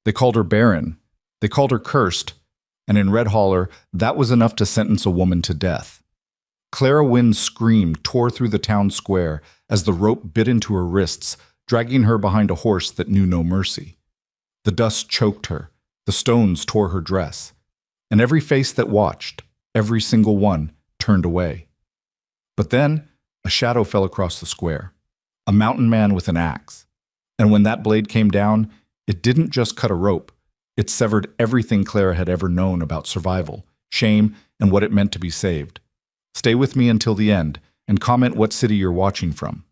They called her barren. They called her cursed. And in Red Holler, that was enough to sentence a woman to death. Clara Wynn's scream tore through the town square as the rope bit into her wrists, dragging her behind a horse that knew no mercy. The dust choked her. The stones tore her dress. And every face that watched, every single one, turned away. But then, a shadow fell across the square. A mountain man with an axe. And when that blade came down, it didn't just cut a rope. It severed everything Clara had ever known about survival, shame, and what it meant to be saved. Stay with me until the end, and comment what city you're watching from.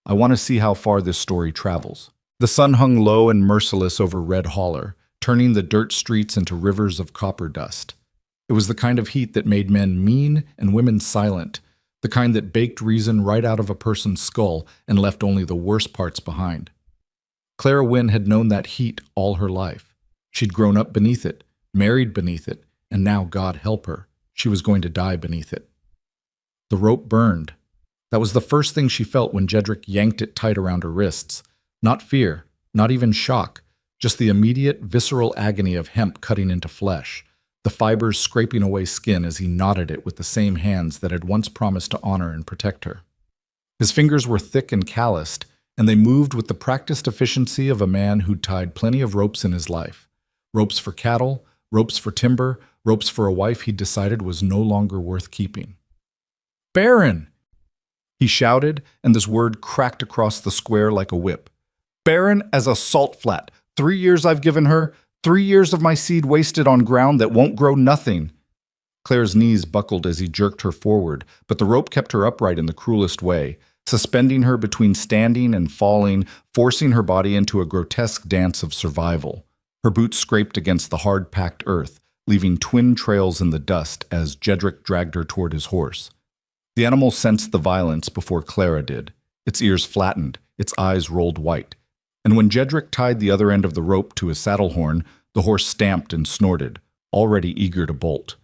I want to see how far this story travels. The sun hung low and merciless over Red Holler, turning the dirt streets into rivers of copper dust. It was the kind of heat that made men mean and women silent, the kind that baked reason right out of a person's skull and left only the worst parts behind. Clara Wynn had known that heat all her life. She'd grown up beneath it, married beneath it, and now, God help her, she was going to die beneath it. The rope burned. That was the first thing she felt when Jedrick yanked it tight around her wrists. Not fear, not even shock, just the immediate, visceral agony of hemp cutting into flesh, the fibers scraping away skin as he knotted it with the same hands that had once promised to honor and protect her. His fingers were thick and calloused, and they moved with the practiced efficiency of a man who'd tied plenty of ropes in his life. Ropes for cattle, ropes for timber, ropes for a wife he'd decided was no longer worth keeping. "Baron!" he shouted, and this word cracked across the square like a whip. "Barren as a salt flat. 3 years I've given her, 3 years of my seed wasted on ground that won't grow nothing." Claire's knees buckled as he jerked her forward, but the rope kept her upright in the cruelest way, suspending her between standing and falling, forcing her body into a grotesque dance of survival. Her boots scraped against the hard-packed earth, leaving twin trails in the dust as Jedrick dragged her toward his horse. The animal sensed the violence before Clara did. Its ears flattened, its eyes rolled white. And when Jedrick tied the other end of the rope to his saddle horn, the horse stamped and snorted, already eager to bolt.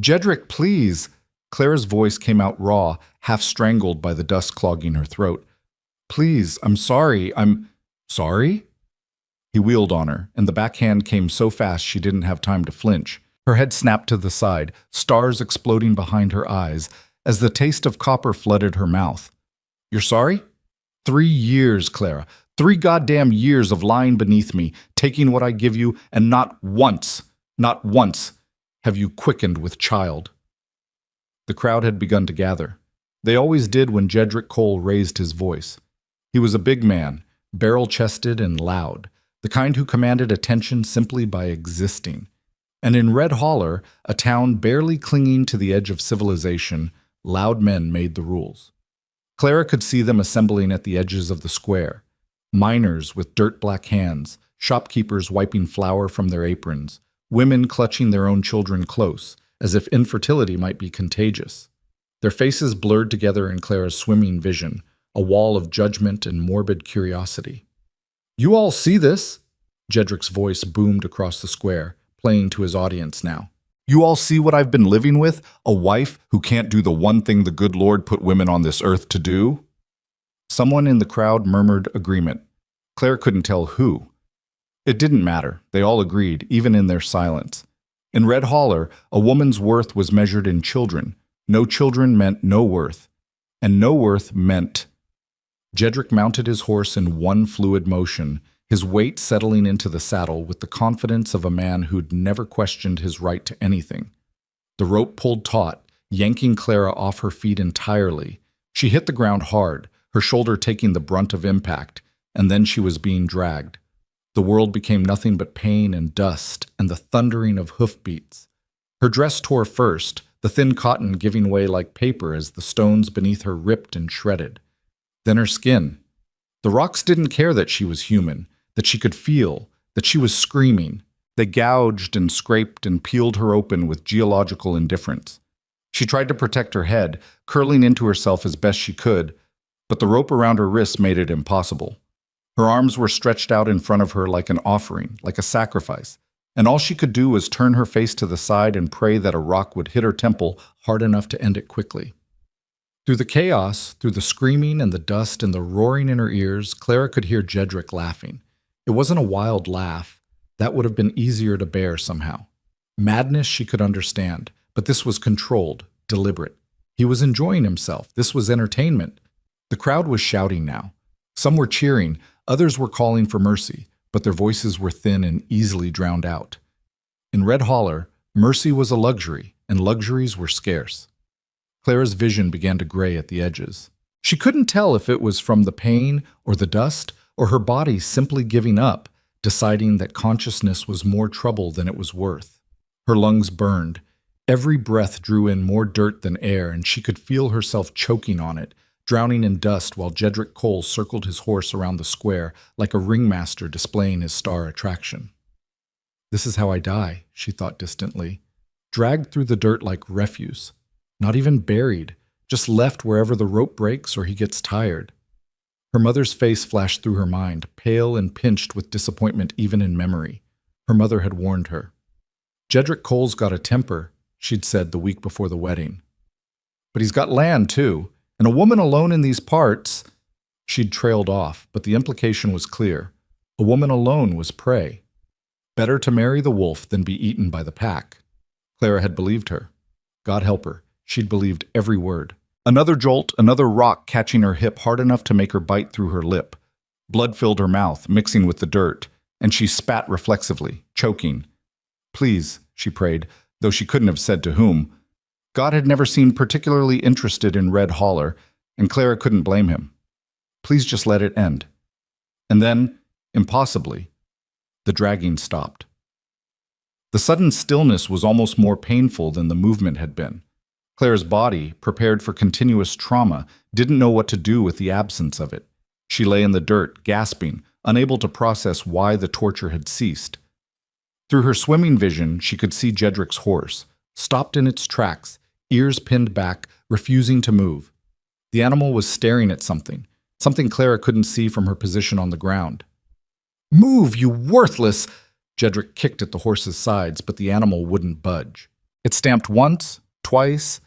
"Jedrick, please!" Clara's voice came out raw, half strangled by the dust clogging her throat. "Please, I'm sorry, I'm..." "Sorry?" He wheeled on her, and the backhand came so fast she didn't have time to flinch. Her head snapped to the side, stars exploding behind her eyes, as the taste of copper flooded her mouth. "You're sorry?" 3 years, Clara. 3 goddamn years of lying beneath me, taking what I give you, and not once have you quickened with child. The crowd had begun to gather. They always did when Jedrick Cole raised his voice. He was a big man, barrel-chested and loud, the kind who commanded attention simply by existing. And in Red Holler, a town barely clinging to the edge of civilization, loud men made the rules. Clara could see them assembling at the edges of the square. Miners with dirt-black hands, shopkeepers wiping flour from their aprons, women clutching their own children close, as if infertility might be contagious. Their faces blurred together in Clara's swimming vision, a wall of judgment and morbid curiosity. "You all see this?" Jedrick's voice boomed across the square, playing to his audience now. "You all see what I've been living with? A wife who can't do the one thing the good Lord put women on this earth to do?" Someone in the crowd murmured agreement. Claire couldn't tell who. It didn't matter. They all agreed, even in their silence. In Red Holler, a woman's worth was measured in children. No children meant no worth. And no worth meant... Jedrick mounted his horse in one fluid motion, his weight settling into the saddle with the confidence of a man who'd never questioned his right to anything. The rope pulled taut, yanking Clara off her feet entirely. She hit the ground hard, her shoulder taking the brunt of impact, and then she was being dragged. The world became nothing but pain and dust and the thundering of hoofbeats. Her dress tore first, the thin cotton giving way like paper as the stones beneath her ripped and shredded. Then her skin. The rocks didn't care that she was human, that she could feel, that she was screaming. They gouged and scraped and peeled her open with geological indifference. She tried to protect her head, curling into herself as best she could, but the rope around her wrists made it impossible. Her arms were stretched out in front of her like an offering, like a sacrifice, and all she could do was turn her face to the side and pray that a rock would hit her temple hard enough to end it quickly. Through the chaos, through the screaming and the dust and the roaring in her ears, Clara could hear Jedrick laughing. It wasn't a wild laugh. That would have been easier to bear somehow. Madness she could understand, but this was controlled, deliberate. He was enjoying himself. This was entertainment. The crowd was shouting now. Some were cheering, others were calling for mercy, but their voices were thin and easily drowned out. In Red Holler, mercy was a luxury, and luxuries were scarce. Clara's vision began to gray at the edges. She couldn't tell if it was from the pain or the dust, or her body simply giving up, deciding that consciousness was more trouble than it was worth. Her lungs burned. Every breath drew in more dirt than air, and she could feel herself choking on it, drowning in dust while Jedrick Cole circled his horse around the square like a ringmaster displaying his star attraction. This is how I die, she thought distantly, dragged through the dirt like refuse, not even buried, just left wherever the rope breaks or he gets tired. Her mother's face flashed through her mind, pale and pinched with disappointment even in memory. Her mother had warned her. Jedrick Cole's got a temper, she'd said the week before the wedding. But he's got land, too, and a woman alone in these parts. She'd trailed off, but the implication was clear. A woman alone was prey. Better to marry the wolf than be eaten by the pack. Clara had believed her. God help her, she'd believed every word. Another jolt, another rock catching her hip hard enough to make her bite through her lip. Blood filled her mouth, mixing with the dirt, and she spat reflexively, choking. Please, she prayed, though she couldn't have said to whom. God had never seemed particularly interested in Red Holler, and Clara couldn't blame him. Please just let it end. And then, impossibly, the dragging stopped. The sudden stillness was almost more painful than the movement had been. Clara's body, prepared for continuous trauma, didn't know what to do with the absence of it. She lay in the dirt, gasping, unable to process why the torture had ceased. Through her swimming vision, she could see Jedrick's horse, stopped in its tracks, ears pinned back, refusing to move. The animal was staring at something Clara couldn't see from her position on the ground. Move, you worthless! Jedrick kicked at the horse's sides, but the animal wouldn't budge. It stamped once, twice,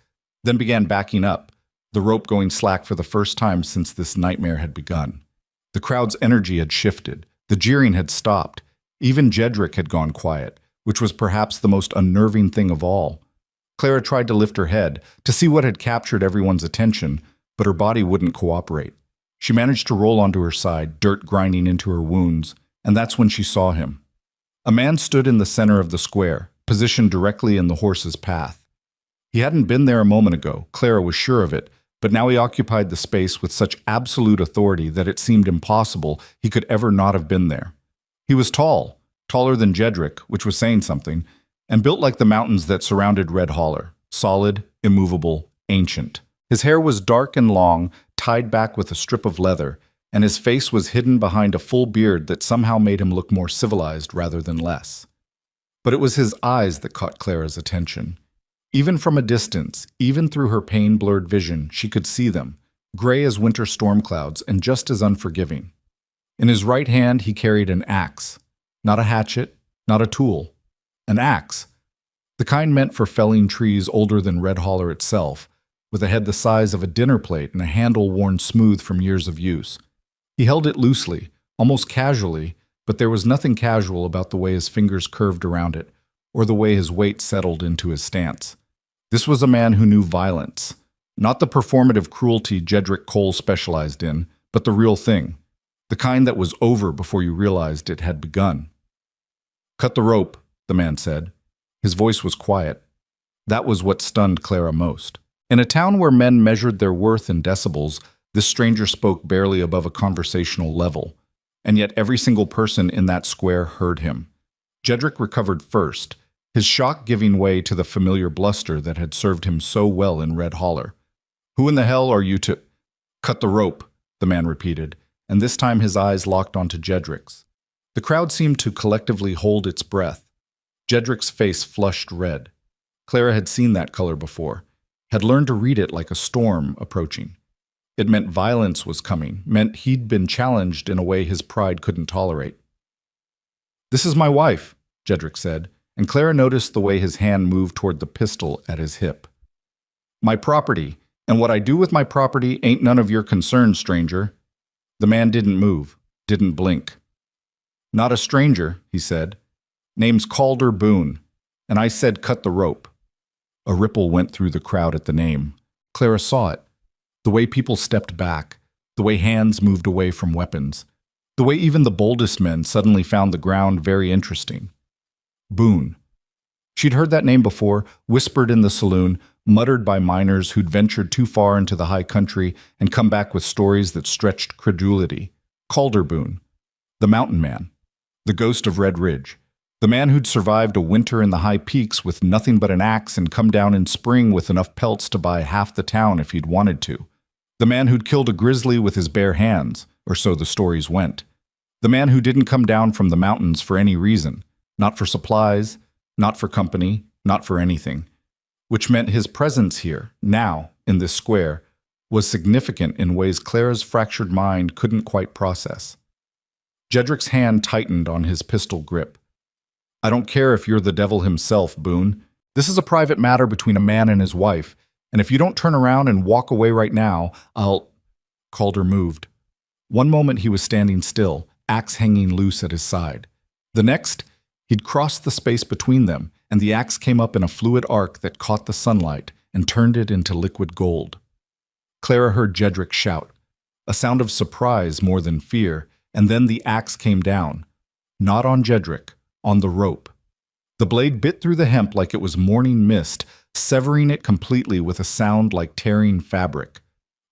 then began backing up, the rope going slack for the first time since this nightmare had begun. The crowd's energy had shifted. The jeering had stopped. Even Jedrick had gone quiet, which was perhaps the most unnerving thing of all. Clara tried to lift her head, to see what had captured everyone's attention, but her body wouldn't cooperate. She managed to roll onto her side, dirt grinding into her wounds, and that's when she saw him. A man stood in the center of the square, positioned directly in the horse's path. He hadn't been there a moment ago, Clara was sure of it, but now he occupied the space with such absolute authority that it seemed impossible he could ever not have been there. He was tall, taller than Jedrick, which was saying something, and built like the mountains that surrounded Red Holler, solid, immovable, ancient. His hair was dark and long, tied back with a strip of leather, and his face was hidden behind a full beard that somehow made him look more civilized rather than less. But it was his eyes that caught Clara's attention. Even from a distance, even through her pain-blurred vision, she could see them, gray as winter storm clouds and just as unforgiving. In his right hand he carried an axe, not a hatchet, not a tool. An axe, the kind meant for felling trees older than Red Holler itself, with a head the size of a dinner plate and a handle worn smooth from years of use. He held it loosely, almost casually, but there was nothing casual about the way his fingers curved around it, or the way his weight settled into his stance. This was a man who knew violence, not the performative cruelty Jedrick Cole specialized in, but the real thing, the kind that was over before you realized it had begun. Cut the rope, the man said. His voice was quiet. That was what stunned Clara most. In a town where men measured their worth in decibels, this stranger spoke barely above a conversational level, and yet every single person in that square heard him. Jedrick recovered first, his shock giving way to the familiar bluster that had served him so well in Red Holler. Who in the hell are you to— Cut the rope, the man repeated, and this time his eyes locked onto Jedrick's. The crowd seemed to collectively hold its breath. Jedrick's face flushed red. Clara had seen that color before, had learned to read it like a storm approaching. It meant violence was coming, meant he'd been challenged in a way his pride couldn't tolerate. This is my wife, Jedrick said, and Clara noticed the way his hand moved toward the pistol at his hip. My property, and what I do with my property ain't none of your concern, stranger. The man didn't move, didn't blink. Not a stranger, he said. Name's Calder Boone. And I said cut the rope. A ripple went through the crowd at the name. Clara saw it. The way people stepped back, the way hands moved away from weapons, the way even the boldest men suddenly found the ground very interesting. Boone. She'd heard that name before, whispered in the saloon, muttered by miners who'd ventured too far into the high country and come back with stories that stretched credulity. Calder Boone. The mountain man. The ghost of Red Ridge. The man who'd survived a winter in the high peaks with nothing but an axe and come down in spring with enough pelts to buy half the town if he'd wanted to. The man who'd killed a grizzly with his bare hands, or so the stories went. The man who didn't come down from the mountains for any reason, not for supplies, not for company, not for anything. Which meant his presence here, now, in this square, was significant in ways Clara's fractured mind couldn't quite process. Jedrick's hand tightened on his pistol grip. I don't care if you're the devil himself, Boone. This is a private matter between a man and his wife, and if you don't turn around and walk away right now, I'll... Calder moved. One moment he was standing still, axe hanging loose at his side. The next, he'd crossed the space between them, and the axe came up in a fluid arc that caught the sunlight and turned it into liquid gold. Clara heard Jedrick shout, a sound of surprise more than fear, and then the axe came down. Not on Jedrick, on the rope. The blade bit through the hemp like it was morning mist, severing it completely with a sound like tearing fabric.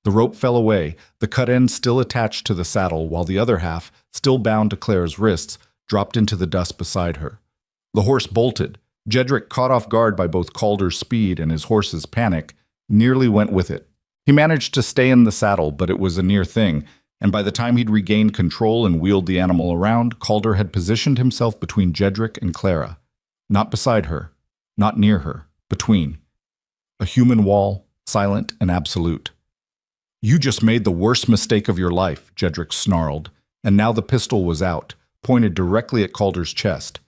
The rope fell away, the cut end still attached to the saddle, while the other half, still bound to Clara's wrists, dropped into the dust beside her. The horse bolted. Jedrick, caught off guard by both Calder's speed and his horse's panic, nearly went with it. He managed to stay in the saddle, but it was a near thing, and by the time he'd regained control and wheeled the animal around, Calder had positioned himself between Jedrick and Clara. Not beside her, not near her, between. A human wall, silent and absolute. You just made the worst mistake of your life, Jedrick snarled, and now the pistol was out, pointed directly at Calder's chest.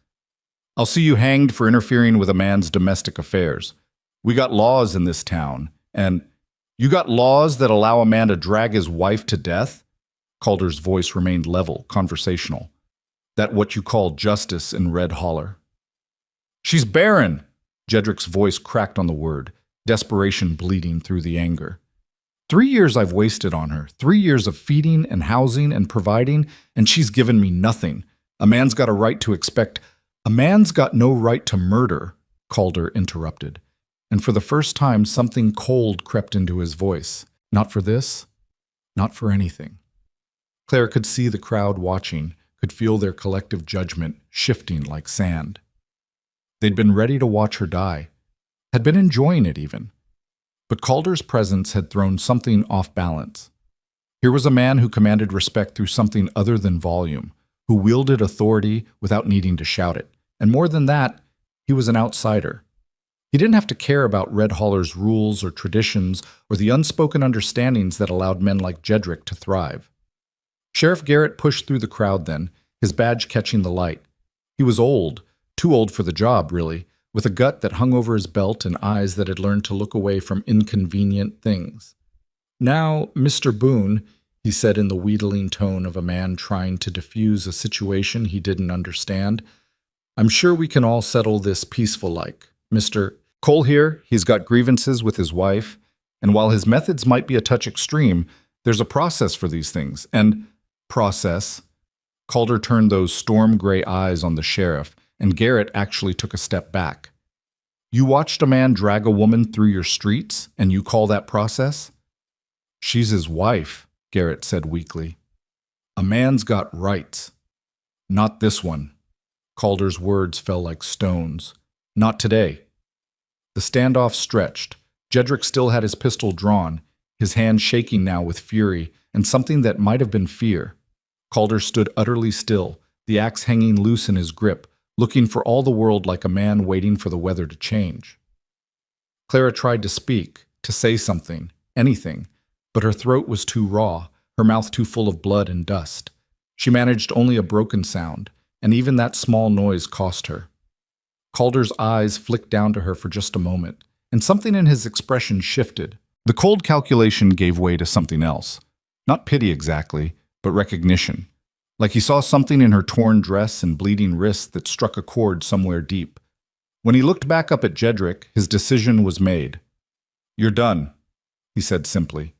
I'll see you hanged for interfering with a man's domestic affairs. We got laws in this town, and you got laws that allow a man to drag his wife to death? Calder's voice remained level, conversational. That what you call justice in Red Holler. She's barren! Jedrick's voice cracked on the word, desperation bleeding through the anger. 3 years I've wasted on her, 3 years of feeding and housing and providing, and she's given me nothing. A man's got a right to expect... A man's got no right to murder, Calder interrupted. And for the first time, something cold crept into his voice. Not for this, not for anything. Clara could see the crowd watching, could feel their collective judgment shifting like sand. They'd been ready to watch her die, had been enjoying it even. But Calder's presence had thrown something off balance. Here was a man who commanded respect through something other than volume, who wielded authority without needing to shout it. And more than that, he was an outsider. He didn't have to care about Red Holler's rules or traditions or the unspoken understandings that allowed men like Jedrick to thrive. Sheriff Garrett pushed through the crowd then, his badge catching the light. He was old, too old for the job, really, with a gut that hung over his belt and eyes that had learned to look away from inconvenient things. Now, Mr. Boone, he said in the wheedling tone of a man trying to diffuse a situation he didn't understand, I'm sure we can all settle this peaceful-like. Mr. Cole here, he's got grievances with his wife, and while his methods might be a touch extreme, there's a process for these things, and process. Calder turned those storm-gray eyes on the sheriff, and Garrett actually took a step back. You watched a man drag a woman through your streets, and you call that process? She's his wife, Garrett said weakly. A man's got rights. Not this one. Calder's words fell like stones. Not today. The standoff stretched. Jedrick still had his pistol drawn, his hand shaking now with fury and something that might have been fear. Calder stood utterly still, the axe hanging loose in his grip, looking for all the world like a man waiting for the weather to change. Clara tried to speak, to say something, anything, but her throat was too raw, her mouth too full of blood and dust. She managed only a broken sound, and even that small noise cost her. Calder's eyes flicked down to her for just a moment, and something in his expression shifted. The cold calculation gave way to something else. Not pity exactly, but recognition. like he saw something in her torn dress and bleeding wrists that struck a chord somewhere deep. When he looked back up at Jedrick, his decision was made. "You're done," he said simply.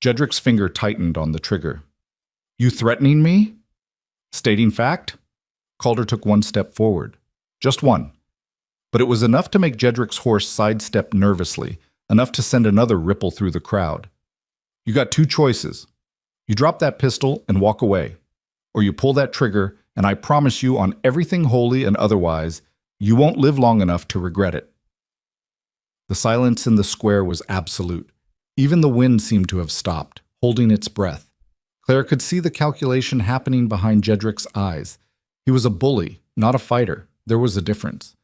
Jedrick's finger tightened on the trigger. "You threatening me?" "Stating fact?" Calder took one step forward. Just one. But it was enough to make Jedrick's horse sidestep nervously, enough to send another ripple through the crowd. "You got two choices. You drop that pistol and walk away, or you pull that trigger, and I promise you on everything holy and otherwise, you won't live long enough to regret it." The silence in the square was absolute. Even the wind seemed to have stopped, holding its breath. Clara could see the calculation happening behind Jedrick's eyes. He was a bully, not a fighter. There was a difference.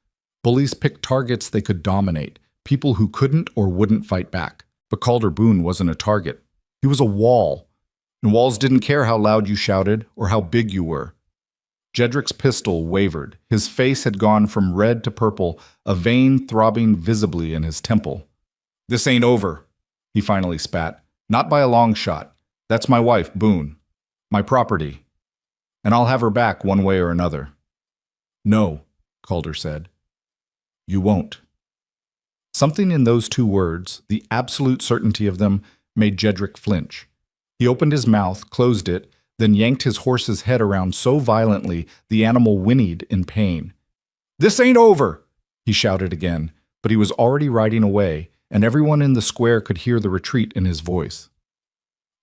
Bullies picked targets they could dominate, people who couldn't or wouldn't fight back. But Calder Boone wasn't a target. He was a wall. And walls didn't care how loud you shouted or how big you were. Jedrick's pistol wavered. His face had gone from red to purple, a vein throbbing visibly in his temple. "This ain't over," he finally spat. "Not by a long shot. That's my wife, Boone. My property. And I'll have her back one way or another." "No," Calder said. "You won't." Something in those two words, the absolute certainty of them, made Jedrick flinch. He opened his mouth, closed it, then yanked his horse's head around so violently the animal whinnied in pain. "This ain't over!" he shouted again, but he was already riding away, and everyone in the square could hear the retreat in his voice.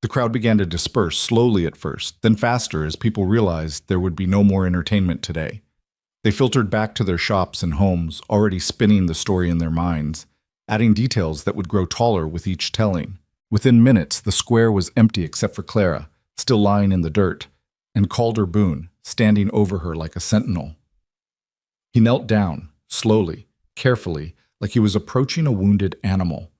The crowd began to disperse, slowly at first, then faster as people realized there would be no more entertainment today. They filtered back to their shops and homes, already spinning the story in their minds, adding details that would grow taller with each telling. Within minutes, the square was empty except for Clara, still lying in the dirt, and Calder Boone, standing over her like a sentinel. He knelt down, slowly, carefully, like he was approaching a wounded animal.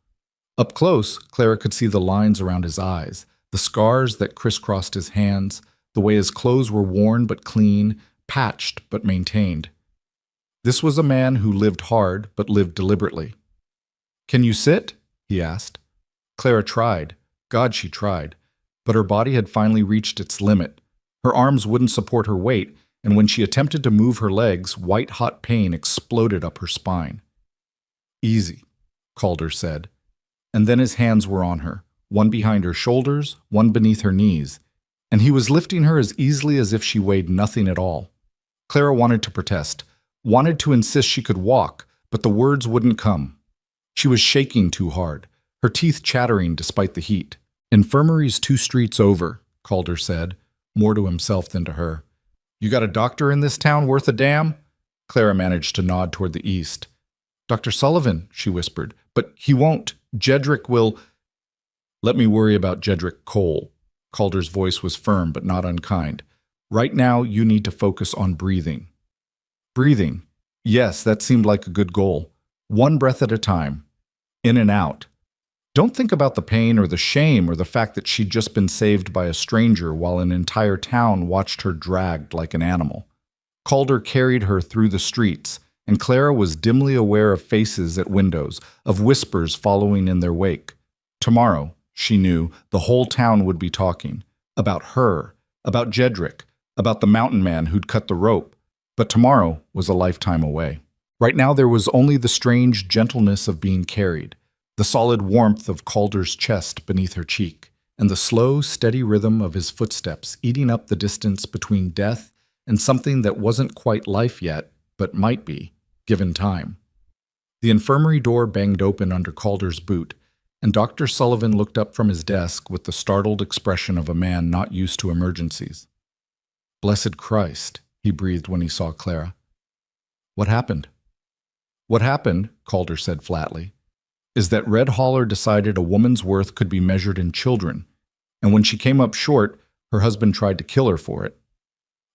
Up close, Clara could see the lines around his eyes, the scars that crisscrossed his hands, the way his clothes were worn but clean, patched but maintained. This was a man who lived hard but lived deliberately. "Can you sit?" he asked. Clara tried. God, she tried. But her body had finally reached its limit. Her arms wouldn't support her weight, and when she attempted to move her legs, white-hot pain exploded up her spine. "Easy," Calder said. And then his hands were on her, one behind her shoulders, one beneath her knees, and he was lifting her as easily as if she weighed nothing at all. Clara wanted to protest, wanted to insist she could walk, but the words wouldn't come. She was shaking too hard, her teeth chattering despite the heat. "Infirmary's 2 streets over," Calder said, more to himself than to her. "You got a doctor in this town worth a damn?" Clara managed to nod toward the east. "Dr. Sullivan," she whispered, "but he won't. Jedrick will—" "Let me worry about Jedrick Cole." Calder's voice was firm but not unkind. "Right now, you need to focus on breathing." Breathing. Yes, that seemed like a good goal. One breath at a time. In and out. Don't think about the pain or the shame or the fact that she'd just been saved by a stranger while an entire town watched her dragged like an animal. Calder carried her through the streets, and Clara was dimly aware of faces at windows, of whispers following in their wake. Tomorrow, she knew, the whole town would be talking. About her, about Jedrick, about the mountain man who'd cut the rope. But tomorrow was a lifetime away. Right now there was only the strange gentleness of being carried, the solid warmth of Calder's chest beneath her cheek, and the slow, steady rhythm of his footsteps eating up the distance between death and something that wasn't quite life yet, but might be, given time. The infirmary door banged open under Calder's boot, and Dr. Sullivan looked up from his desk with the startled expression of a man not used to emergencies. "Blessed Christ," he breathed when he saw Clara. "What happened?" "What happened," Calder said flatly, "is that Red Holler decided a woman's worth could be measured in children, and when she came up short, her husband tried to kill her for it."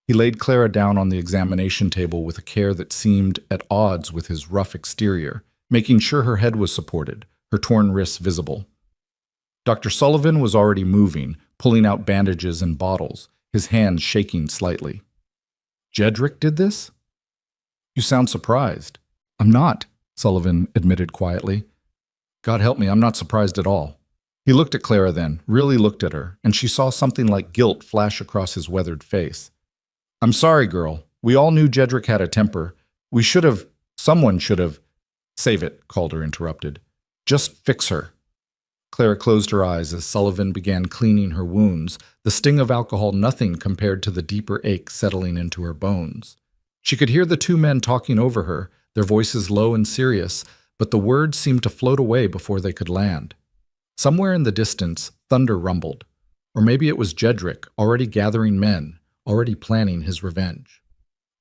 He laid Clara down on the examination table with a care that seemed at odds with his rough exterior, making sure her head was supported, her torn wrists visible. Dr. Sullivan was already moving, pulling out bandages and bottles, his hands shaking slightly. "Jedrick did this?" "You sound surprised." "I'm not," Sullivan admitted quietly. "God help me, I'm not surprised at all." He looked at Clara then, really looked at her, and she saw something like guilt flash across his weathered face. I'm sorry, girl. We all knew Jedrick had a temper. Someone should have. Save it, Calder interrupted. Just fix her. Clara closed her eyes as Sullivan began cleaning her wounds, the sting of alcohol nothing compared to the deeper ache settling into her bones. She could hear the two men talking over her, their voices low and serious, but the words seemed to float away before they could land. Somewhere in the distance, thunder rumbled. Or maybe it was Jedrick, already gathering men, already planning his revenge.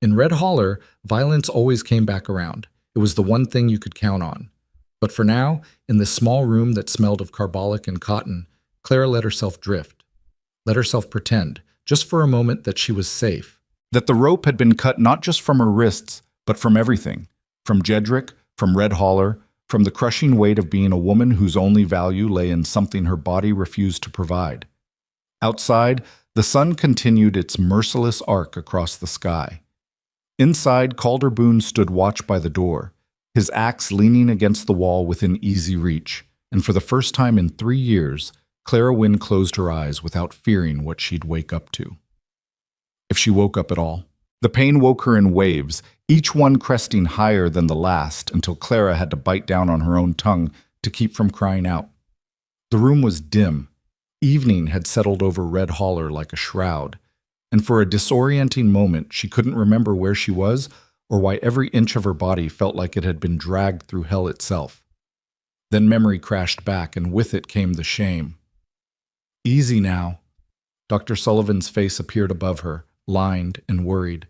In Red Holler, violence always came back around. It was the one thing you could count on. But for now, in this small room that smelled of carbolic and cotton, Clara let herself drift. Let herself pretend, just for a moment, that she was safe. That the rope had been cut not just from her wrists, but from everything. From Jedrick, from Red Holler, from the crushing weight of being a woman whose only value lay in something her body refused to provide. Outside, the sun continued its merciless arc across the sky. Inside, Calder Boone stood watch by the door, his axe leaning against the wall within easy reach, and for the first time in 3 years, Clara Wynne closed her eyes without fearing what she'd wake up to. If she woke up at all. The pain woke her in waves, each one cresting higher than the last until Clara had to bite down on her own tongue to keep from crying out. The room was dim. Evening had settled over Red Holler like a shroud, and for a disorienting moment she couldn't remember where she was or why every inch of her body felt like it had been dragged through hell itself. Then memory crashed back, and with it came the shame. Easy now. Dr. Sullivan's face appeared above her, lined and worried.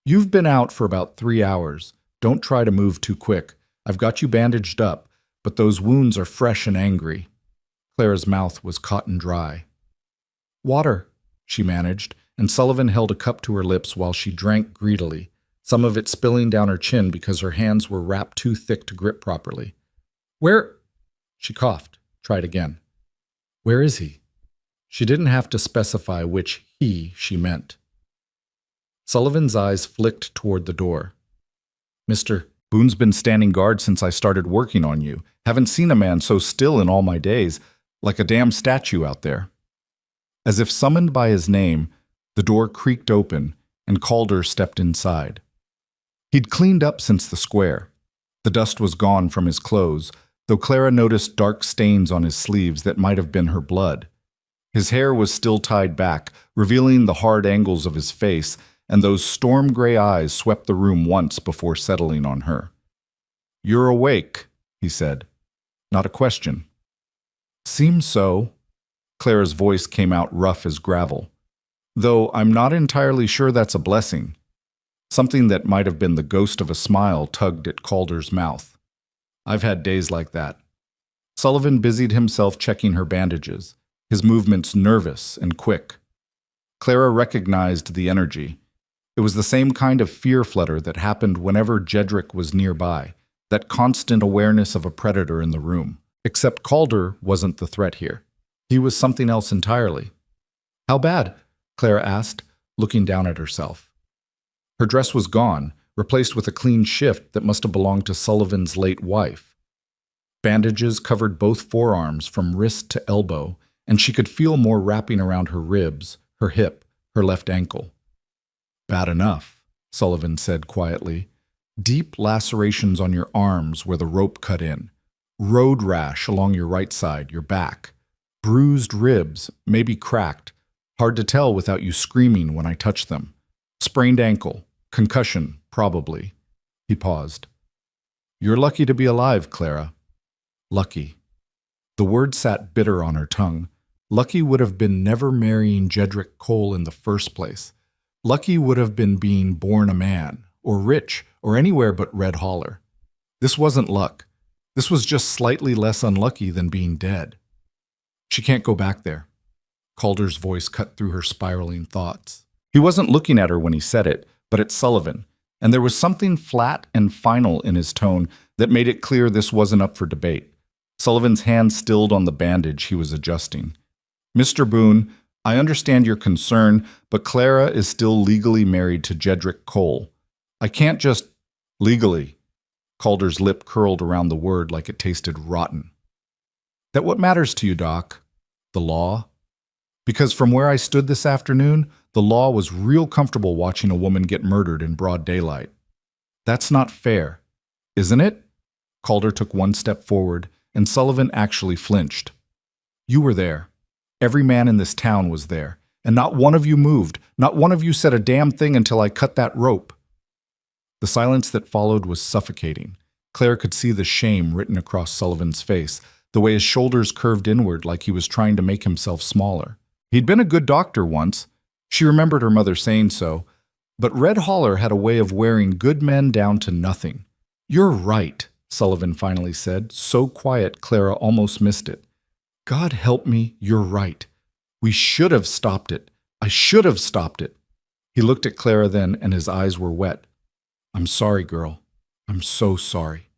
You've been out for about 3 hours. Don't try to move too quick. I've got you bandaged up, but those wounds are fresh and angry. Clara's mouth was cotton dry. Water, she managed, and Sullivan held a cup to her lips while she drank greedily, some of it spilling down her chin because her hands were wrapped too thick to grip properly. Where? She coughed, tried again. Where is he? She didn't have to specify which he she meant. Sullivan's eyes flicked toward the door. Mr. Boone's been standing guard since I started working on you. Haven't seen a man so still in all my days, like a damn statue out there. As if summoned by his name, the door creaked open, and Calder stepped inside. He'd cleaned up since the square. The dust was gone from his clothes, though Clara noticed dark stains on his sleeves that might have been her blood. His hair was still tied back, revealing the hard angles of his face, and those storm-gray eyes swept the room once before settling on her. You're awake, he said. Not a question. Seems so. Clara's voice came out rough as gravel. Though I'm not entirely sure that's a blessing. Something that might have been the ghost of a smile tugged at Calder's mouth. I've had days like that. Sullivan busied himself checking her bandages, his movements nervous and quick. Clara recognized the energy. It was the same kind of fear flutter that happened whenever Jedrick was nearby, that constant awareness of a predator in the room. Except Calder wasn't the threat here. He was something else entirely. How bad? Clara asked, looking down at herself. Her dress was gone, replaced with a clean shift that must have belonged to Sullivan's late wife. Bandages covered both forearms from wrist to elbow, and she could feel more wrapping around her ribs, her hip, her left ankle. Bad enough, Sullivan said quietly. Deep lacerations on your arms where the rope cut in. Road rash along your right side, your back. Bruised ribs, maybe cracked. Hard to tell without you screaming when I touch them. Sprained ankle. Concussion, probably. He paused. You're lucky to be alive, Clara. Lucky. The word sat bitter on her tongue. Lucky would have been never marrying Jedrick Cole in the first place. Lucky would have been being born a man, or rich, or anywhere but Red Holler. This wasn't luck. This was just slightly less unlucky than being dead. She can't go back there. Calder's voice cut through her spiraling thoughts. He wasn't looking at her when he said it, but at Sullivan, and there was something flat and final in his tone that made it clear this wasn't up for debate. Sullivan's hand stilled on the bandage he was adjusting. Mr. Boone, I understand your concern, but Clara is still legally married to Jedrick Cole. I can't just... Legally. Calder's lip curled around the word like it tasted rotten. That what matters to you, Doc? The law? Because from where I stood this afternoon, the law was real comfortable watching a woman get murdered in broad daylight. That's not fair, isn't it? Calder took one step forward, and Sullivan actually flinched. You were there. Every man in this town was there, and not one of you moved, not one of you said a damn thing until I cut that rope. The silence that followed was suffocating. Claire could see the shame written across Sullivan's face, the way his shoulders curved inward like he was trying to make himself smaller. He'd been a good doctor once. She remembered her mother saying so, but Red Holler had a way of wearing good men down to nothing. You're right, Sullivan finally said, so quiet Clara almost missed it. God help me, you're right. We should have stopped it. I should have stopped it. He looked at Clara then, and his eyes were wet. I'm sorry, girl. I'm so sorry.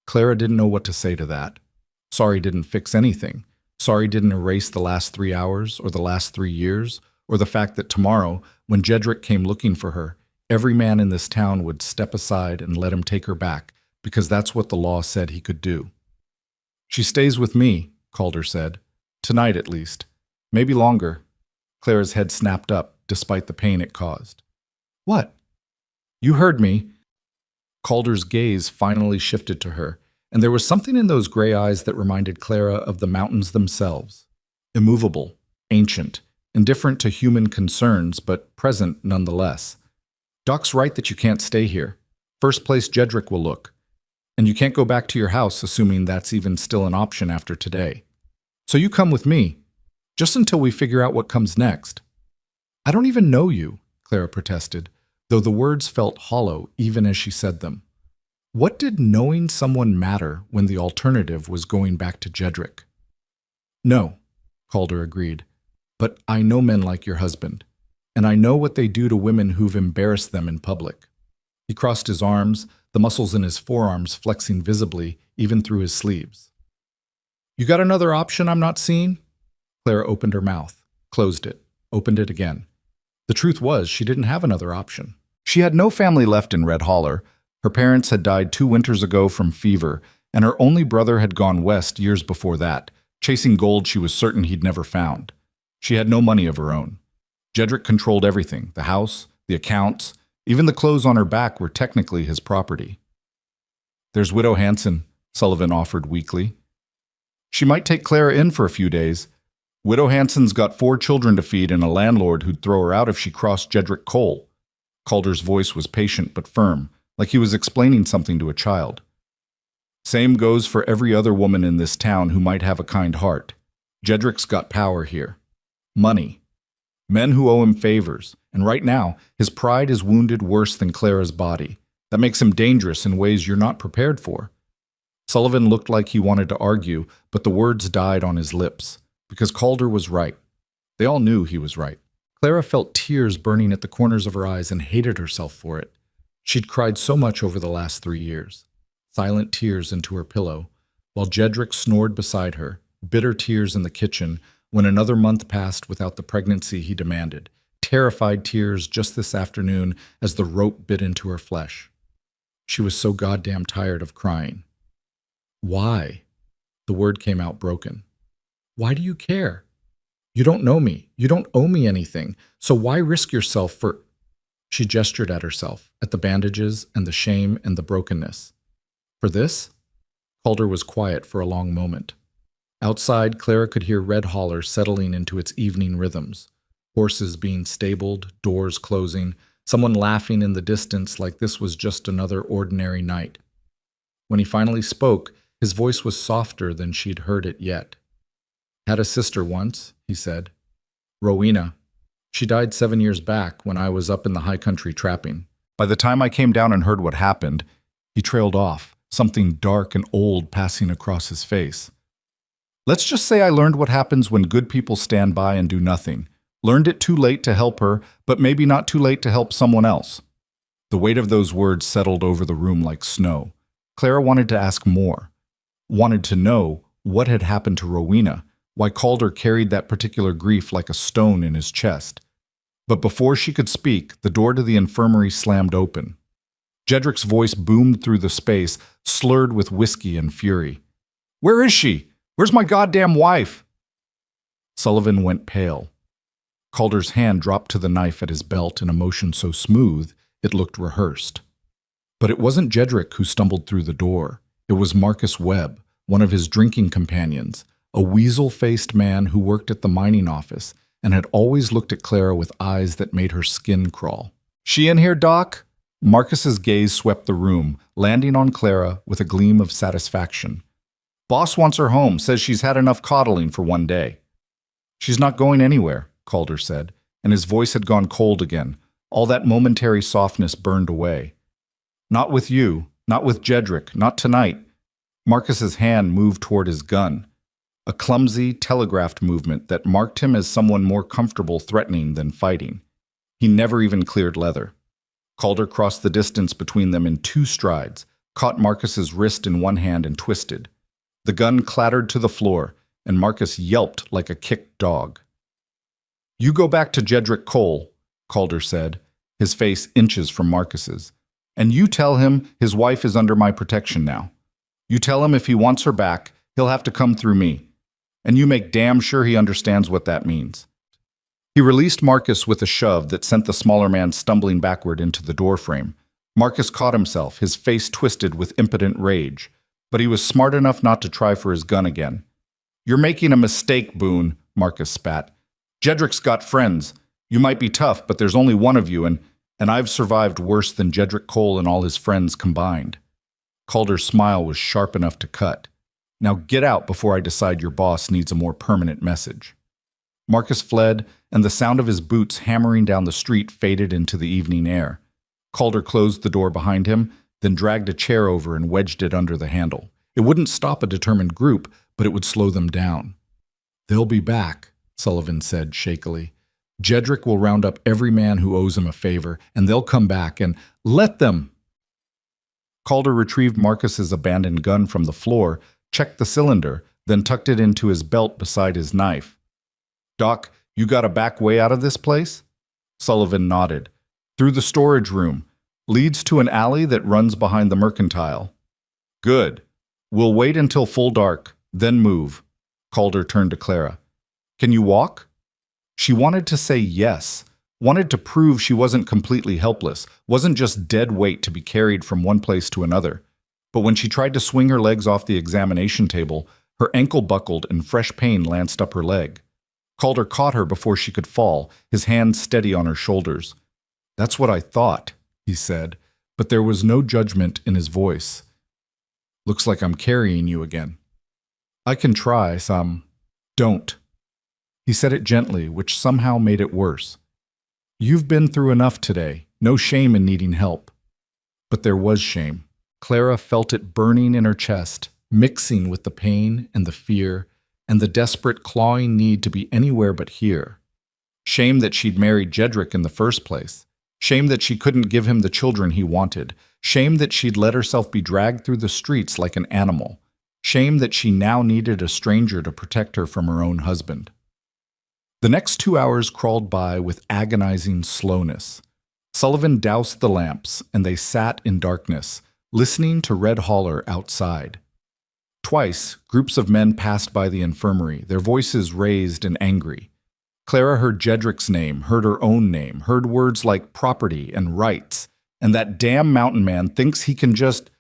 Clara didn't know what to say to that. Sorry didn't fix anything. Sorry didn't erase the last 3 hours, or the last 3 years, or the fact that tomorrow, when Jedrick came looking for her, every man in this town would step aside and let him take her back, because that's what the law said he could do. She stays with me, Calder said. Tonight, at least. Maybe longer. Clara's head snapped up, despite the pain it caused. What? You heard me. Calder's gaze finally shifted to her, and there was something in those gray eyes that reminded Clara of the mountains themselves. Immovable, ancient, indifferent to human concerns, but present nonetheless. Doc's right that you can't stay here. First place Jedrick will look. And you can't go back to your house assuming that's even still an option after today. So you come with me, just until we figure out what comes next. I don't even know you, Clara protested, though the words felt hollow even as she said them. What did knowing someone matter when the alternative was going back to Jedrick? No, Calder agreed, but I know men like your husband, and I know what they do to women who've embarrassed them in public. He crossed his arms, the muscles in his forearms flexing visibly even through his sleeves. You got another option I'm not seeing? Clara opened her mouth, closed it, opened it again. The truth was she didn't have another option. She had no family left in Red Holler. Her parents had died 2 winters ago from fever, and her only brother had gone west years before that, chasing gold she was certain he'd never found. She had no money of her own. Jedrick controlled everything, the house, the accounts, even the clothes on her back were technically his property. There's Widow Hanson, Sullivan offered weakly. She might take Clara in for a few days. Widow Hanson's got 4 children to feed and a landlord who'd throw her out if she crossed Jedrick Cole. Calder's voice was patient but firm, like he was explaining something to a child. Same goes for every other woman in this town who might have a kind heart. Jedrick's got power here. Money. Men who owe him favors, and right now, his pride is wounded worse than Clara's body. That makes him dangerous in ways you're not prepared for. Sullivan looked like he wanted to argue, but the words died on his lips, because Calder was right. They all knew he was right. Clara felt tears burning at the corners of her eyes and hated herself for it. She'd cried so much over the last 3 years. Silent tears into her pillow, while Jedrick snored beside her, bitter tears in the kitchen when another month passed without the pregnancy he demanded, terrified tears just this afternoon as the rope bit into her flesh. She was so goddamn tired of crying. Why? The word came out broken. Why do you care? You don't know me. You don't owe me anything. So why risk yourself for... She gestured at herself, at the bandages and the shame and the brokenness. For this? Calder was quiet for a long moment. Outside, Clara could hear Red Holler settling into its evening rhythms. Horses being stabled, doors closing, someone laughing in the distance like this was just another ordinary night. When he finally spoke, his voice was softer than she'd heard it yet. Had a sister once, he said. Rowena. She died 7 years back when I was up in the high country trapping. By the time I came down and heard what happened, he trailed off, something dark and old passing across his face. Let's just say I learned what happens when good people stand by and do nothing. Learned it too late to help her, but maybe not too late to help someone else. The weight of those words settled over the room like snow. Clara wanted to ask more. Wanted to know what had happened to Rowena, why Calder carried that particular grief like a stone in his chest. But before she could speak, the door to the infirmary slammed open. Jedrick's voice boomed through the space, slurred with whiskey and fury. Where is she? Where's my goddamn wife? Sullivan went pale. Calder's hand dropped to the knife at his belt in a motion so smooth it looked rehearsed. But it wasn't Jedrick who stumbled through the door. It was Marcus Webb, one of his drinking companions, a weasel-faced man who worked at the mining office and had always looked at Clara with eyes that made her skin crawl. "She in here, Doc?" Marcus's gaze swept the room, landing on Clara with a gleam of satisfaction. "Boss wants her home, says she's had enough coddling for one day." "She's not going anywhere," Calder said, and his voice had gone cold again. All that momentary softness burned away. "Not with you, not with Jedrick, not tonight." Marcus's hand moved toward his gun, a clumsy, telegraphed movement that marked him as someone more comfortable threatening than fighting. He never even cleared leather. Calder crossed the distance between them in 2 strides, caught Marcus's wrist in one hand and twisted. The gun clattered to the floor, and Marcus yelped like a kicked dog. "You go back to Jedrick Cole," Calder said, his face inches from Marcus's, "and you tell him his wife is under my protection now. You tell him if he wants her back, he'll have to come through me. And you make damn sure he understands what that means." He released Marcus with a shove that sent the smaller man stumbling backward into the doorframe. Marcus caught himself, his face twisted with impotent rage, but he was smart enough not to try for his gun again. "You're making a mistake, Boone," Marcus spat. "Jedrick's got friends. You might be tough, but there's only one of you, and I've survived worse than Jedrick Cole and all his friends combined." Calder's smile was sharp enough to cut. "Now get out before I decide your boss needs a more permanent message." Marcus fled, and the sound of his boots hammering down the street faded into the evening air. Calder closed the door behind him, then dragged a chair over and wedged it under the handle. It wouldn't stop a determined group, but it would slow them down. "They'll be back," Sullivan said shakily. "Jedrick will round up every man who owes him a favor, and they'll come back, and let them." Calder retrieved Marcus's abandoned gun from the floor, checked the cylinder, then tucked it into his belt beside his knife. "Doc, you got a back way out of this place?" Sullivan nodded. "Through the storage room. Leads to an alley that runs behind the Mercantile." "Good. We'll wait until full dark, then move." Calder turned to Clara. "Can you walk?" She wanted to say yes, wanted to prove she wasn't completely helpless, wasn't just dead weight to be carried from one place to another. But when she tried to swing her legs off the examination table, her ankle buckled and fresh pain lanced up her leg. Calder caught her before she could fall, his hand steady on her shoulders. "That's what I thought," he said, but there was no judgment in his voice. "Looks like I'm carrying you again." "I can try some." "Don't." He said it gently, which somehow made it worse. "You've been through enough today. No shame in needing help." But there was shame. Clara felt it burning in her chest, mixing with the pain and the fear and the desperate clawing need to be anywhere but here. Shame that she'd married Jedrick in the first place. Shame that she couldn't give him the children he wanted. Shame that she'd let herself be dragged through the streets like an animal. Shame that she now needed a stranger to protect her from her own husband. The next 2 hours crawled by with agonizing slowness. Sullivan doused the lamps, and they sat in darkness, listening to Red Holler outside. Twice, groups of men passed by the infirmary, their voices raised and angry. Clara heard Jedrick's name, heard her own name, heard words like property and rights, and that damn mountain man thinks he can just...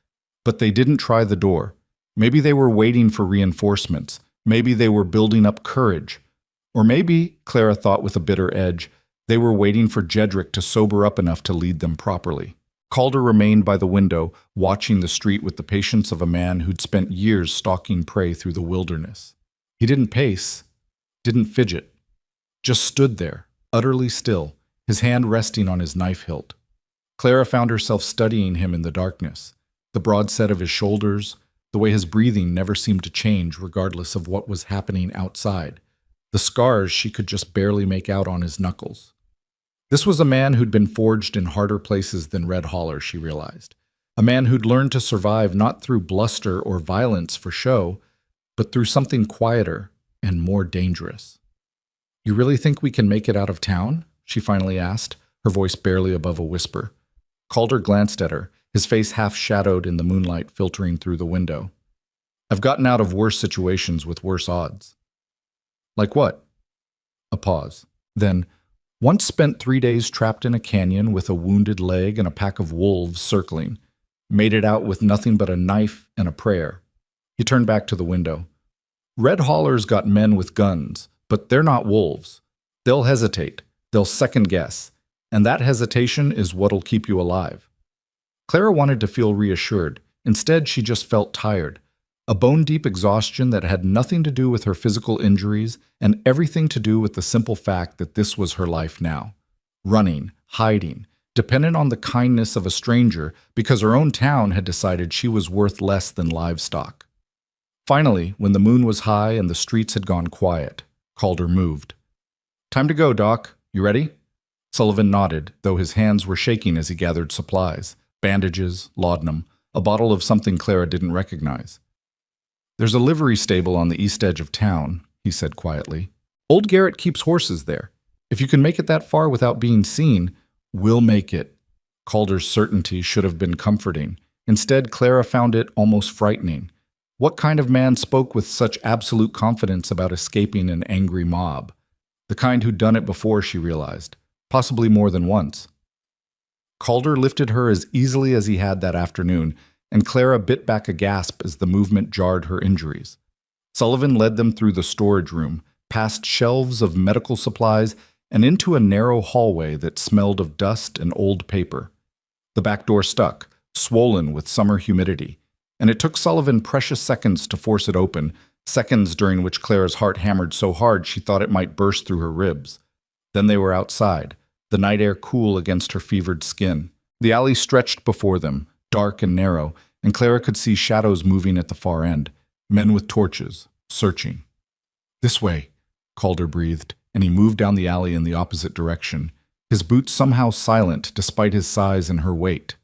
But they didn't try the door. Maybe they were waiting for reinforcements. Maybe they were building up courage. Or maybe, Clara thought with a bitter edge, they were waiting for Jedrick to sober up enough to lead them properly. Calder remained by the window, watching the street with the patience of a man who'd spent years stalking prey through the wilderness. He didn't pace, didn't fidget, just stood there, utterly still, his hand resting on his knife hilt. Clara found herself studying him in the darkness, the broad set of his shoulders, the way his breathing never seemed to change regardless of what was happening outside, the scars she could just barely make out on his knuckles. This was a man who'd been forged in harder places than Red Holler, she realized. A man who'd learned to survive not through bluster or violence for show, but through something quieter and more dangerous. "You really think we can make it out of town?" she finally asked, her voice barely above a whisper. Calder glanced at her, his face half shadowed in the moonlight filtering through the window. I've gotten out of worse situations with worse odds. Like what? A pause. Then, once spent 3 days trapped in a canyon with a wounded leg and a pack of wolves circling. Made it out with nothing but a knife and a prayer. He turned back to the window. Red Holler's got men with guns, but they're not wolves. They'll hesitate. They'll second guess. And that hesitation is what'll keep you alive. Clara wanted to feel reassured. Instead, she just felt tired. A bone-deep exhaustion that had nothing to do with her physical injuries and everything to do with the simple fact that this was her life now. Running, hiding, dependent on the kindness of a stranger because her own town had decided she was worth less than livestock. Finally, when the moon was high and the streets had gone quiet, Calder moved. "Time to go, Doc. You ready?" Sullivan nodded, though his hands were shaking as he gathered supplies. Bandages, laudanum, a bottle of something Clara didn't recognize. "There's a livery stable on the east edge of town," he said quietly. "Old Garrett keeps horses there. If you can make it that far without being seen, we'll make it." Calder's certainty should have been comforting. Instead, Clara found it almost frightening. What kind of man spoke with such absolute confidence about escaping an angry mob? The kind who'd done it before, she realized. Possibly more than once. Calder lifted her as easily as he had that afternoon, and Clara bit back a gasp as the movement jarred her injuries. Sullivan led them through the storage room, past shelves of medical supplies, and into a narrow hallway that smelled of dust and old paper. The back door stuck, swollen with summer humidity, and it took Sullivan precious seconds to force it open, seconds during which Clara's heart hammered so hard she thought it might burst through her ribs. Then they were outside, the night air cool against her fevered skin. The alley stretched before them, dark and narrow, and Clara could see shadows moving at the far end, men with torches, searching. "This way," Calder breathed, and he moved down the alley in the opposite direction, his boots somehow silent despite his size and her weight.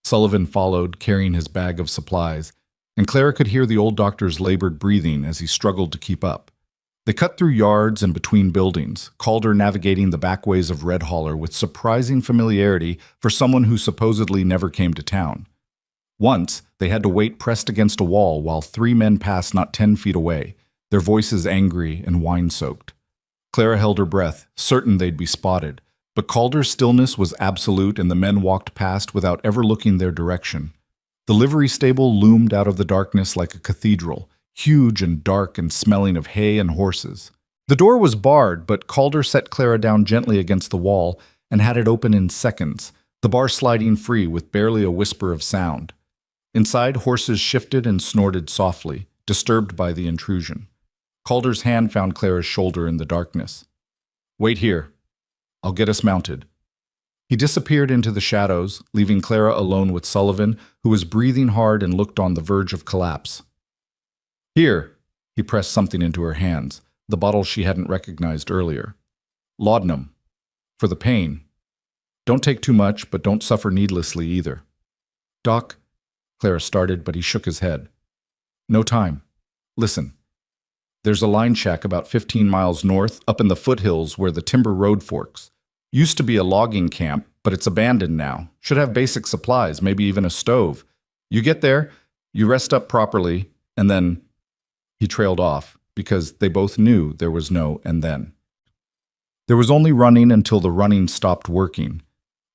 Sullivan followed, carrying his bag of supplies, and Clara could hear the old doctor's labored breathing as he struggled to keep up. They cut through yards and between buildings, Calder navigating the backways of Red Holler with surprising familiarity for someone who supposedly never came to town. Once, they had to wait pressed against a wall while 3 men passed not 10 feet away, their voices angry and wine-soaked. Clara held her breath, certain they'd be spotted, but Calder's stillness was absolute and the men walked past without ever looking their direction. The livery stable loomed out of the darkness like a cathedral, huge and dark and smelling of hay and horses. The door was barred, but Calder set Clara down gently against the wall and had it open in seconds, the bar sliding free with barely a whisper of sound. Inside, horses shifted and snorted softly, disturbed by the intrusion. Calder's hand found Clara's shoulder in the darkness. "Wait here. I'll get us mounted." He disappeared into the shadows, leaving Clara alone with Sullivan, who was breathing hard and looked on the verge of collapse. "Here." He pressed something into her hands, the bottle she hadn't recognized earlier. "Laudanum. For the pain. Don't take too much, but don't suffer needlessly either." "Doc," Clara started, but he shook his head. "No time. Listen. There's a line shack about 15 miles north, up in the foothills where the timber road forks. Used to be a logging camp, but it's abandoned now. Should have basic supplies, maybe even a stove. You get there, you rest up properly, and then..." He trailed off, because they both knew there was no "and then." There was only running until the running stopped working.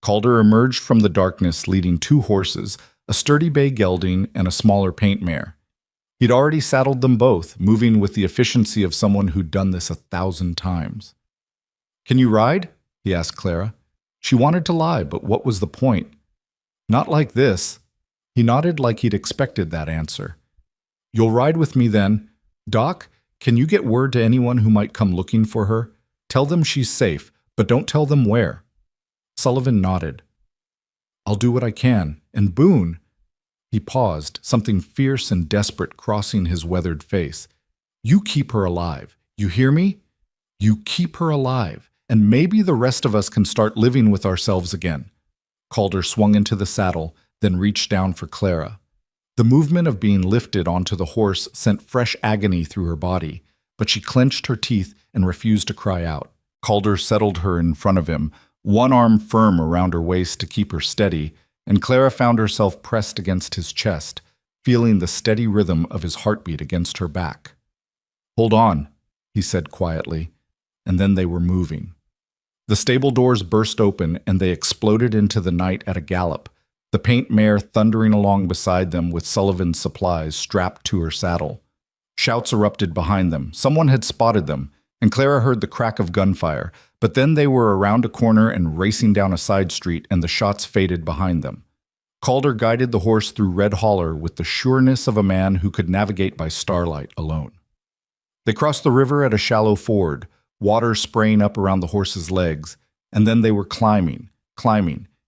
Calder emerged from the darkness leading 2 horses, a sturdy bay gelding and a smaller paint mare. He'd already saddled them both, moving with the efficiency of someone who'd done this 1,000 times. "Can you ride?" he asked Clara. She wanted to lie, but what was the point? "Not like this." He nodded like he'd expected that answer. "You'll ride with me then. Doc, can you get word to anyone who might come looking for her? Tell them she's safe, but don't tell them where." Sullivan nodded. "I'll do what I can. And Boone..." He paused, something fierce and desperate crossing his weathered face. "You keep her alive. You hear me? You keep her alive, and maybe the rest of us can start living with ourselves again." Calder swung into the saddle, then reached down for Clara. The movement of being lifted onto the horse sent fresh agony through her body, but she clenched her teeth and refused to cry out. Calder settled her in front of him, one arm firm around her waist to keep her steady, and Clara found herself pressed against his chest, feeling the steady rhythm of his heartbeat against her back. "Hold on," he said quietly, and then they were moving. The stable doors burst open and they exploded into the night at a gallop, the paint mare thundering along beside them with Sullivan's supplies strapped to her saddle. Shouts erupted behind them. Someone had spotted them, and Clara heard the crack of gunfire, but then they were around a corner and racing down a side street, and the shots faded behind them. Calder guided the horse through Red Holler with the sureness of a man who could navigate by starlight alone. They crossed the river at a shallow ford, water spraying up around the horse's legs, and then they were climbing,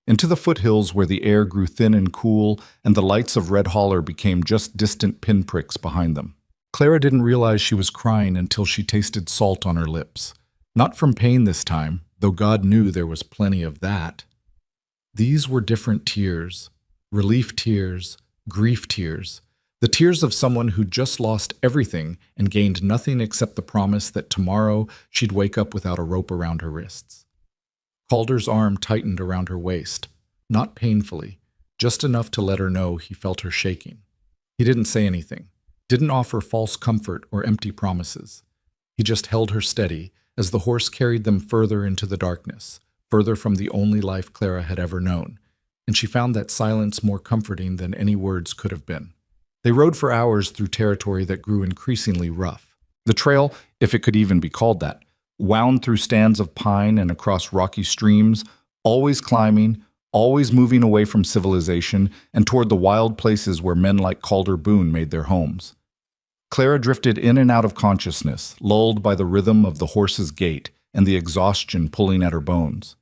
into the foothills where the air grew thin and cool, and the lights of Red Holler became just distant pinpricks behind them. Clara didn't realize she was crying until she tasted salt on her lips. Not from pain this time, though God knew there was plenty of that. These were different tears, relief tears, grief tears, the tears of someone who just lost everything and gained nothing except the promise that tomorrow she'd wake up without a rope around her wrists. Calder's arm tightened around her waist, not painfully, just enough to let her know he felt her shaking. He didn't say anything, didn't offer false comfort or empty promises. He just held her steady as the horse carried them further into the darkness, further from the only life Clara had ever known, and she found that silence more comforting than any words could have been. They rode for hours through territory that grew increasingly rough. The trail, if it could even be called that, wound through stands of pine and across rocky streams, always climbing, always moving away from civilization and toward the wild places where men like Calder Boone made their homes. Clara drifted in and out of consciousness, lulled by the rhythm of the horse's gait and the exhaustion pulling at her bones.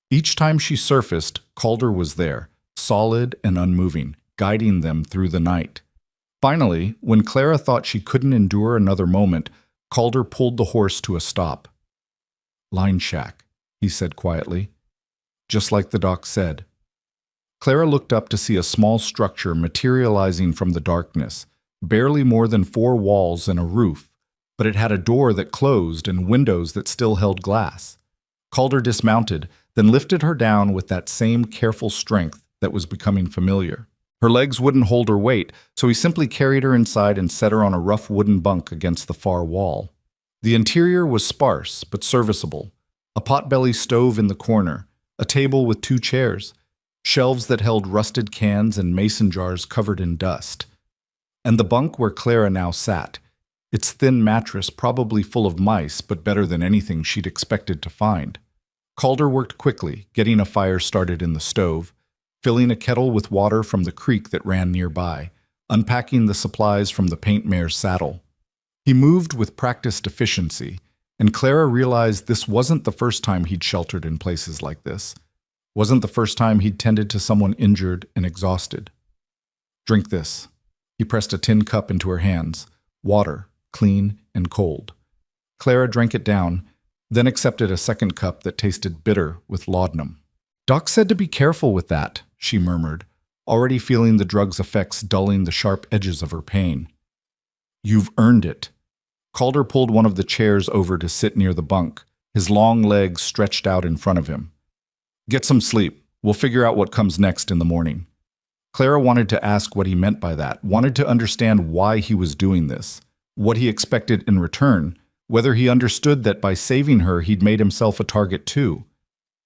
Each time she surfaced, Calder was there, solid and unmoving, guiding them through the night. Finally, when Clara thought she couldn't endure another moment, Calder pulled the horse to a stop. "Line shack," he said quietly, just like the doc said. Clara looked up to see a small structure materializing from the darkness, barely more than 4 walls and a roof, but it had a door that closed and windows that still held glass. Calder dismounted, then lifted her down with that same careful strength that was becoming familiar. Her legs wouldn't hold her weight, so he simply carried her inside and set her on a rough wooden bunk against the far wall. The interior was sparse but serviceable. A potbelly stove in the corner, a table with 2 chairs, shelves that held rusted cans and mason jars covered in dust. And the bunk where Clara now sat, its thin mattress probably full of mice, but better than anything she'd expected to find. Calder worked quickly, getting a fire started in the stove, filling a kettle with water from the creek that ran nearby, unpacking the supplies from the paint mare's saddle. He moved with practiced efficiency, and Clara realized this wasn't the first time he'd sheltered in places like this. Wasn't the first time he'd tended to someone injured and exhausted. "Drink this." He pressed a tin cup into her hands, water, clean and cold. Clara drank it down, then accepted a second cup that tasted bitter with laudanum. "Doc said to be careful with that," she murmured, already feeling the drug's effects dulling the sharp edges of her pain. "You've earned it." Calder pulled one of the chairs over to sit near the bunk, his long legs stretched out in front of him. "Get some sleep. We'll figure out what comes next in the morning." Clara wanted to ask what he meant by that, wanted to understand why he was doing this, what he expected in return, whether he understood that by saving her he'd made himself a target too.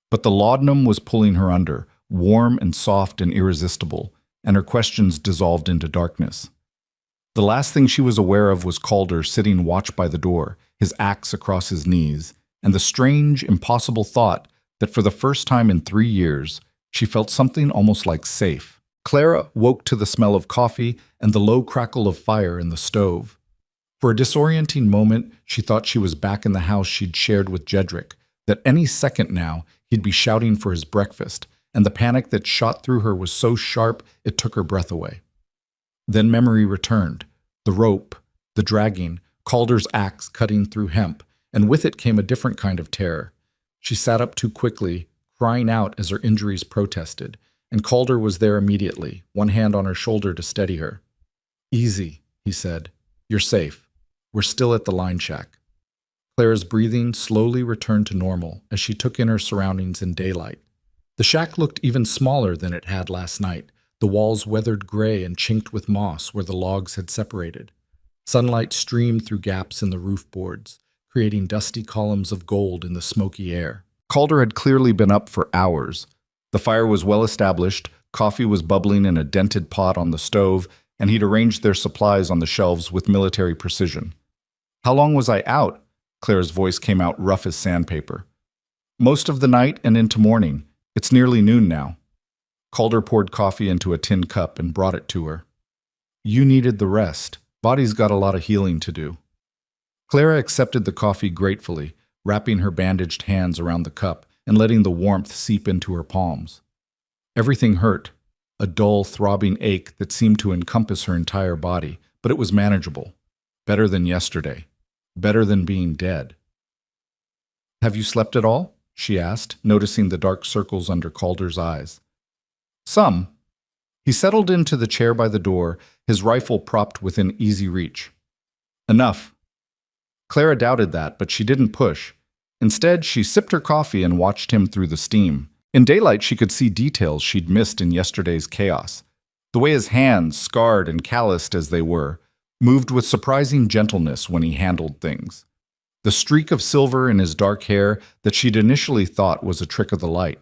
But the laudanum was pulling her under, warm and soft and irresistible, and her questions dissolved into darkness. The last thing she was aware of was Calder sitting watch by the door, his axe across his knees, and the strange, impossible thought that for the first time in 3 years, she felt something almost like safe. Clara woke to the smell of coffee and the low crackle of fire in the stove. For a disorienting moment, she thought she was back in the house she'd shared with Jedrick, that any second now he'd be shouting for his breakfast, and the panic that shot through her was so sharp it took her breath away. Then memory returned, the rope, the dragging, Calder's axe cutting through hemp, and with it came a different kind of terror. She sat up too quickly, crying out as her injuries protested, and Calder was there immediately, one hand on her shoulder to steady her. "Easy," he said. "You're safe. We're still at the line shack." Clara's breathing slowly returned to normal as she took in her surroundings in daylight. The shack looked even smaller than it had last night, The walls weathered gray and chinked with moss where the logs had separated. Sunlight streamed through gaps in the roof boards, creating dusty columns of gold in the smoky air. Calder had clearly been up for hours. The fire was well established, coffee was bubbling in a dented pot on the stove, and he'd arranged their supplies on the shelves with military precision. "How long was I out?" Claire's voice came out rough as sandpaper. "Most of the night and into morning. It's nearly noon now." Calder poured coffee into a tin cup and brought it to her. "You needed the rest. Body's got a lot of healing to do." Clara accepted the coffee gratefully, wrapping her bandaged hands around the cup and letting the warmth seep into her palms. Everything hurt, a dull, throbbing ache that seemed to encompass her entire body, but it was manageable. Better than yesterday. Better than being dead. "Have you slept at all?" she asked, noticing the dark circles under Calder's eyes. "Some." He settled into the chair by the door, his rifle propped within easy reach. "Enough." Clara doubted that, but she didn't push. Instead, she sipped her coffee and watched him through the steam. In daylight, she could see details she'd missed in yesterday's chaos. The way his hands, scarred and calloused as they were, moved with surprising gentleness when he handled things. The streak of silver in his dark hair that she'd initially thought was a trick of the light.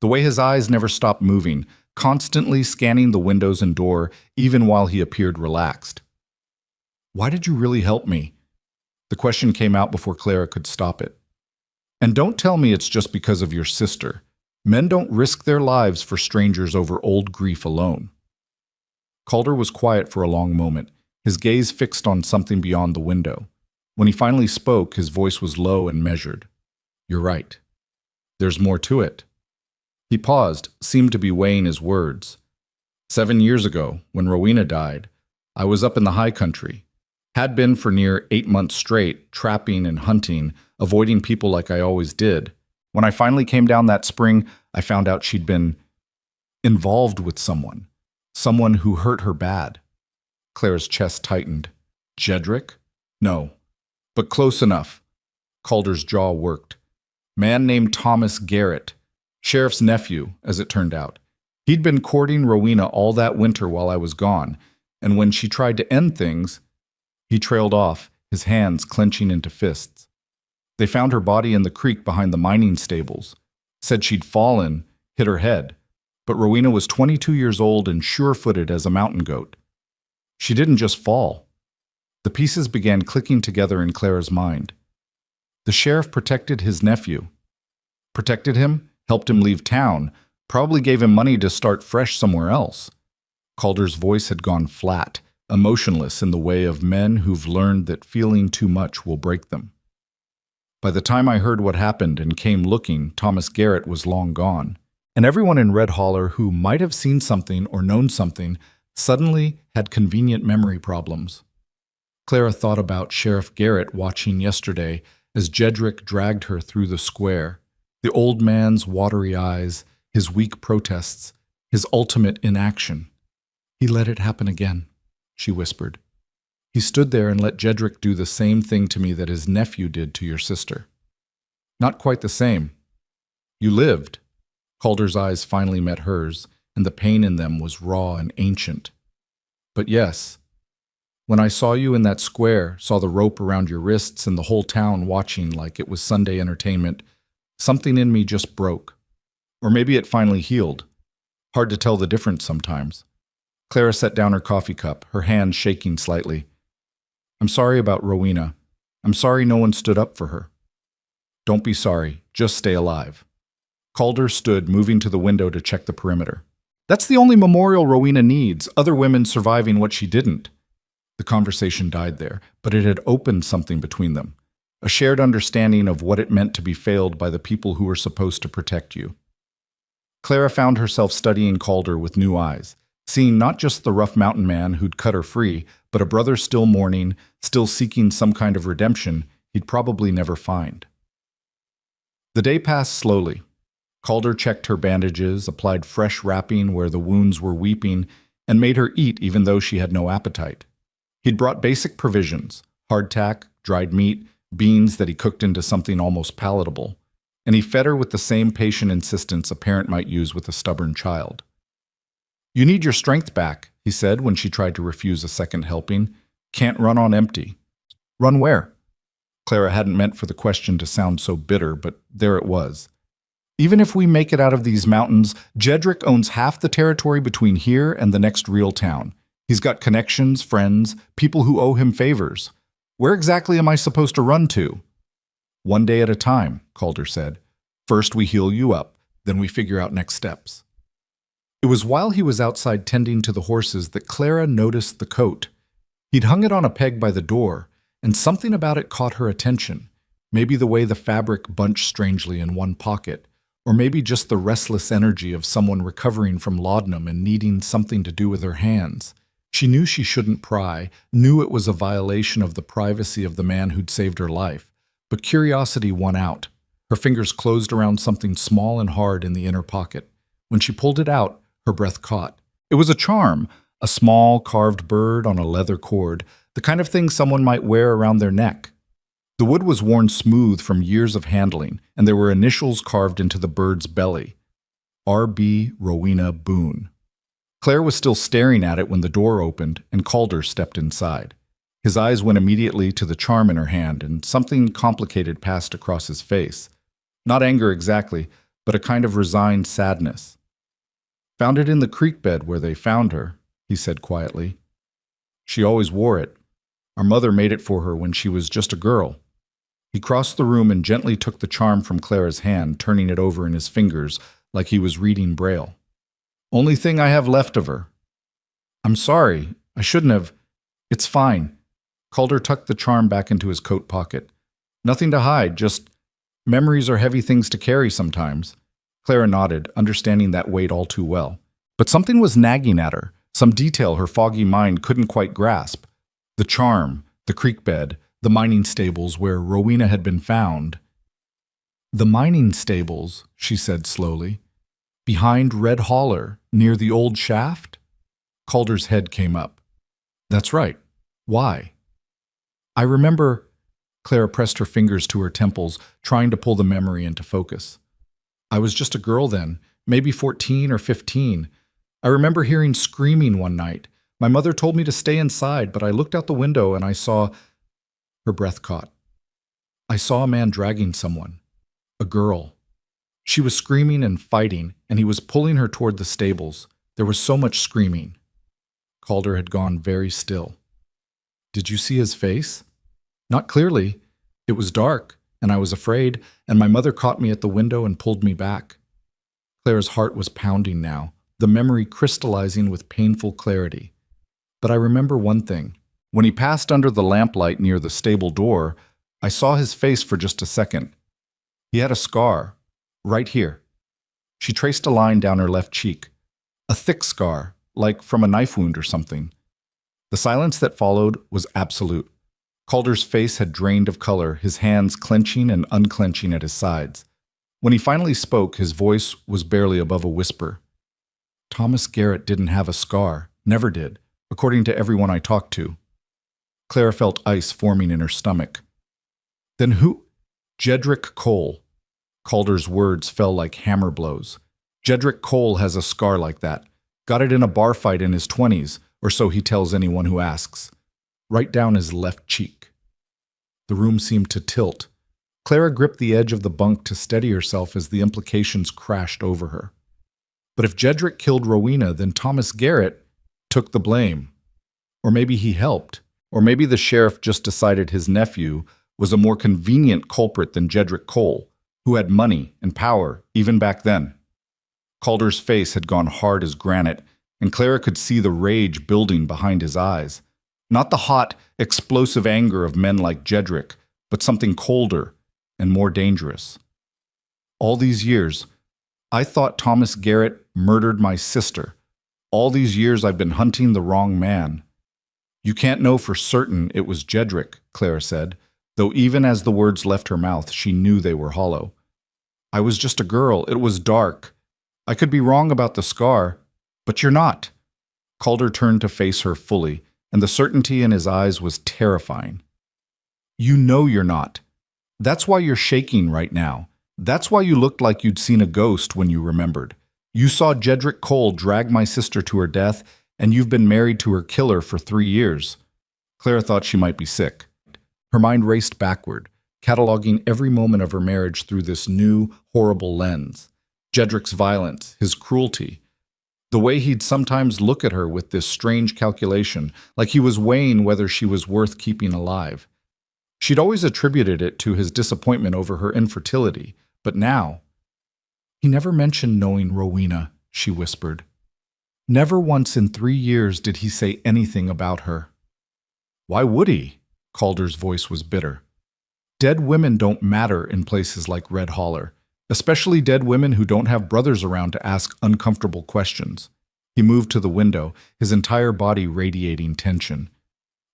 The way his eyes never stopped moving, constantly scanning the windows and door, even while he appeared relaxed. "Why did you really help me?" The question came out before Clara could stop it. "And don't tell me it's just because of your sister. Men don't risk their lives for strangers over old grief alone." Calder was quiet for a long moment, his gaze fixed on something beyond the window. When he finally spoke, his voice was low and measured. "You're right. There's more to it." He paused, seemed to be weighing his words. 7 years ago, when Rowena died, I was up in the high country. Had been for near 8 months straight, trapping and hunting, avoiding people like I always did. When I finally came down that spring, I found out she'd been involved with someone who hurt her bad. Claire's chest tightened. Jedrick? No, but close enough. Calder's jaw worked. Man named Thomas Garrett, sheriff's nephew, as it turned out. He'd been courting Rowena all that winter while I was gone, and when she tried to end things, he trailed off, his hands clenching into fists. They found her body in the creek behind the mining stables. Said she'd fallen, hit her head, but Rowena was 22 years old and sure-footed as a mountain goat. She didn't just fall. The pieces began clicking together in Clara's mind. The sheriff protected his nephew. Protected him, helped him leave town, probably gave him money to start fresh somewhere else. Calder's voice had gone flat, emotionless in the way of men who've learned that feeling too much will break them. By the time I heard what happened and came looking, Thomas Garrett was long gone, and everyone in Red Holler who might have seen something or known something suddenly had convenient memory problems. Clara thought about Sheriff Garrett watching yesterday as Jedrick dragged her through the square, the old man's watery eyes, his weak protests, his ultimate inaction. He let it happen again, she whispered. He stood there and let Jedrick do the same thing to me that his nephew did to your sister. Not quite the same. You lived. Calder's eyes finally met hers, and the pain in them was raw and ancient. But yes, when I saw you in that square, saw the rope around your wrists and the whole town watching like it was Sunday entertainment, something in me just broke. Or maybe it finally healed. Hard to tell the difference sometimes. Clara set down her coffee cup, her hand shaking slightly. I'm sorry about Rowena. I'm sorry no one stood up for her. Don't be sorry, just stay alive. Calder stood, moving to the window to check the perimeter. That's the only memorial Rowena needs, other women surviving what she didn't. The conversation died there, but it had opened something between them, a shared understanding of what it meant to be failed by the people who were supposed to protect you. Clara found herself studying Calder with new eyes, seeing not just the rough mountain man who'd cut her free, but a brother still mourning, still seeking some kind of redemption he'd probably never find. The day passed slowly. Calder checked her bandages, applied fresh wrapping where the wounds were weeping, and made her eat even though she had no appetite. He'd brought basic provisions, hardtack, dried meat, beans that he cooked into something almost palatable, and he fed her with the same patient insistence a parent might use with a stubborn child. You need your strength back, he said when she tried to refuse a second helping. Can't run on empty. Run where? Clara hadn't meant for the question to sound so bitter, but there it was. Even if we make it out of these mountains, Jedrick owns half the territory between here and the next real town. He's got connections, friends, people who owe him favors. Where exactly am I supposed to run to? One day at a time, Calder said. First we heal you up, then we figure out next steps. It was while he was outside tending to the horses that Clara noticed the coat. He'd hung it on a peg by the door, and something about it caught her attention. Maybe the way the fabric bunched strangely in one pocket, or maybe just the restless energy of someone recovering from laudanum and needing something to do with her hands. She knew she shouldn't pry, knew it was a violation of the privacy of the man who'd saved her life, but curiosity won out. Her fingers closed around something small and hard in the inner pocket. When she pulled it out, her breath caught. It was a charm, a small carved bird on a leather cord, the kind of thing someone might wear around their neck. The wood was worn smooth from years of handling, and there were initials carved into the bird's belly. R.B. Rowena Boone. Claire was still staring at it when the door opened and Calder stepped inside. His eyes went immediately to the charm in her hand, and something complicated passed across his face. Not anger exactly, but a kind of resigned sadness. Found it in the creek bed where they found her, he said quietly. She always wore it. Our mother made it for her when she was just a girl. He crossed the room and gently took the charm from Clara's hand, turning it over in his fingers like he was reading Braille. Only thing I have left of her. I'm sorry. I shouldn't have. It's fine. Calder tucked the charm back into his coat pocket. Nothing to hide, just memories are heavy things to carry sometimes. Clara nodded, understanding that weight all too well. But something was nagging at her, some detail her foggy mind couldn't quite grasp. The charm, the creek bed, the mining stables where Rowena had been found. The mining stables, she said slowly. Behind Red Holler, near the old shaft? Calder's head came up. That's right. Why? I remember. Clara pressed her fingers to her temples, trying to pull the memory into focus. I was just a girl then, maybe 14 or 15. I remember hearing screaming one night. My mother told me to stay inside, but I looked out the window and I saw. Her breath caught. I saw a man dragging someone. A girl. She was screaming and fighting, and he was pulling her toward the stables. There was so much screaming. Calder had gone very still. Did you see his face? Not clearly. It was dark, and I was afraid, and my mother caught me at the window and pulled me back. Clara's heart was pounding now, the memory crystallizing with painful clarity. But I remember one thing. When he passed under the lamplight near the stable door, I saw his face for just a second. He had a scar, right here. She traced a line down her left cheek. A thick scar, like from a knife wound or something. The silence that followed was absolute. Calder's face had drained of color, his hands clenching and unclenching at his sides. When he finally spoke, his voice was barely above a whisper. Thomas Garrett didn't have a scar, never did, according to everyone I talked to. Clara felt ice forming in her stomach. Then who? Jedrick Cole. Calder's words fell like hammer blows. Jedrick Cole has a scar like that. Got it in a bar fight in his 20s, or so he tells anyone who asks. Right down his left cheek. The room seemed to tilt. Clara gripped the edge of the bunk to steady herself as the implications crashed over her. But if Jedrick killed Rowena, then Thomas Garrett took the blame. Or maybe he helped. Or maybe the sheriff just decided his nephew was a more convenient culprit than Jedrick Cole, who had money and power even back then. Calder's face had gone hard as granite, and Clara could see the rage building behind his eyes. Not the hot, explosive anger of men like Jedrick, but something colder and more dangerous. All these years, I thought Thomas Garrett murdered my sister. All these years I've been hunting the wrong man. You can't know for certain it was Jedrick, Clara said, though even as the words left her mouth, she knew they were hollow. I was just a girl. It was dark. I could be wrong about the scar, but you're not. Calder turned to face her fully, and the certainty in his eyes was terrifying. You know you're not. That's why you're shaking right now. That's why you looked like you'd seen a ghost when you remembered. You saw Jedrick Cole drag my sister to her death, and you've been married to her killer for 3 years. Clara thought she might be sick. Her mind raced backward, cataloging every moment of her marriage through this new, horrible lens. Jedrick's violence, his cruelty, the way he'd sometimes look at her with this strange calculation, like he was weighing whether she was worth keeping alive. She'd always attributed it to his disappointment over her infertility, but now... He never mentioned knowing Rowena, she whispered. Never once in 3 years did he say anything about her. Why would he? Calder's voice was bitter. Dead women don't matter in places like Red Holler, especially dead women who don't have brothers around to ask uncomfortable questions. He moved to the window, his entire body radiating tension.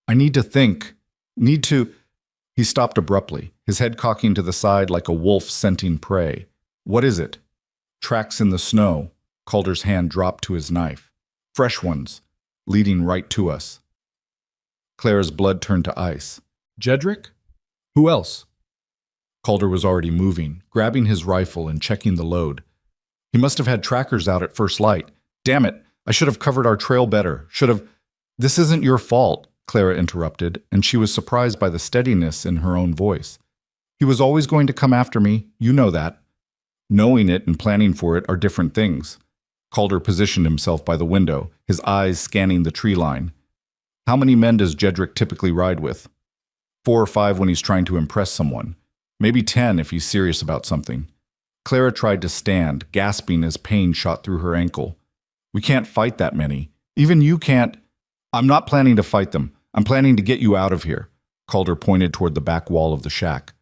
I need to think. He stopped abruptly, his head cocking to the side like a wolf scenting prey. What is it? Tracks in the snow. Calder's hand dropped to his knife. Fresh ones, leading right to us. Clara's blood turned to ice. Jedrick? Who else? Calder was already moving, grabbing his rifle and checking the load. He must have had trackers out at first light. Damn it, I should have covered our trail better. This isn't your fault, Clara interrupted, and she was surprised by the steadiness in her own voice. He was always going to come after me, you know that. Knowing it and planning for it are different things. Calder positioned himself by the window, his eyes scanning the tree line. How many men does Jedrick typically ride with? 4 or 5 when he's trying to impress someone. Maybe 10 if he's serious about something. Clara tried to stand, gasping as pain shot through her ankle. We can't fight that many. Even you can't. I'm not planning to fight them. I'm planning to get you out of here. Calder pointed toward the back wall of the shack.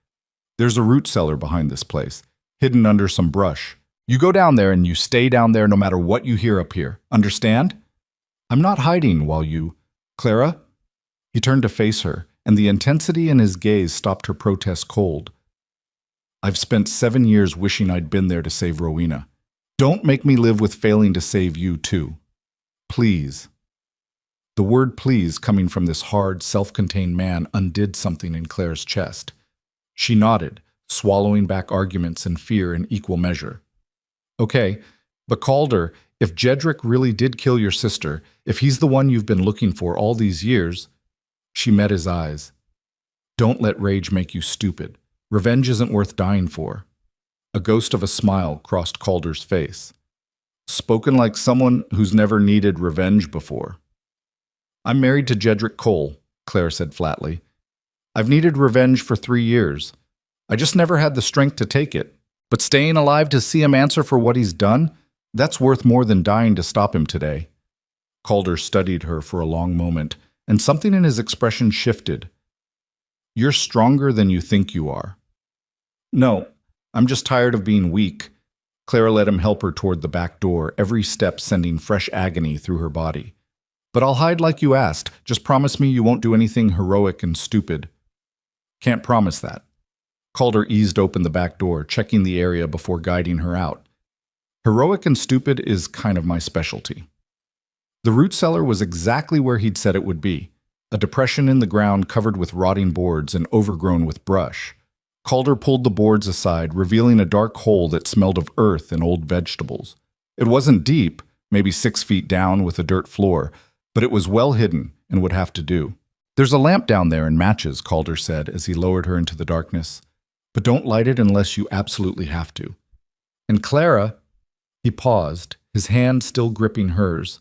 There's a root cellar behind this place, hidden under some brush. You go down there and you stay down there no matter what you hear up here. Understand? I'm not hiding while you... Clara? He turned to face her, and the intensity in his gaze stopped her protest cold. I've spent 7 years wishing I'd been there to save Rowena. Don't make me live with failing to save you, too. Please. The word please coming from this hard, self-contained man undid something in Clara's chest. She nodded, swallowing back arguments and fear in equal measure. Okay, but Calder, if Jedrick really did kill your sister, if he's the one you've been looking for all these years... She met his eyes. Don't let rage make you stupid. Revenge isn't worth dying for. A ghost of a smile crossed Calder's face. Spoken like someone who's never needed revenge before. I'm married to Jedrick Cole, Claire said flatly. I've needed revenge for 3 years. I just never had the strength to take it. But staying alive to see him answer for what he's done, that's worth more than dying to stop him today. Calder studied her for a long moment, and something in his expression shifted. You're stronger than you think you are. No, I'm just tired of being weak. Clara let him help her toward the back door, every step sending fresh agony through her body. But I'll hide like you asked. Just promise me you won't do anything heroic and stupid. Can't promise that. Calder eased open the back door, checking the area before guiding her out. Heroic and stupid is kind of my specialty. The root cellar was exactly where he'd said it would be, a depression in the ground covered with rotting boards and overgrown with brush. Calder pulled the boards aside, revealing a dark hole that smelled of earth and old vegetables. It wasn't deep, maybe 6 feet down with a dirt floor, but it was well hidden and would have to do. There's a lamp down there and matches, Calder said as he lowered her into the darkness. But don't light it unless you absolutely have to. And Clara, he paused, his hand still gripping hers.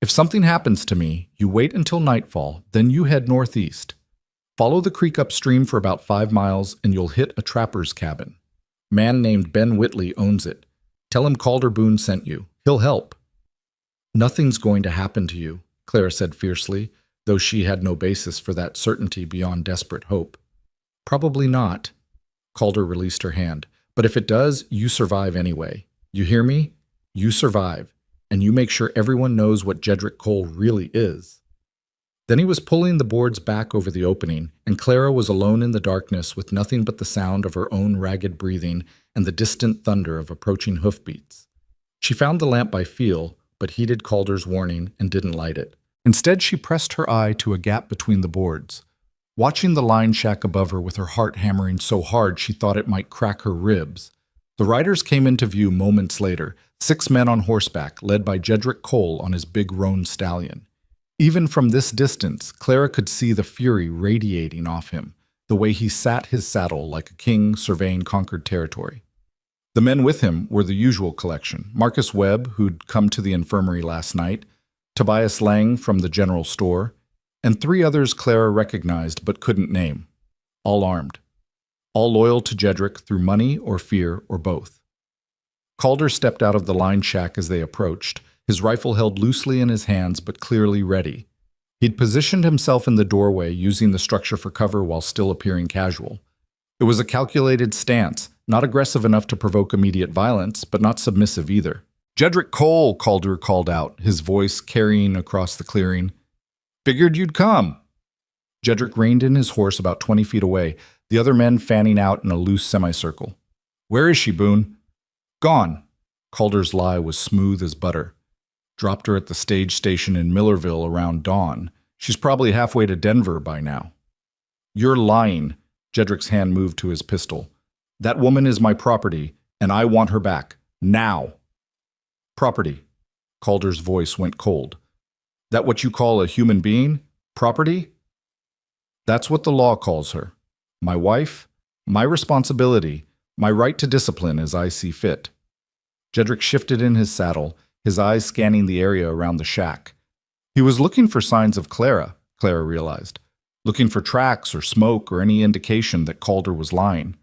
If something happens to me, you wait until nightfall, then you head northeast. Follow the creek upstream for about 5 miles and you'll hit a trapper's cabin. Man named Ben Whitley owns it. Tell him Calder Boone sent you. He'll help. Nothing's going to happen to you, Clara said fiercely, though she had no basis for that certainty beyond desperate hope. Probably not. Calder released her hand. But if it does, you survive anyway. You hear me? You survive. And you make sure everyone knows what Jedrick Cole really is. Then he was pulling the boards back over the opening, and Clara was alone in the darkness with nothing but the sound of her own ragged breathing and the distant thunder of approaching hoofbeats. She found the lamp by feel, but heeded Calder's warning and didn't light it. Instead, she pressed her eye to a gap between the boards. Watching the line shack above her with her heart hammering so hard she thought it might crack her ribs. The riders came into view moments later, 6 men on horseback, led by Jedrick Cole on his big roan stallion. Even from this distance, Clara could see the fury radiating off him, the way he sat his saddle like a king surveying conquered territory. The men with him were the usual collection: Marcus Webb, who'd come to the infirmary last night, Tobias Lang from the general store, and 3 others Clara recognized but couldn't name. All armed. All loyal to Jedrick through money or fear or both. Calder stepped out of the lined shack as they approached, his rifle held loosely in his hands but clearly ready. He'd positioned himself in the doorway, using the structure for cover while still appearing casual. It was a calculated stance, not aggressive enough to provoke immediate violence, but not submissive either. "Jedrick Cole," Calder called out, his voice carrying across the clearing. "Figured you'd come." Jedrick reined in his horse about 20 feet away, the other men fanning out in a loose semicircle. "Where is she, Boone?" "Gone." Calder's lie was smooth as butter. "Dropped her at the stage station in Millerville around dawn. She's probably halfway to Denver by now." "You're lying." Jedrick's hand moved to his pistol. "That woman is my property, and I want her back. Now." "Property." Calder's voice went cold. "That what you call a human being? Property?" "That's what the law calls her. My wife, my responsibility, my right to discipline as I see fit." Jedrick shifted in his saddle, his eyes scanning the area around the shack. He was looking for signs of Clara, Clara realized, looking for tracks or smoke or any indication that Calder was lying.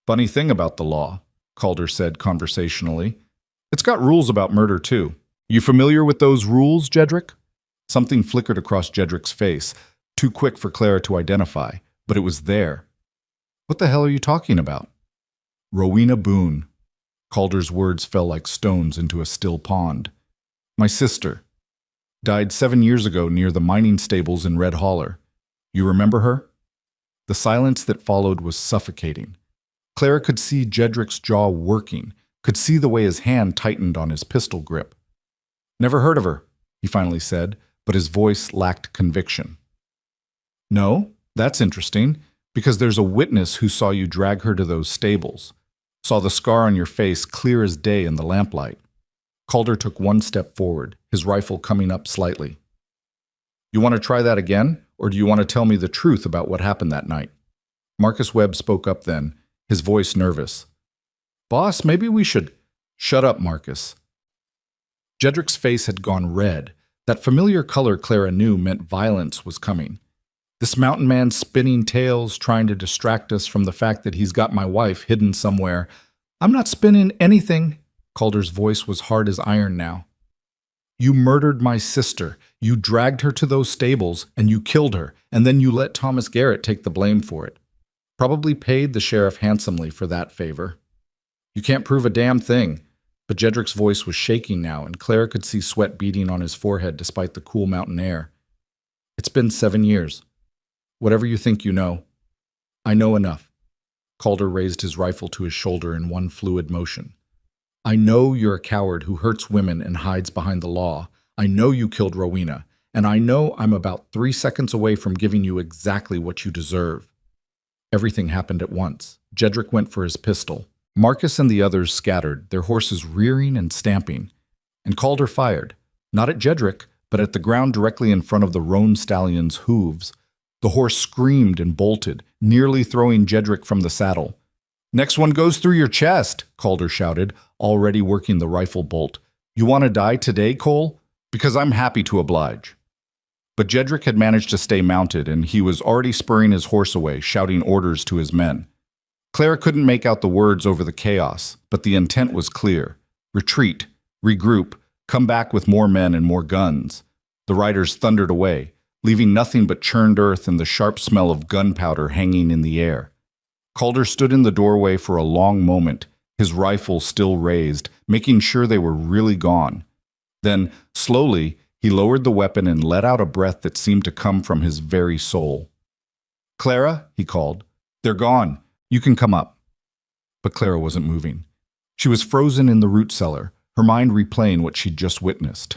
"Funny thing about the law," Calder said conversationally. "It's got rules about murder, too. You familiar with those rules, Jedrick?" Something flickered across Jedrick's face, too quick for Clara to identify, but it was there. "What the hell are you talking about?" "Rowena Boone." Calder's words fell like stones into a still pond. "My sister. Died 7 years ago near the mining stables in Red Holler. You remember her?" The silence that followed was suffocating. Clara could see Jedrick's jaw working, could see the way his hand tightened on his pistol grip. "Never heard of her," he finally said, but his voice lacked conviction. "No? That's interesting, because there's a witness who saw you drag her to those stables. Saw the scar on your face clear as day in the lamplight." Calder took 1 step forward, his rifle coming up slightly. "You want to try that again, or do you want to tell me the truth about what happened that night?" Marcus Webb spoke up then, his voice nervous. "Boss, maybe we should—" "Shut up, Marcus." Jedrick's face had gone red. That familiar color Clara knew meant violence was coming. This mountain man spinning tales, trying to distract us from the fact that he's got my wife hidden somewhere. "I'm not spinning anything." Calder's voice was hard as iron now. "You murdered my sister. You dragged her to those stables, and you killed her, and then you let Thomas Garrett take the blame for it. Probably paid the sheriff handsomely for that favor. You can't prove a damn thing." But Jedrick's voice was shaking now, and Clara could see sweat beading on his forehead despite the cool mountain air. "It's been 7 years. Whatever you think you know. I know enough." Calder raised his rifle to his shoulder in one fluid motion. "I know you're a coward who hurts women and hides behind the law. I know you killed Rowena, and I know I'm about 3 seconds away from giving you exactly what you deserve." Everything happened at once. Jedrick went for his pistol. Marcus and the others scattered, their horses rearing and stamping. And Calder fired, not at Jedrick, but at the ground directly in front of the roan stallion's hooves. The horse screamed and bolted, nearly throwing Jedrick from the saddle. "Next one goes through your chest," Calder shouted, already working the rifle bolt. "You want to die today, Cole? Because I'm happy to oblige." But Jedrick had managed to stay mounted, and he was already spurring his horse away, shouting orders to his men. Clara couldn't make out the words over the chaos, but the intent was clear. Retreat, regroup, come back with more men and more guns. The riders thundered away, leaving nothing but churned earth and the sharp smell of gunpowder hanging in the air. Calder stood in the doorway for a long moment, his rifle still raised, making sure they were really gone. Then, slowly, he lowered the weapon and let out a breath that seemed to come from his very soul. "Clara," he called, "they're gone. You can come up." But Clara wasn't moving. She was frozen in the root cellar, her mind replaying what she'd just witnessed.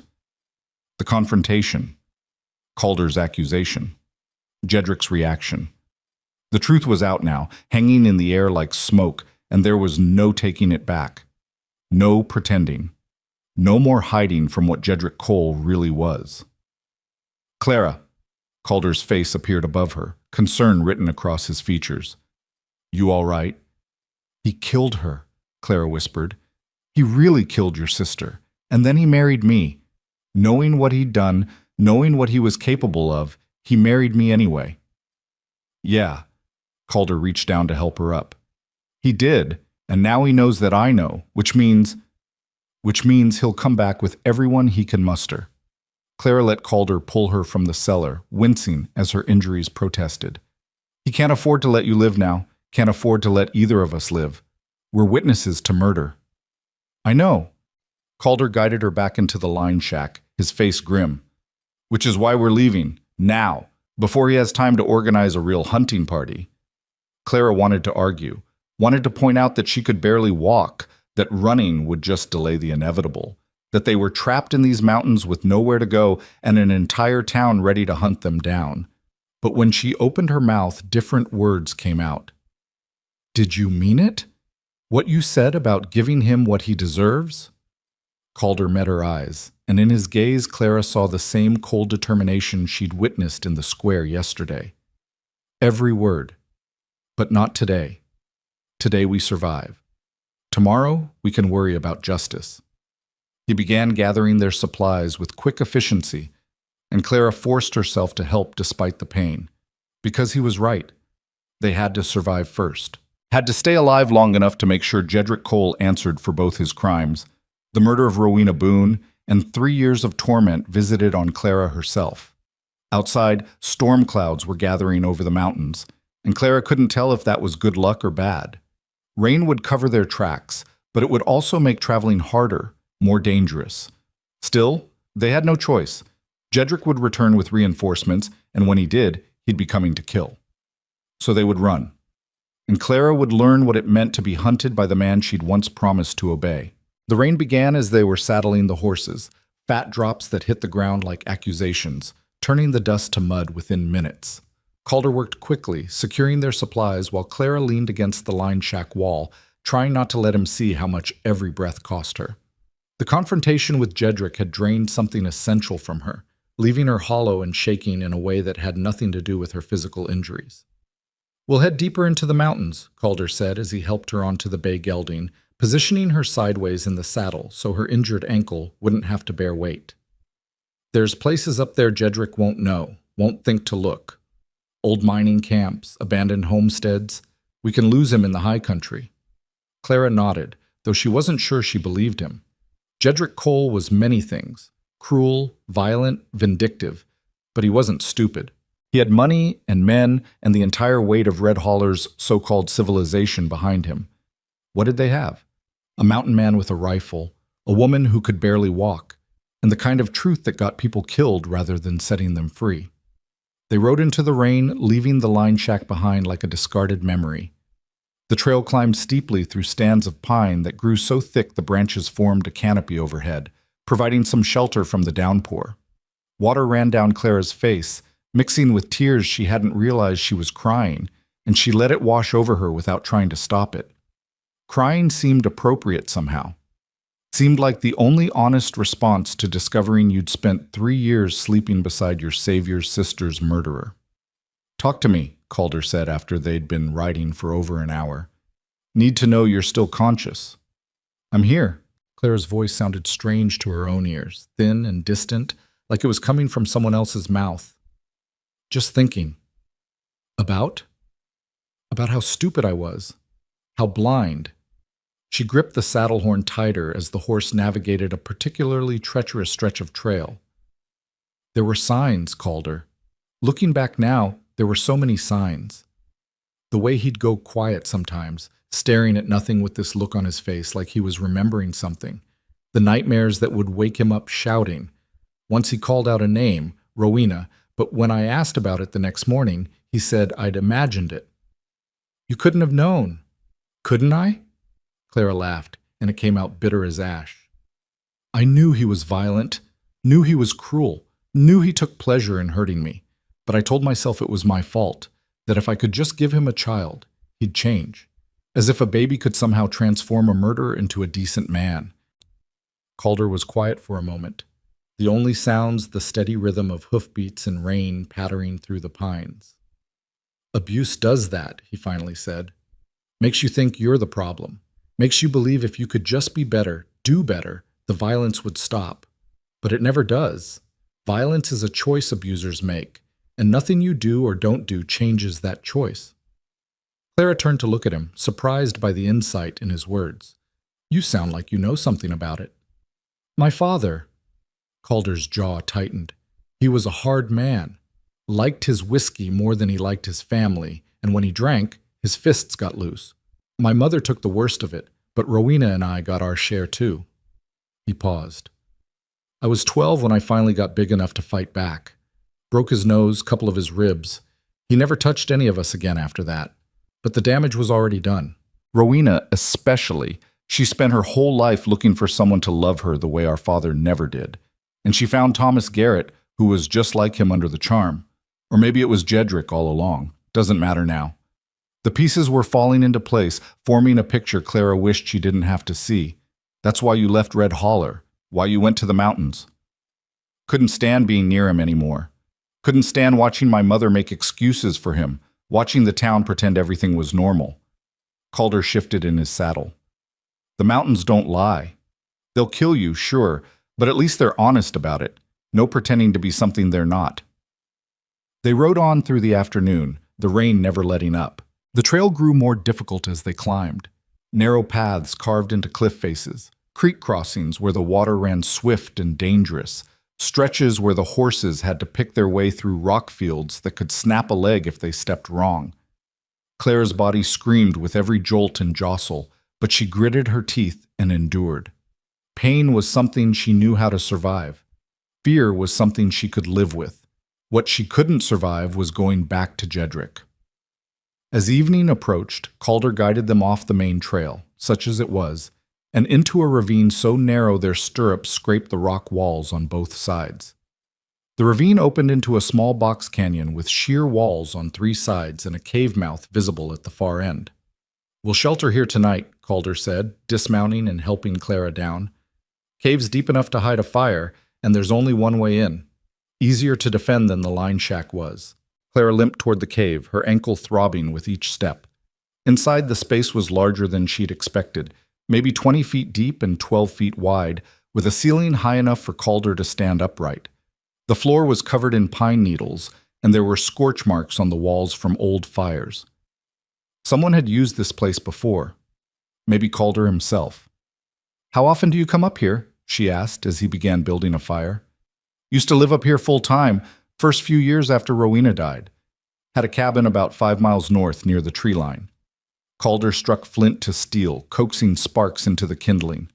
The confrontation. Calder's accusation. Jedrick's reaction. The truth was out now, hanging in the air like smoke, and there was no taking it back. No pretending. No more hiding from what Jedrick Cole really was. Clara. Calder's face appeared above her, concern written across his features. You all right? He killed her, Clara whispered. He really killed your sister, and then he married me. Knowing what he'd done, knowing what he was capable of, he married me anyway. Yeah, Calder reached down to help her up. He did, and now he knows that I know, which means he'll come back with everyone he can muster. Clara let Calder pull her from the cellar, wincing as her injuries protested. He can't afford to let you live now, can't afford to let either of us live. We're witnesses to murder. I know. Calder guided her back into the line shack, his face grim. Which is why we're leaving, now, before he has time to organize a real hunting party. Clara wanted to argue, wanted to point out that she could barely walk, that running would just delay the inevitable, that they were trapped in these mountains with nowhere to go and an entire town ready to hunt them down. But when she opened her mouth, different words came out. Did you mean it? What you said about giving him what he deserves? Calder met her eyes, and in his gaze Clara saw the same cold determination she'd witnessed in the square yesterday. Every word. But not today. Today we survive. Tomorrow we can worry about justice. He began gathering their supplies with quick efficiency, and Clara forced herself to help despite the pain. Because he was right. They had to survive first. Had to stay alive long enough to make sure Jedrick Cole answered for both his crimes, the murder of Rowena Boone, and 3 years of torment visited on Clara herself. Outside, storm clouds were gathering over the mountains, and Clara couldn't tell if that was good luck or bad. Rain would cover their tracks, but it would also make traveling harder, more dangerous. Still, they had no choice. Jedrick would return with reinforcements, and when he did, he'd be coming to kill. So they would run. And Clara would learn what it meant to be hunted by the man she'd once promised to obey. The rain began as they were saddling the horses, fat drops that hit the ground like accusations, turning the dust to mud within minutes. Calder worked quickly, securing their supplies while Clara leaned against the line shack wall, trying not to let him see how much every breath cost her. The confrontation with Jedrick had drained something essential from her, leaving her hollow and shaking in a way that had nothing to do with her physical injuries. We'll head deeper into the mountains, Calder said as he helped her onto the bay gelding, positioning her sideways in the saddle so her injured ankle wouldn't have to bear weight. There's places up there Jedrick won't know, won't think to look. Old mining camps, abandoned homesteads. We can lose him in the high country. Clara nodded, though she wasn't sure she believed him. Jedrick Cole was many things, cruel, violent, vindictive, but he wasn't stupid. He had money and men and the entire weight of Red Holler's so-called civilization behind him. What did they have? A mountain man with a rifle, a woman who could barely walk, and the kind of truth that got people killed rather than setting them free. They rode into the rain, leaving the line shack behind like a discarded memory. The trail climbed steeply through stands of pine that grew so thick the branches formed a canopy overhead, providing some shelter from the downpour. Water ran down Clara's face, mixing with tears she hadn't realized she was crying, and she let it wash over her without trying to stop it. Crying seemed appropriate somehow. Seemed like the only honest response to discovering you'd spent 3 years sleeping beside your savior's sister's murderer. Talk to me, Calder said after they'd been riding for over an hour. Need to know you're still conscious. I'm here. Clara's voice sounded strange to her own ears, thin and distant, like it was coming from someone else's mouth. Just thinking. About? About how stupid I was. How blind. She gripped the saddle horn tighter as the horse navigated a particularly treacherous stretch of trail. There were signs, Calder. Looking back now, there were so many signs. The way he'd go quiet sometimes, staring at nothing with this look on his face like he was remembering something. The nightmares that would wake him up shouting. Once he called out a name, Rowena, but when I asked about it the next morning, he said I'd imagined it. You couldn't have known. Couldn't I? Clara laughed, and it came out bitter as ash. I knew he was violent, knew he was cruel, knew he took pleasure in hurting me, but I told myself it was my fault, that if I could just give him a child, he'd change. as if a baby could somehow transform a murderer into a decent man. Calder was quiet for a moment. The only sounds the steady rhythm of hoofbeats and rain pattering through the pines. Abuse does that, he finally said. Makes you think you're the problem. Makes you believe if you could just be better, do better, the violence would stop. But it never does. Violence is a choice abusers make, and nothing you do or don't do changes that choice. Clara turned to look at him, surprised by the insight in his words. You sound like you know something about it. My father. Calder's jaw tightened. He was a hard man. Liked his whiskey more than he liked his family, and when he drank, his fists got loose. My mother took the worst of it, but Rowena and I got our share too. He paused. I was 12 when I finally got big enough to fight back. Broke his nose, couple of his ribs. He never touched any of us again after that. But the damage was already done. Rowena, especially, she spent her whole life looking for someone to love her the way our father never did. And she found Thomas Garrett, who was just like him under the charm. Or maybe it was Jedrick all along. Doesn't matter now. The pieces were falling into place, forming a picture Clara wished she didn't have to see. That's why you left Red Holler, why you went to the mountains. Couldn't stand being near him anymore. Couldn't stand watching my mother make excuses for him, watching the town pretend everything was normal. Calder shifted in his saddle. The mountains don't lie. They'll kill you, sure, but at least they're honest about it. No pretending to be something they're not. They rode on through the afternoon, the rain never letting up. The trail grew more difficult as they climbed. Narrow paths carved into cliff faces, creek crossings where the water ran swift and dangerous, stretches where the horses had to pick their way through rock fields that could snap a leg if they stepped wrong. Clara's body screamed with every jolt and jostle, but she gritted her teeth and endured. Pain was something she knew how to survive. Fear was something she could live with. What she couldn't survive was going back to Jedrick. As evening approached, Calder guided them off the main trail, such as it was, and into a ravine so narrow their stirrups scraped the rock walls on both sides. The ravine opened into a small box canyon with sheer walls on 3 sides and a cave mouth visible at the far end. We'll shelter here tonight, Calder said, dismounting and helping Clara down. Cave's deep enough to hide a fire, and there's only one way in. Easier to defend than the line shack was. Clara limped toward the cave, her ankle throbbing with each step. Inside, the space was larger than she'd expected, maybe 20 feet deep and 12 feet wide, with a ceiling high enough for Calder to stand upright. The floor was covered in pine needles, and there were scorch marks on the walls from old fires. Someone had used this place before. Maybe Calder himself. How often do you come up here? She asked as he began building a fire. Used to live up here full time, first few years after Rowena died. Had a cabin about 5 miles north near the tree line. Calder struck flint to steel, coaxing sparks into the kindling.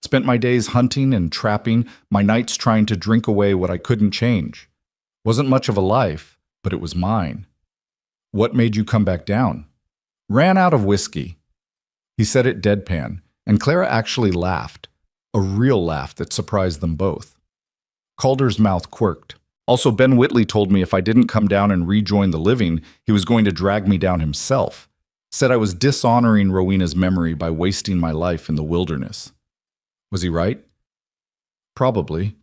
Spent my days hunting and trapping, my nights trying to drink away what I couldn't change. Wasn't much of a life, but it was mine. What made you come back down? Ran out of whiskey. He said it deadpan, and Clara actually laughed. A real laugh that surprised them both. Calder's mouth quirked. Also, Ben Whitley told me if I didn't come down and rejoin the living, he was going to drag me down himself. Said I was dishonoring Rowena's memory by wasting my life in the wilderness. Was he right? Probably.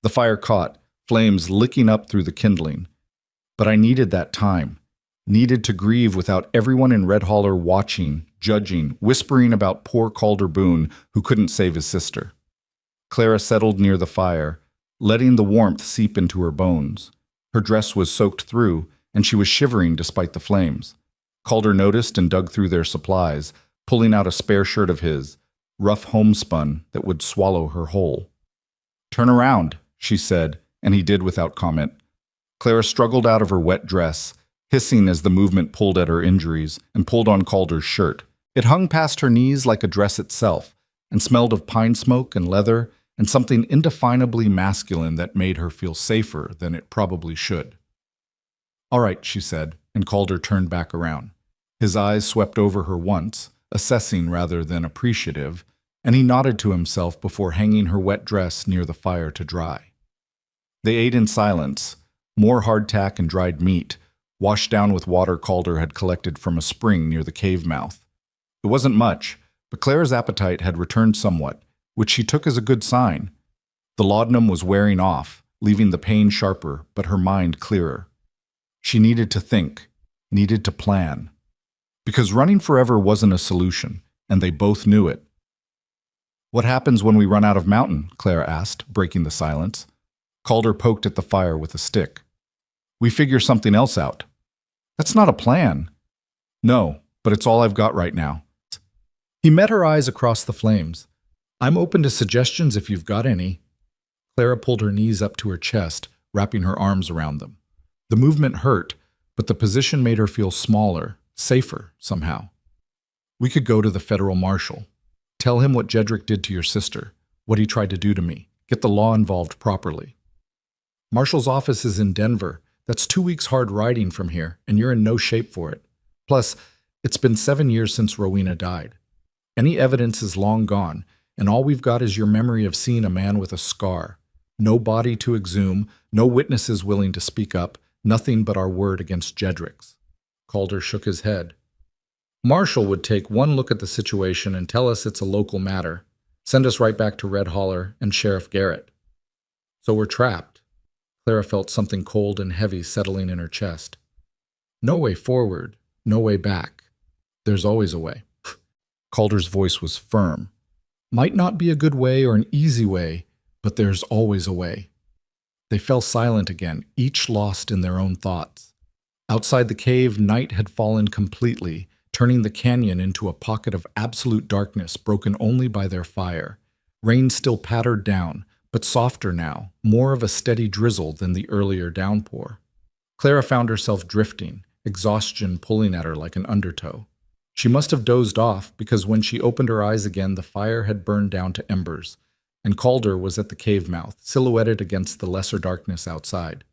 The fire caught, flames licking up through the kindling. But I needed that time. Needed to grieve without everyone in Red Holler watching, judging, whispering about poor Calder Boone who couldn't save his sister. Clara settled near the fire, letting the warmth seep into her bones. Her dress was soaked through, and she was shivering despite the flames. Calder noticed and dug through their supplies, pulling out a spare shirt of his, rough homespun that would swallow her whole. Turn around, she said, and he did without comment. Clara struggled out of her wet dress, hissing as the movement pulled at her injuries, and pulled on Calder's shirt. It hung past her knees like a dress itself, and smelled of pine smoke and leather, and something indefinably masculine that made her feel safer than it probably should. All right, she said, and Calder turned back around. His eyes swept over her once, assessing rather than appreciative, and he nodded to himself before hanging her wet dress near the fire to dry. They ate in silence, more hardtack and dried meat, washed down with water Calder had collected from a spring near the cave mouth. It wasn't much, but Clara's appetite had returned somewhat, which she took as a good sign. The laudanum was wearing off, leaving the pain sharper, but her mind clearer. She needed to think, needed to plan. Because running forever wasn't a solution, and they both knew it. "What happens when we run out of mountain?" Clara asked, breaking the silence. Calder poked at the fire with a stick. "We figure something else out." "That's not a plan." "No, but it's all I've got right now." He met her eyes across the flames. "I'm open to suggestions if you've got any." Clara pulled her knees up to her chest, wrapping her arms around them. The movement hurt, but the position made her feel smaller, safer, somehow. "We could go to the federal marshal. Tell him what Jedrick did to your sister, what he tried to do to me. Get the law involved properly." "Marshal's office is in Denver. That's 2 weeks hard riding from here, and you're in no shape for it. Plus, it's been 7 years since Rowena died. Any evidence is long gone, and all we've got is your memory of seeing a man with a scar. No body to exhume, no witnesses willing to speak up, nothing but our word against Jedrick's." Calder shook his head. "Marshal would take one look at the situation and tell us it's a local matter, send us right back to Red Holler and Sheriff Garrett. So we're trapped." Clara felt something cold and heavy settling in her chest. "No way forward, no way back. There's always a way." Calder's voice was firm. "Might not be a good way or an easy way, but there's always a way." They fell silent again, each lost in their own thoughts. Outside the cave, night had fallen completely, turning the canyon into a pocket of absolute darkness broken only by their fire. Rain still pattered down, but softer now, more of a steady drizzle than the earlier downpour. Clara found herself drifting, exhaustion pulling at her like an undertow. She must have dozed off because when she opened her eyes again, the fire had burned down to embers, and Calder was at the cave mouth, silhouetted against the lesser darkness outside.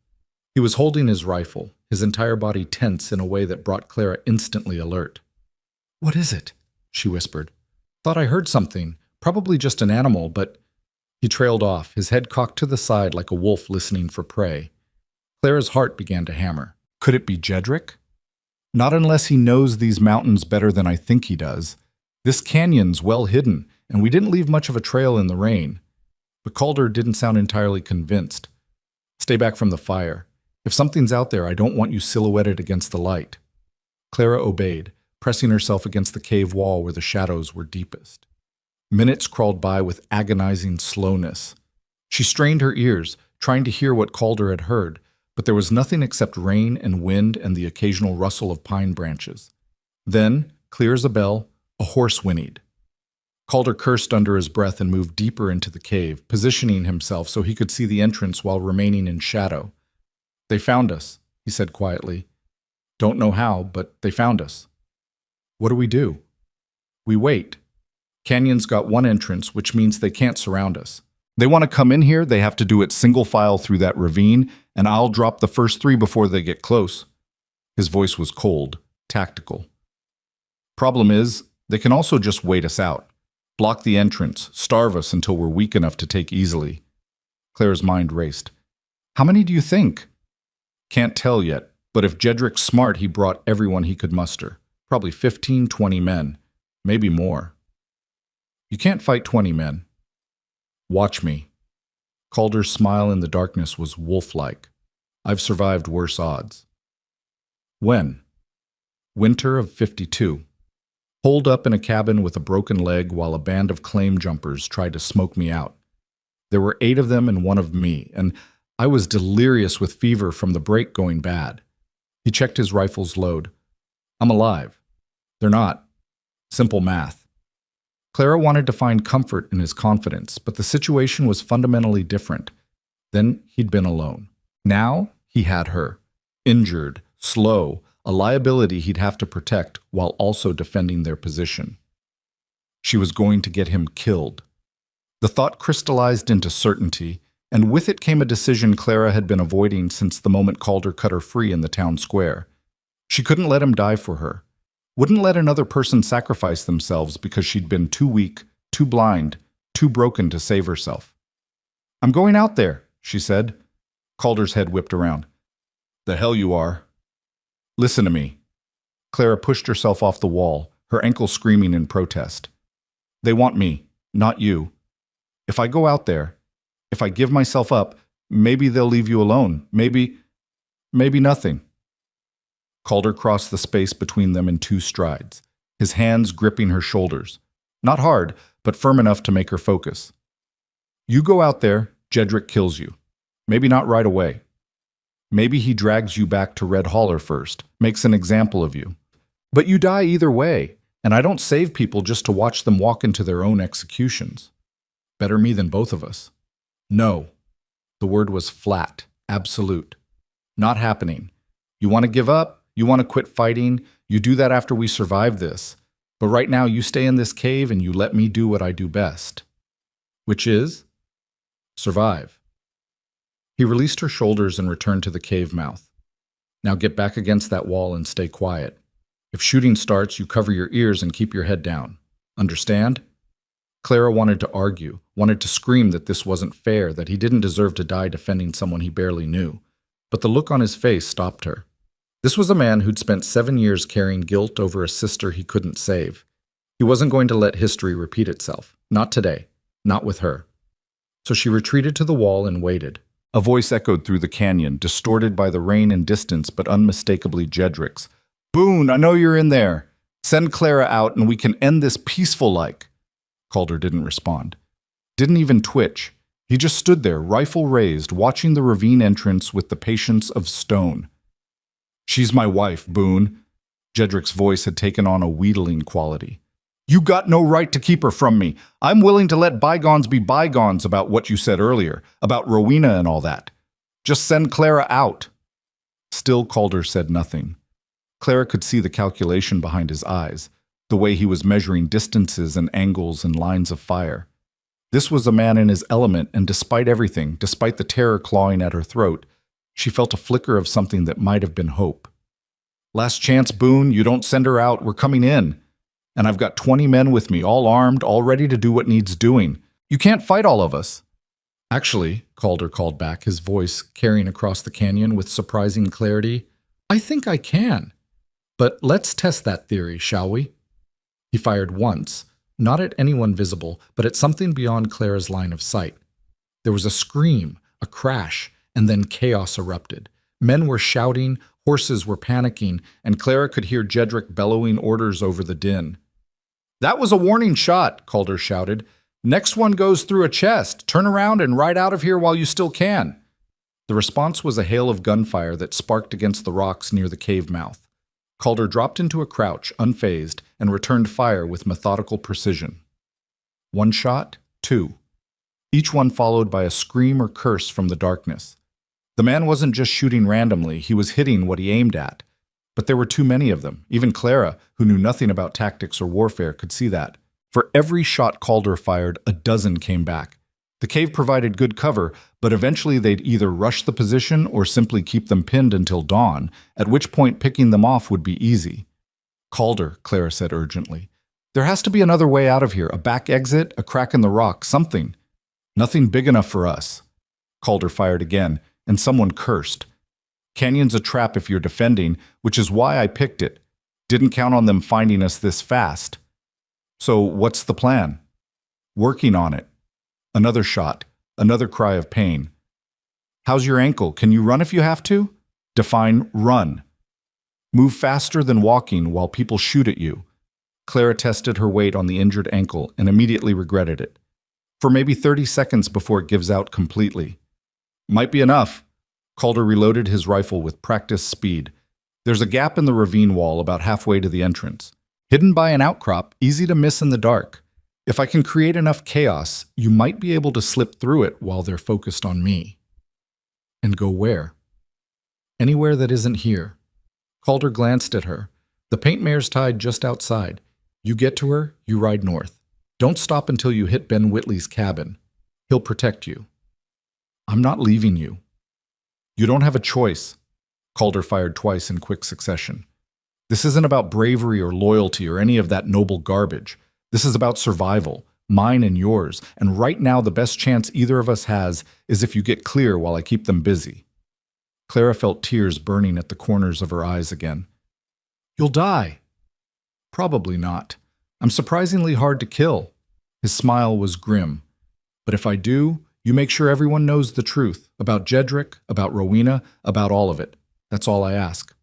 He was holding his rifle, his entire body tense in a way that brought Clara instantly alert. "What is it?" she whispered. "Thought I heard something, probably just an animal, but—" He trailed off, his head cocked to the side like a wolf listening for prey. Clara's heart began to hammer. Could it be Jedrick? Not unless he knows these mountains better than I think he does. This canyon's well hidden, and we didn't leave much of a trail in the rain. But Calder didn't sound entirely convinced. "Stay back from the fire. If something's out there, I don't want you silhouetted against the light." Clara obeyed, pressing herself against the cave wall where the shadows were deepest. Minutes crawled by with agonizing slowness. She strained her ears, trying to hear what Calder had heard, but there was nothing except rain and wind and the occasional rustle of pine branches. Then, clear as a bell, a horse whinnied. Calder cursed under his breath and moved deeper into the cave, positioning himself so he could see the entrance while remaining in shadow. "They found us," he said quietly. "Don't know how, but they found us." "What do we do?" "We wait. Canyon's got one entrance, which means they can't surround us. They want to come in here, they have to do it single file through that ravine, and I'll drop the first 3 before they get close." His voice was cold, tactical. "Problem is, they can also just wait us out. Block the entrance, starve us until we're weak enough to take easily." Clara's mind raced. "How many do you think?" "Can't tell yet, but if Jedrick's smart, he brought everyone he could muster. Probably 15, 20 men. Maybe more." "You can't fight 20 men." "Watch me." Calder's smile in the darkness was wolf-like. "I've survived worse odds." "When?" "Winter of 52. Holed up in a cabin with a broken leg while a band of claim jumpers tried to smoke me out. There were 8 of them and 1 of me, and I was delirious with fever from the break going bad." He checked his rifle's load. "I'm alive." "They're not. Simple math." Clara wanted to find comfort in his confidence, but the situation was fundamentally different. Then he'd been alone. Now he had her. Injured, slow, a liability he'd have to protect while also defending their position. She was going to get him killed. The thought crystallized into certainty, and with it came a decision Clara had been avoiding since the moment Calder cut her free in the town square. She couldn't let him die for her. Wouldn't let another person sacrifice themselves because she'd been too weak, too blind, too broken to save herself. "I'm going out there," she said. Calder's head whipped around. "The hell you are." "Listen to me." Clara pushed herself off the wall, her ankle screaming in protest. They want me, not you. If I go out there, if I give myself up, maybe they'll leave you alone. Maybe nothing. Calder crossed the space between them in 2 strides, his hands gripping her shoulders. Not hard, but firm enough to make her focus. You go out there, Jedrick kills you. Maybe not right away. Maybe he drags you back to Red Holler first, makes an example of you. But you die either way, and I don't save people just to watch them walk into their own executions. Better me than both of us. No. The word was flat, absolute. Not happening. You want to give up? You want to quit fighting? You do that after we survive this. But right now you stay in this cave and you let me do what I do best. Which is? Survive. He released her shoulders and returned to the cave mouth. Now get back against that wall and stay quiet. If shooting starts, you cover your ears and keep your head down. Understand? Clara wanted to argue, wanted to scream that this wasn't fair, that he didn't deserve to die defending someone he barely knew. But the look on his face stopped her. This was a man who'd spent 7 years carrying guilt over a sister he couldn't save. He wasn't going to let history repeat itself. Not today. Not with her. So she retreated to the wall and waited. A voice echoed through the canyon, distorted by the rain and distance, but unmistakably Jedrick's. Boone, I know you're in there. Send Clara out and we can end this peaceful-like. Calder didn't respond. Didn't even twitch. He just stood there, rifle raised, watching the ravine entrance with the patience of stone. She's my wife, Boone. Jedrick's voice had taken on a wheedling quality. You got no right to keep her from me. I'm willing to let bygones be bygones about what you said earlier, about Rowena and all that. Just send Clara out. Still, Calder said nothing. Clara could see the calculation behind his eyes, the way he was measuring distances and angles and lines of fire. This was a man in his element, and despite everything, despite the terror clawing at her throat, she felt a flicker of something that might have been hope. Last chance, Boone, you don't send her out, we're coming in. And I've got 20 men with me, all armed, all ready to do what needs doing. You can't fight all of us. Actually, Calder called back, his voice carrying across the canyon with surprising clarity, I think I can. But let's test that theory, shall we? He fired once, not at anyone visible, but at something beyond Clara's line of sight. There was a scream, a crash, and then chaos erupted. Men were shouting, horses were panicking, and Clara could hear Jedrick bellowing orders over the din. That was a warning shot, Calder shouted. Next one goes through a chest. Turn around and ride out of here while you still can. The response was a hail of gunfire that sparked against the rocks near the cave mouth. Calder dropped into a crouch, unfazed, and returned fire with methodical precision. 1 shot, 2. Each one followed by a scream or curse from the darkness. The man wasn't just shooting randomly, he was hitting what he aimed at. But there were too many of them. Even Clara, who knew nothing about tactics or warfare, could see that. For every shot Calder fired, a dozen came back. The cave provided good cover, but eventually they'd either rush the position or simply keep them pinned until dawn, at which point picking them off would be easy. Calder, Clara said urgently. There has to be another way out of here, a back exit, a crack in the rock, something. Nothing big enough for us. Calder fired again, and someone cursed. Canyon's a trap if you're defending, which is why I picked it. Didn't count on them finding us this fast. So what's the plan? Working on it. Another shot, another cry of pain. How's your ankle? Can you run if you have to? Define run. Move faster than walking while people shoot at you. Clara tested her weight on the injured ankle and immediately regretted it. For maybe 30 seconds before it gives out completely. Might be enough. Calder reloaded his rifle with practiced speed. There's a gap in the ravine wall about halfway to the entrance. Hidden by an outcrop, easy to miss in the dark. If I can create enough chaos, you might be able to slip through it while they're focused on me. And go where? Anywhere that isn't here. Calder glanced at her. The paint mare's tied just outside. You get to her, you ride north. Don't stop until you hit Ben Whitley's cabin. He'll protect you. I'm not leaving you. You don't have a choice. Calder fired twice in quick succession. This isn't about bravery or loyalty or any of that noble garbage. This is about survival, mine and yours, and right now the best chance either of us has is if you get clear while I keep them busy. Clara felt tears burning at the corners of her eyes again. You'll die. Probably not. I'm surprisingly hard to kill. His smile was grim. But if I do, you make sure everyone knows the truth about Jedrick, about Rowena, about all of it. That's all I ask.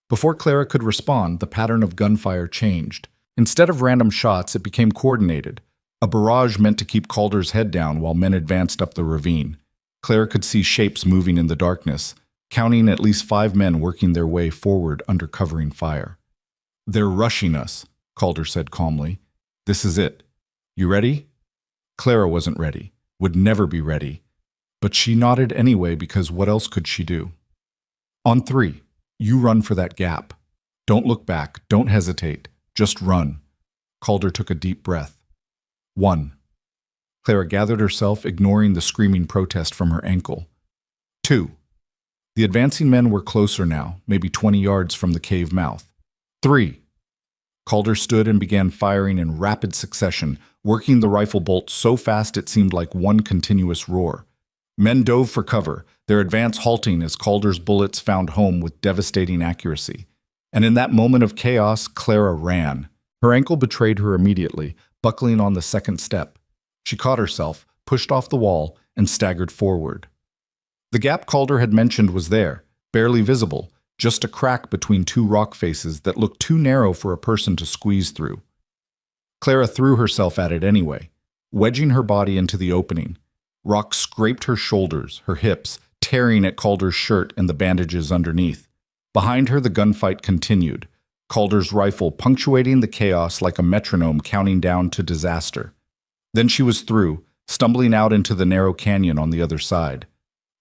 Before Clara could respond, the pattern of gunfire changed. Instead of random shots, it became coordinated. A barrage meant to keep Calder's head down while men advanced up the ravine. Clara could see shapes moving in the darkness, counting at least 5 men working their way forward under covering fire. They're rushing us, Calder said calmly. This is it. You ready? Clara wasn't ready, would never be ready. But she nodded anyway because what else could she do? On 3, you run for that gap. Don't look back, don't hesitate, just run. Calder took a deep breath. 1. Clara gathered herself, ignoring the screaming protest from her ankle. 2. The advancing men were closer now, maybe 20 yards from the cave mouth. 3. Calder stood and began firing in rapid succession, working the rifle bolt so fast it seemed like one continuous roar. Men dove for cover, their advance halting as Calder's bullets found home with devastating accuracy. And in that moment of chaos, Clara ran. Her ankle betrayed her immediately, buckling on the second step. She caught herself, pushed off the wall, and staggered forward. The gap Calder had mentioned was there, barely visible, just a crack between 2 rock faces that looked too narrow for a person to squeeze through. Clara threw herself at it anyway, wedging her body into the opening. Rock scraped her shoulders, her hips, tearing at Calder's shirt and the bandages underneath. Behind her, the gunfight continued, Calder's rifle punctuating the chaos like a metronome counting down to disaster. Then she was through, stumbling out into the narrow canyon on the other side.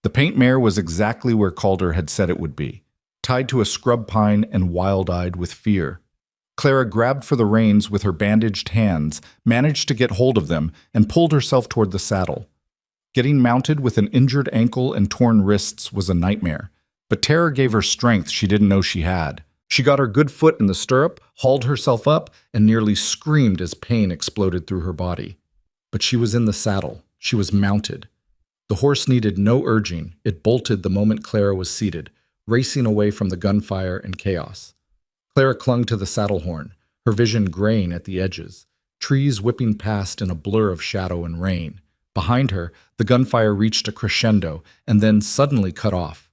The paint mare was exactly where Calder had said it would be, tied to a scrub pine and wild-eyed with fear. Clara grabbed for the reins with her bandaged hands, managed to get hold of them, and pulled herself toward the saddle. Getting mounted with an injured ankle and torn wrists was a nightmare, but terror gave her strength she didn't know she had. She got her good foot in the stirrup, hauled herself up, and nearly screamed as pain exploded through her body. But she was in the saddle. She was mounted. The horse needed no urging. It bolted the moment Clara was seated, racing away from the gunfire and chaos. Clara clung to the saddle horn, her vision graying at the edges, trees whipping past in a blur of shadow and rain. Behind her, the gunfire reached a crescendo and then suddenly cut off.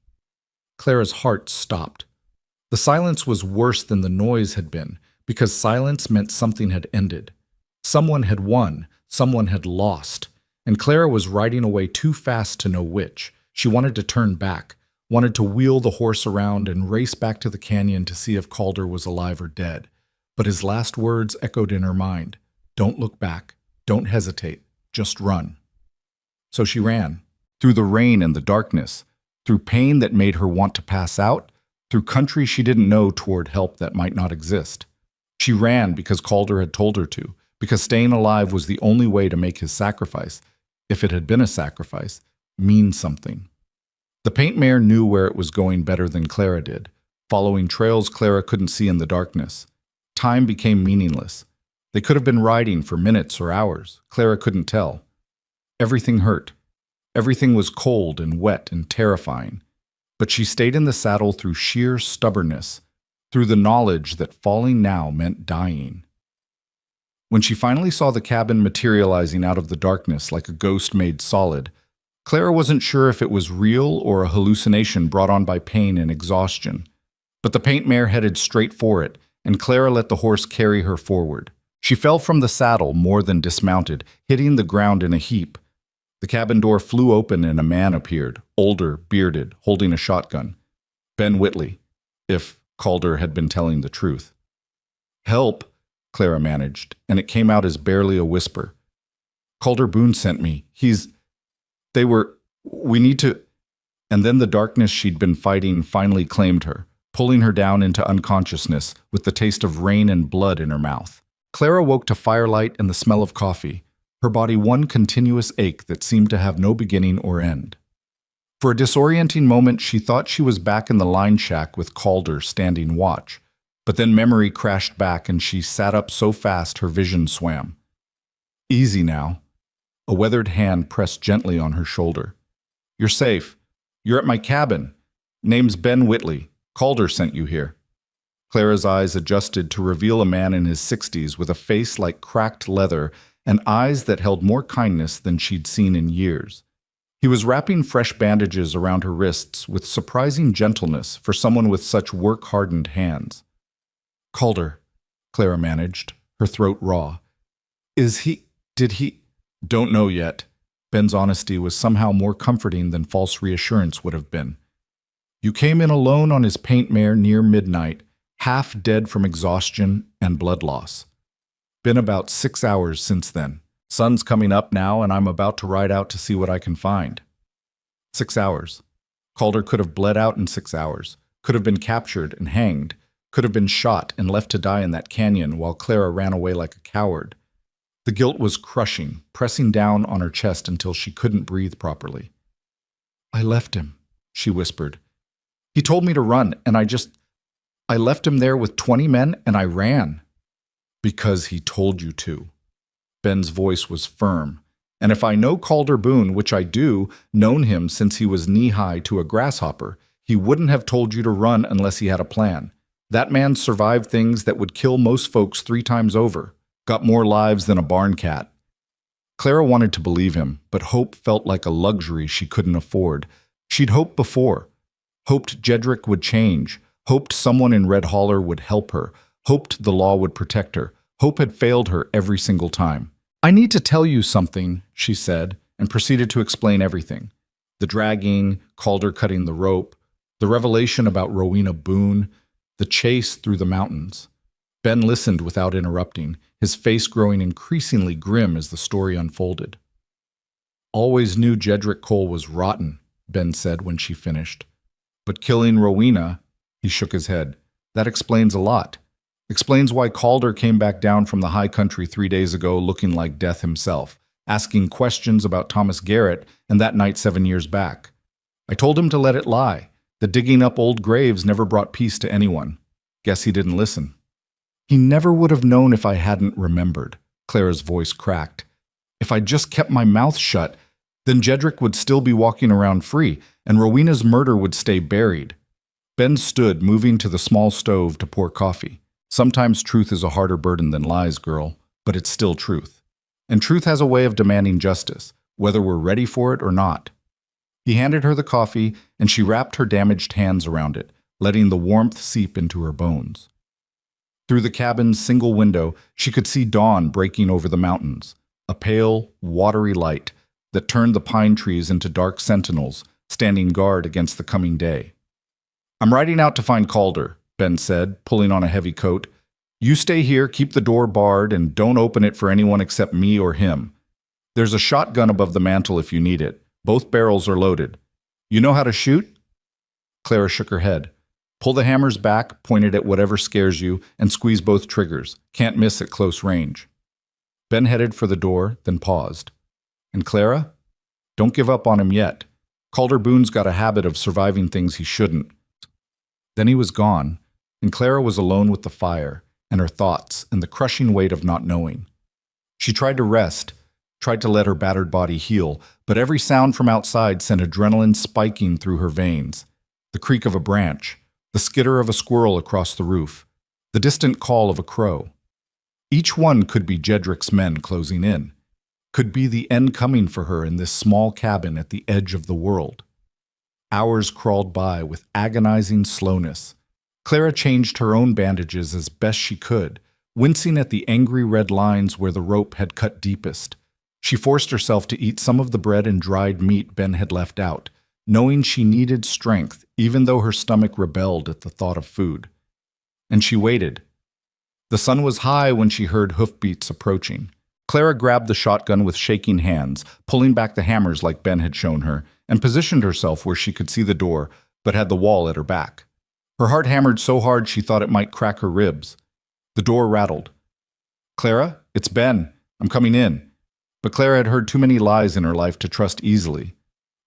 Clara's heart stopped. The silence was worse than the noise had been, because silence meant something had ended. Someone had won, someone had lost, and Clara was riding away too fast to know which. She wanted to turn back, wanted to wheel the horse around and race back to the canyon to see if Calder was alive or dead. But his last words echoed in her mind. Don't look back. Don't hesitate. Just run. So she ran, through the rain and the darkness, through pain that made her want to pass out, through country she didn't know toward help that might not exist. She ran because Calder had told her to, because staying alive was the only way to make his sacrifice, if it had been a sacrifice, mean something. The paint mare knew where it was going better than Clara did, following trails Clara couldn't see in the darkness. Time became meaningless. They could have been riding for minutes or hours. Clara couldn't tell. Everything hurt. Everything was cold and wet and terrifying. But she stayed in the saddle through sheer stubbornness, through the knowledge that falling now meant dying. When she finally saw the cabin materializing out of the darkness like a ghost made solid, Clara wasn't sure if it was real or a hallucination brought on by pain and exhaustion. But the paint mare headed straight for it, and Clara let the horse carry her forward. She fell from the saddle more than dismounted, hitting the ground in a heap. The cabin door flew open and a man appeared, older, bearded, holding a shotgun. Ben Whitley, if Calder had been telling the truth. Help, Clara managed, and it came out as barely a whisper. Calder Boone sent me. We need to... And then the darkness she'd been fighting finally claimed her, pulling her down into unconsciousness with the taste of rain and blood in her mouth. Clara woke to firelight and the smell of coffee, her body one continuous ache that seemed to have no beginning or end. For a disorienting moment, she thought she was back in the line shack with Calder standing watch, but then memory crashed back and she sat up so fast her vision swam. Easy now. A weathered hand pressed gently on her shoulder. You're safe. You're at my cabin. Name's Ben Whitley. Calder sent you here. Clara's eyes adjusted to reveal a man in his 60s with a face like cracked leather and eyes that held more kindness than she'd seen in years. He was wrapping fresh bandages around her wrists with surprising gentleness for someone with such work-hardened hands. "Calder," Clara managed, her throat raw. Did he? "Don't know yet." Ben's honesty was somehow more comforting than false reassurance would have been. "You came in alone on his paint mare near midnight, half dead from exhaustion and blood loss. Been about 6 hours since then. Sun's coming up now, and I'm about to ride out to see what I can find." 6 hours. Calder could have bled out in 6 hours, could have been captured and hanged, could have been shot and left to die in that canyon while Clara ran away like a coward. The guilt was crushing, pressing down on her chest until she couldn't breathe properly. "I left him," she whispered. "He told me to run, and I left him there with 20 men, and I ran." "Because he told you to." Ben's voice was firm. "And if I know Calder Boone, which I do, known him since he was knee-high to a grasshopper, he wouldn't have told you to run unless he had a plan. That man survived things that would kill most folks 3 times over. Got more lives than a barn cat." Clara wanted to believe him, but hope felt like a luxury she couldn't afford. She'd hoped before. Hoped Jedrick would change. Hoped someone in Red Holler would help her. Hoped the law would protect her. Hope had failed her every single time. "I need to tell you something," she said, and proceeded to explain everything. The dragging, Calder cutting the rope, the revelation about Rowena Boone, the chase through the mountains. Ben listened without interrupting, his face growing increasingly grim as the story unfolded. "Always knew Jedrick Cole was rotten," Ben said when she finished. "But killing Rowena," he shook his head, "that explains a lot. Explains why Calder came back down from the high country 3 days ago looking like death himself, asking questions about Thomas Garrett and that night 7 years back. I told him to let it lie, that digging up old graves never brought peace to anyone. Guess he didn't listen." "He never would have known if I hadn't remembered," Clara's voice cracked. "If I just kept my mouth shut, then Jedrick would still be walking around free, and Rowena's murder would stay buried." Ben stood, moving to the small stove to pour coffee. "Sometimes truth is a harder burden than lies, girl, but it's still truth. And truth has a way of demanding justice, whether we're ready for it or not." He handed her the coffee, and she wrapped her damaged hands around it, letting the warmth seep into her bones. Through the cabin's single window, she could see dawn breaking over the mountains, a pale, watery light that turned the pine trees into dark sentinels, standing guard against the coming day. "I'm riding out to find Calder," Ben said, pulling on a heavy coat. "You stay here, keep the door barred, and don't open it for anyone except me or him. There's a shotgun above the mantel if you need it. Both barrels are loaded. You know how to shoot?" Clara shook her head. "Pull the hammers back, point it at whatever scares you, and squeeze both triggers. Can't miss at close range." Ben headed for the door, then paused. "And Clara? Don't give up on him yet. Calder Boone's got a habit of surviving things he shouldn't." Then he was gone, and Clara was alone with the fire, and her thoughts, and the crushing weight of not knowing. She tried to rest, tried to let her battered body heal, but every sound from outside sent adrenaline spiking through her veins. The creak of a branch, the skitter of a squirrel across the roof, the distant call of a crow. Each one could be Jedrick's men closing in, could be the end coming for her in this small cabin at the edge of the world. Hours crawled by with agonizing slowness. Clara changed her own bandages as best she could, wincing at the angry red lines where the rope had cut deepest. She forced herself to eat some of the bread and dried meat Ben had left out, knowing she needed strength even though her stomach rebelled at the thought of food. And she waited. The sun was high when she heard hoofbeats approaching. Clara grabbed the shotgun with shaking hands, pulling back the hammers like Ben had shown her, and positioned herself where she could see the door, but had the wall at her back. Her heart hammered so hard she thought it might crack her ribs. The door rattled. "Clara, it's Ben. I'm coming in." But Clara had heard too many lies in her life to trust easily.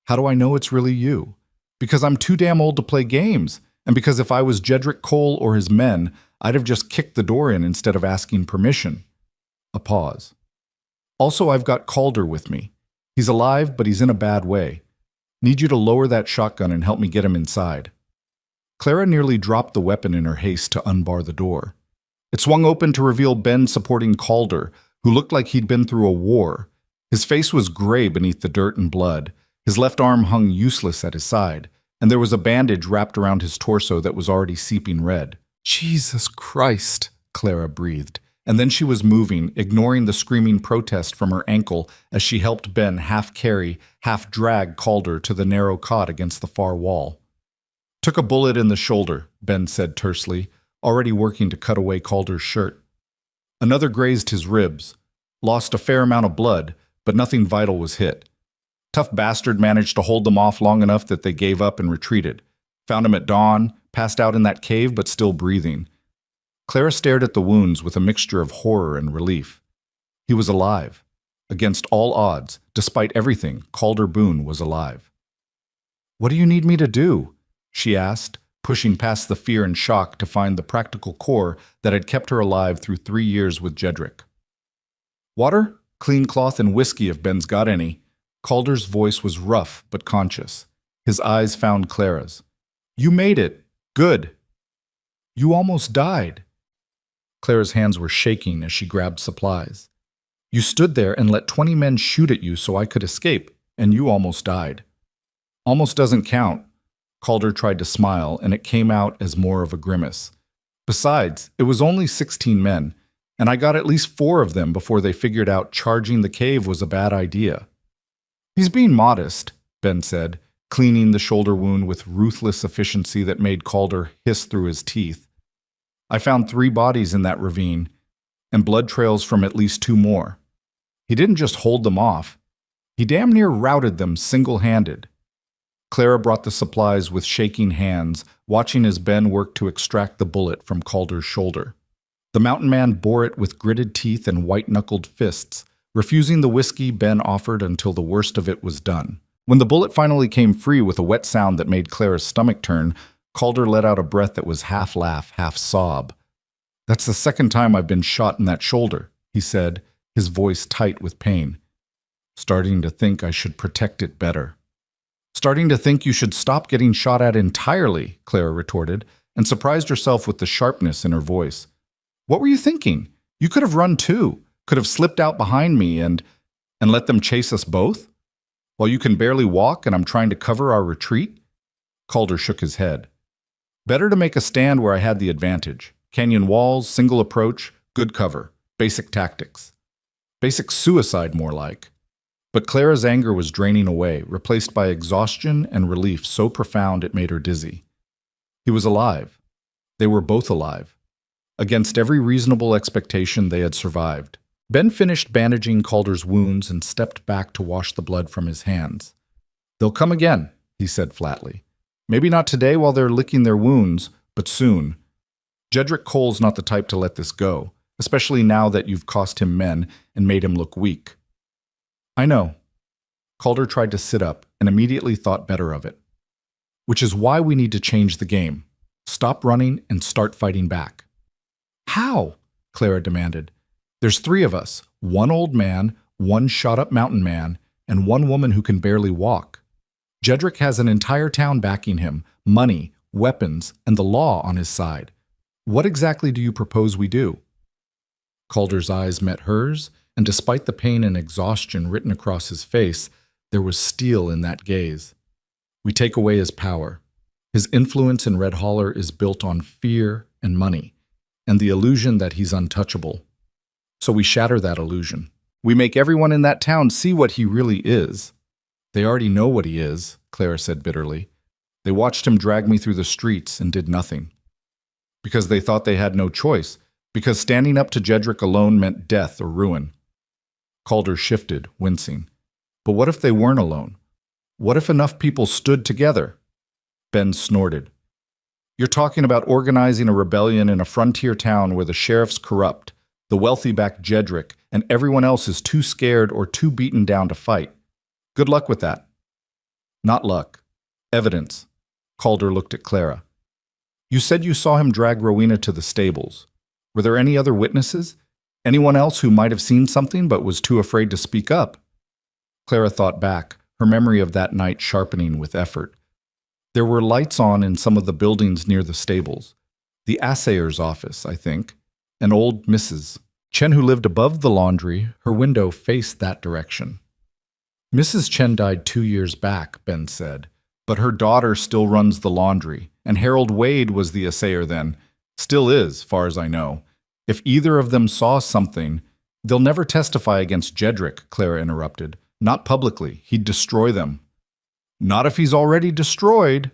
"How do I know it's really you?" "Because I'm too damn old to play games, and because if I was Jedrick Cole or his men, I'd have just kicked the door in instead of asking permission." A pause. "Also, I've got Calder with me. He's alive, but he's in a bad way. Need you to lower that shotgun and help me get him inside." Clara nearly dropped the weapon in her haste to unbar the door. It swung open to reveal Ben supporting Calder, who looked like he'd been through a war. His face was gray beneath the dirt and blood. His left arm hung useless at his side, and there was a bandage wrapped around his torso that was already seeping red. "Jesus Christ," Clara breathed, and then she was moving, ignoring the screaming protest from her ankle as she helped Ben half carry, half drag Calder to the narrow cot against the far wall. "Took a bullet in the shoulder," Ben said tersely, already working to cut away Calder's shirt. "Another grazed his ribs. Lost a fair amount of blood, but nothing vital was hit. Tough bastard managed to hold them off long enough that they gave up and retreated. Found him at dawn, passed out in that cave but still breathing." Clara stared at the wounds with a mixture of horror and relief. He was alive. Against all odds, despite everything, Calder Boone was alive. "What do you need me to do?" she asked, pushing past the fear and shock to find the practical core that had kept her alive through 3 years with Jedrick. "Water, clean cloth, and whiskey if Ben's got any." Calder's voice was rough but conscious. His eyes found Clara's. "You made it. Good. You almost died." Clara's hands were shaking as she grabbed supplies. "You stood there and let 20 men shoot at you so I could escape, and you almost died." "Almost doesn't count." Calder tried to smile, and it came out as more of a grimace. "Besides, it was only 16 men, and I got at least 4 of them before they figured out charging the cave was a bad idea." "He's being modest," Ben said, cleaning the shoulder wound with ruthless efficiency that made Calder hiss through his teeth. "I found 3 bodies in that ravine, and blood trails from at least 2 more. He didn't just hold them off. He damn near routed them single-handed." Clara brought the supplies with shaking hands, watching as Ben worked to extract the bullet from Calder's shoulder. The mountain man bore it with gritted teeth and white-knuckled fists, refusing the whiskey Ben offered until the worst of it was done. When the bullet finally came free with a wet sound that made Clara's stomach turn, Calder let out a breath that was half laugh, half sob. "That's the second time I've been shot in that shoulder," he said, his voice tight with pain. "Starting to think I should protect it better." "Starting to think you should stop getting shot at entirely," Clara retorted, and surprised herself with the sharpness in her voice. "What were you thinking? You could have run too, could have slipped out behind me and let them chase us both? While you can barely walk and I'm trying to cover our retreat?" Calder shook his head. "Better to make a stand where I had the advantage. Canyon walls, single approach, good cover, basic tactics. Basic suicide, more like." But Clara's anger was draining away, replaced by exhaustion and relief so profound it made her dizzy. He was alive. They were both alive. Against every reasonable expectation, they had survived. Ben finished bandaging Calder's wounds and stepped back to wash the blood from his hands. "They'll come again," he said flatly. "Maybe not today while they're licking their wounds, but soon. Jedrick Cole's not the type to let this go, especially now that you've cost him men and made him look weak." "I know." Calder tried to sit up and immediately thought better of it. "Which is why we need to change the game. Stop running and start fighting back." "How?" Clara demanded. "There's 3 of us, 1 old man, 1 shot-up mountain man, and 1 woman who can barely walk. Jedrick has an entire town backing him, money, weapons, and the law on his side. What exactly do you propose we do?" Calder's eyes met hers, and despite the pain and exhaustion written across his face, there was steel in that gaze. "We take away his power. His influence in Red Holler is built on fear and money, and the illusion that he's untouchable. So we shatter that illusion. We make everyone in that town see what he really is." "They already know what he is," Clara said bitterly. "They watched him drag me through the streets and did nothing. Because they thought they had no choice, because standing up to Jedrick alone meant death or ruin." Calder shifted, wincing. "But what if they weren't alone? What if enough people stood together?" Ben snorted. "You're talking about organizing a rebellion in a frontier town where the sheriff's corrupt, the wealthy back Jedrick, and everyone else is too scared or too beaten down to fight. Good luck with that." "Not luck. Evidence." Calder looked at Clara. "You said you saw him drag Rowena to the stables. Were there any other witnesses? Anyone else who might have seen something but was too afraid to speak up?" Clara thought back, her memory of that night sharpening with effort. There were lights on in some of the buildings near the stables. The assayer's office, I think, and old Mrs. Chen, who lived above the laundry, her window faced that direction. Mrs. Chen died 2 years back, Ben said, but her daughter still runs the laundry, and Harold Wade was the assayer then, still is, far as I know. If either of them saw something, they'll never testify against Jedrick, Clara interrupted. Not publicly. He'd destroy them. Not if he's already destroyed.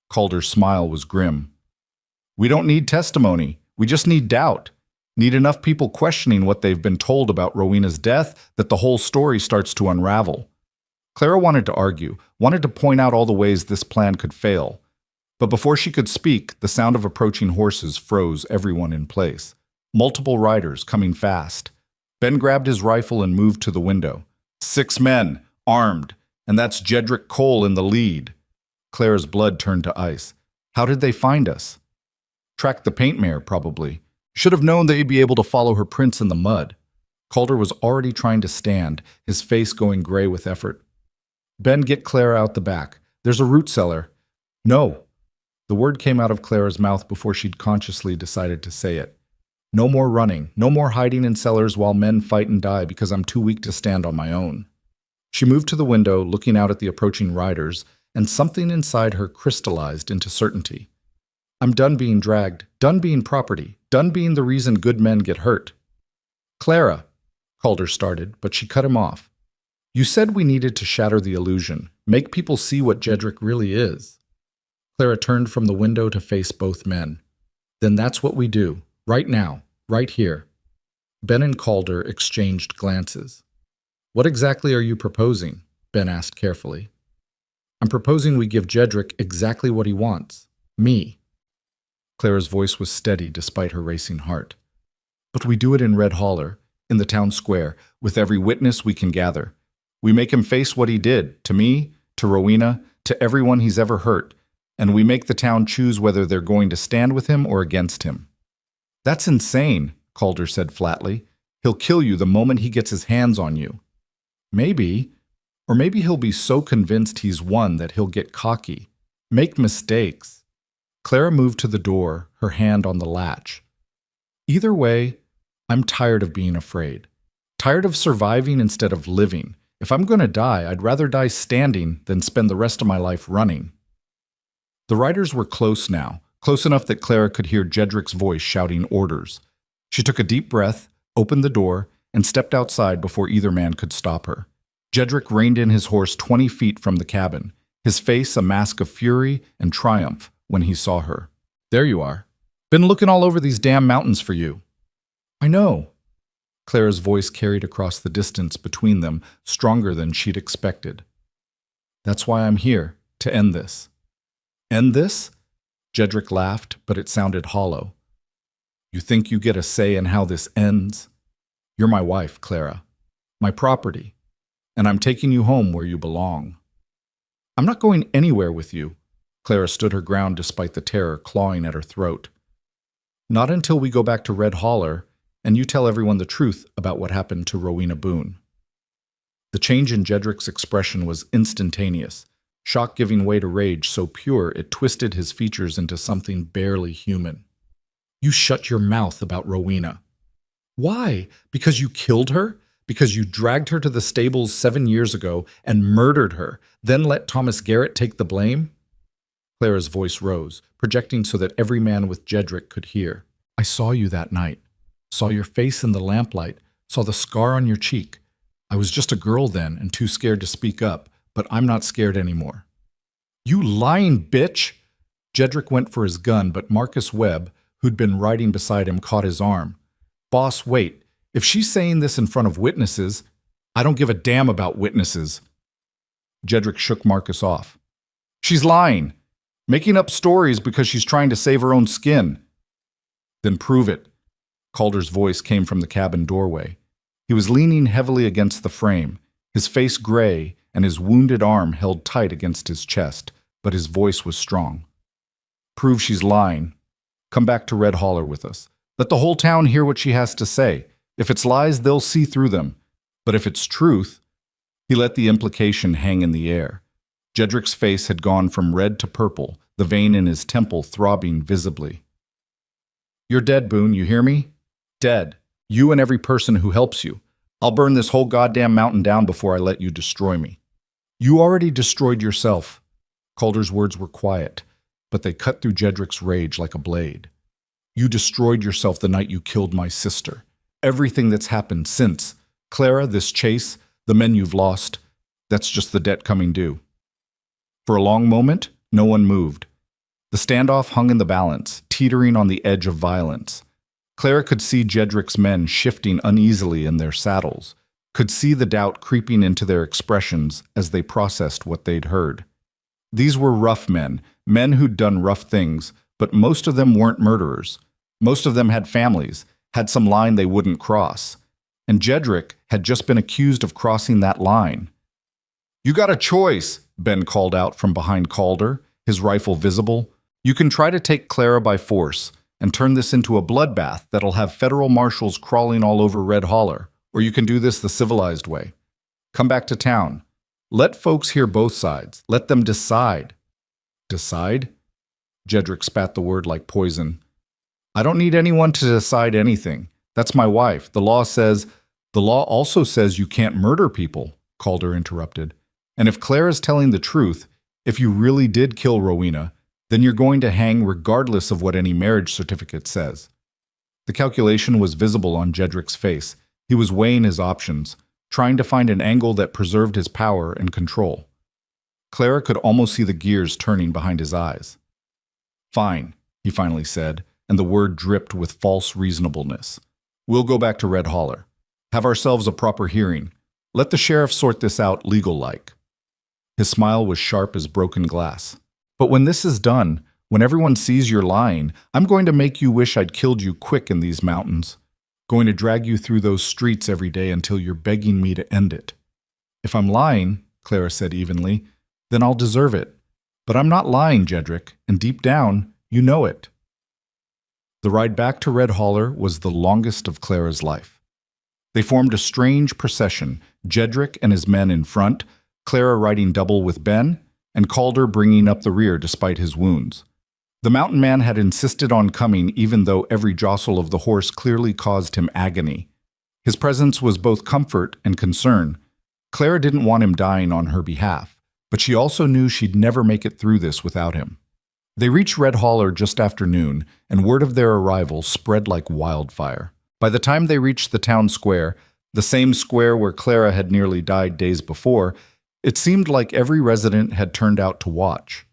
Calder's smile was grim. We don't need testimony. We just need doubt. Need enough people questioning what they've been told about Rowena's death that the whole story starts to unravel. Clara wanted to argue, wanted to point out all the ways this plan could fail. But before she could speak, the sound of approaching horses froze everyone in place. Multiple riders coming fast. Ben grabbed his rifle and moved to the window. 6 men, armed, and that's Jedrick Cole in the lead. Clara's blood turned to ice. How did they find us? Tracked the paint mare, probably. Should have known they'd be able to follow her prints in the mud. Calder was already trying to stand, his face going gray with effort. Ben, get Clara out the back. There's a root cellar. No. The word came out of Clara's mouth before she'd consciously decided to say it. No more running, no more hiding in cellars while men fight and die because I'm too weak to stand on my own. She moved to the window, looking out at the approaching riders, and something inside her crystallized into certainty. I'm done being dragged, done being property, done being the reason good men get hurt. Clara, Calder started, but she cut him off. You said we needed to shatter the illusion, make people see what Jedrick really is. Clara turned from the window to face both men. Then that's what we do, right now, right here. Ben and Calder exchanged glances. What exactly are you proposing? Ben asked carefully. I'm proposing we give Jedrick exactly what he wants, me. Clara's voice was steady despite her racing heart. But we do it in Red Holler, in the town square, with every witness we can gather. We make him face what he did, to me, to Rowena, to everyone he's ever hurt, and we make the town choose whether they're going to stand with him or against him. That's insane, Calder said flatly. He'll kill you the moment he gets his hands on you. Maybe, or maybe he'll be so convinced he's won that he'll get cocky, make mistakes. Clara moved to the door, her hand on the latch. Either way, I'm tired of being afraid. Tired of surviving instead of living. If I'm going to die, I'd rather die standing than spend the rest of my life running. The riders were close now, close enough that Clara could hear Jedrick's voice shouting orders. She took a deep breath, opened the door, and stepped outside before either man could stop her. Jedrick reined in his horse 20 feet from the cabin, his face a mask of fury and triumph when he saw her. There you are. Been looking all over these damn mountains for you. I know. Clara's voice carried across the distance between them, stronger than she'd expected. That's why I'm here, to end this. End this? Jedrick laughed, but it sounded hollow. You think you get a say in how this ends? You're my wife, Clara. My property. And I'm taking you home where you belong. I'm not going anywhere with you. Clara stood her ground despite the terror clawing at her throat. Not until we go back to Red Holler and you tell everyone the truth about what happened to Rowena Boone. The change in Jedrick's expression was instantaneous, shock giving way to rage so pure it twisted his features into something barely human. You shut your mouth about Rowena. Why? Because you killed her? Because you dragged her to the stables 7 years ago and murdered her, then let Thomas Garrett take the blame? Clara's voice rose, projecting so that every man with Jedrick could hear. I saw you that night. Saw your face in the lamplight. Saw the scar on your cheek. I was just a girl then and too scared to speak up, but I'm not scared anymore. You lying bitch! Jedrick went for his gun, but Marcus Webb, who'd been riding beside him, caught his arm. Boss, wait. If she's saying this in front of witnesses, I don't give a damn about witnesses. Jedrick shook Marcus off. She's lying. Making up stories because she's trying to save her own skin. Then prove it. Calder's voice came from the cabin doorway. He was leaning heavily against the frame, his face gray and his wounded arm held tight against his chest, but his voice was strong. Prove she's lying. Come back to Red Holler with us. Let the whole town hear what she has to say. If it's lies, they'll see through them. But if it's truth, he let the implication hang in the air. Jedric's face had gone from red to purple, the vein in his temple throbbing visibly. "You're dead, Boone, you hear me? Dead. You and every person who helps you. I'll burn this whole goddamn mountain down before I let you destroy me." "You already destroyed yourself." Calder's words were quiet, but they cut through Jedric's rage like a blade. "You destroyed yourself the night you killed my sister. Everything that's happened since, Clara, this chase, the men you've lost, that's just the debt coming due." For a long moment, no one moved. The standoff hung in the balance, teetering on the edge of violence. Clara could see Jedric's men shifting uneasily in their saddles, could see the doubt creeping into their expressions as they processed what they'd heard. These were rough men, men who'd done rough things, but most of them weren't murderers. Most of them had families, had some line they wouldn't cross. And Jedric had just been accused of crossing that line. "You got a choice," Ben called out from behind Calder, his rifle visible. "You can try to take Clara by force and turn this into a bloodbath that'll have federal marshals crawling all over Red Holler, or you can do this the civilized way. Come back to town. Let folks hear both sides. Let them decide." "Decide?" Jedric spat the word like poison. "I don't need anyone to decide anything. That's my wife. The law also says you can't murder people," Calder interrupted. "And if Clara's telling the truth, if you really did kill Rowena, then you're going to hang regardless of what any marriage certificate says." The calculation was visible on Jedric's face. He was weighing his options, trying to find an angle that preserved his power and control. Clara could almost see the gears turning behind his eyes. "Fine," he finally said, and the word dripped with false reasonableness. "We'll go back to Red Holler. Have ourselves a proper hearing. Let the sheriff sort this out legal-like." His smile was sharp as broken glass. "But when this is done, when everyone sees you're lying, I'm going to make you wish I'd killed you quick in these mountains. Going to drag you through those streets every day until you're begging me to end it." "If I'm lying," Clara said evenly, "then I'll deserve it. But I'm not lying, Jedric, and deep down, you know it." The ride back to Red Holler was the longest of Clara's life. They formed a strange procession, Jedric and his men in front, Clara riding double with Ben, and Calder bringing up the rear despite his wounds. The mountain man had insisted on coming even though every jostle of the horse clearly caused him agony. His presence was both comfort and concern. Clara didn't want him dying on her behalf, but she also knew she'd never make it through this without him. They reached Red Holler just after noon, and word of their arrival spread like wildfire. By the time they reached the town square, the same square where Clara had nearly died days before, it seemed like every resident had turned out to watch.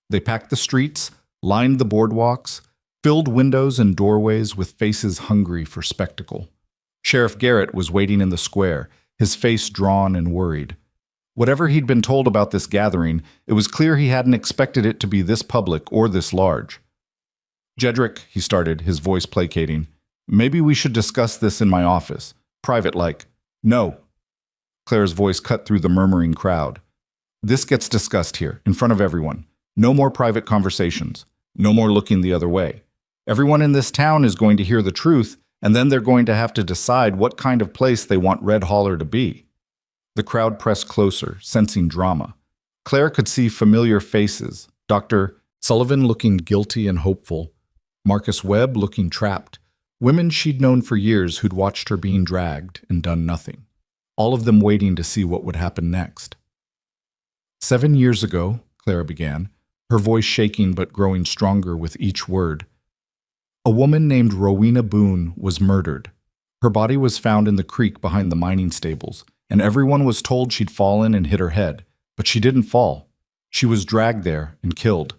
They packed the streets, lined the boardwalks, filled windows and doorways with faces hungry for spectacle. Sheriff Garrett was waiting in the square, his face drawn and worried. Whatever he'd been told about this gathering, it was clear he hadn't expected it to be this public or this large. "Jedric," he started, his voice placating, "maybe we should discuss this in my office. Private-like." "No." Clara's voice cut through the murmuring crowd. "This gets discussed here, in front of everyone. No more private conversations. No more looking the other way. Everyone in this town is going to hear the truth, and then they're going to have to decide what kind of place they want Red Holler to be." The crowd pressed closer, sensing drama. Clara could see familiar faces, Dr. Sullivan looking guilty and hopeful, Marcus Webb looking trapped, women she'd known for years who'd watched her being dragged and done nothing, all of them waiting to see what would happen next. 7 years ago, Clara began, her voice shaking but growing stronger with each word, a woman named Rowena Boone was murdered. Her body was found in the creek behind the mining stables, and everyone was told she'd fallen and hit her head, but she didn't fall. She was dragged there and killed.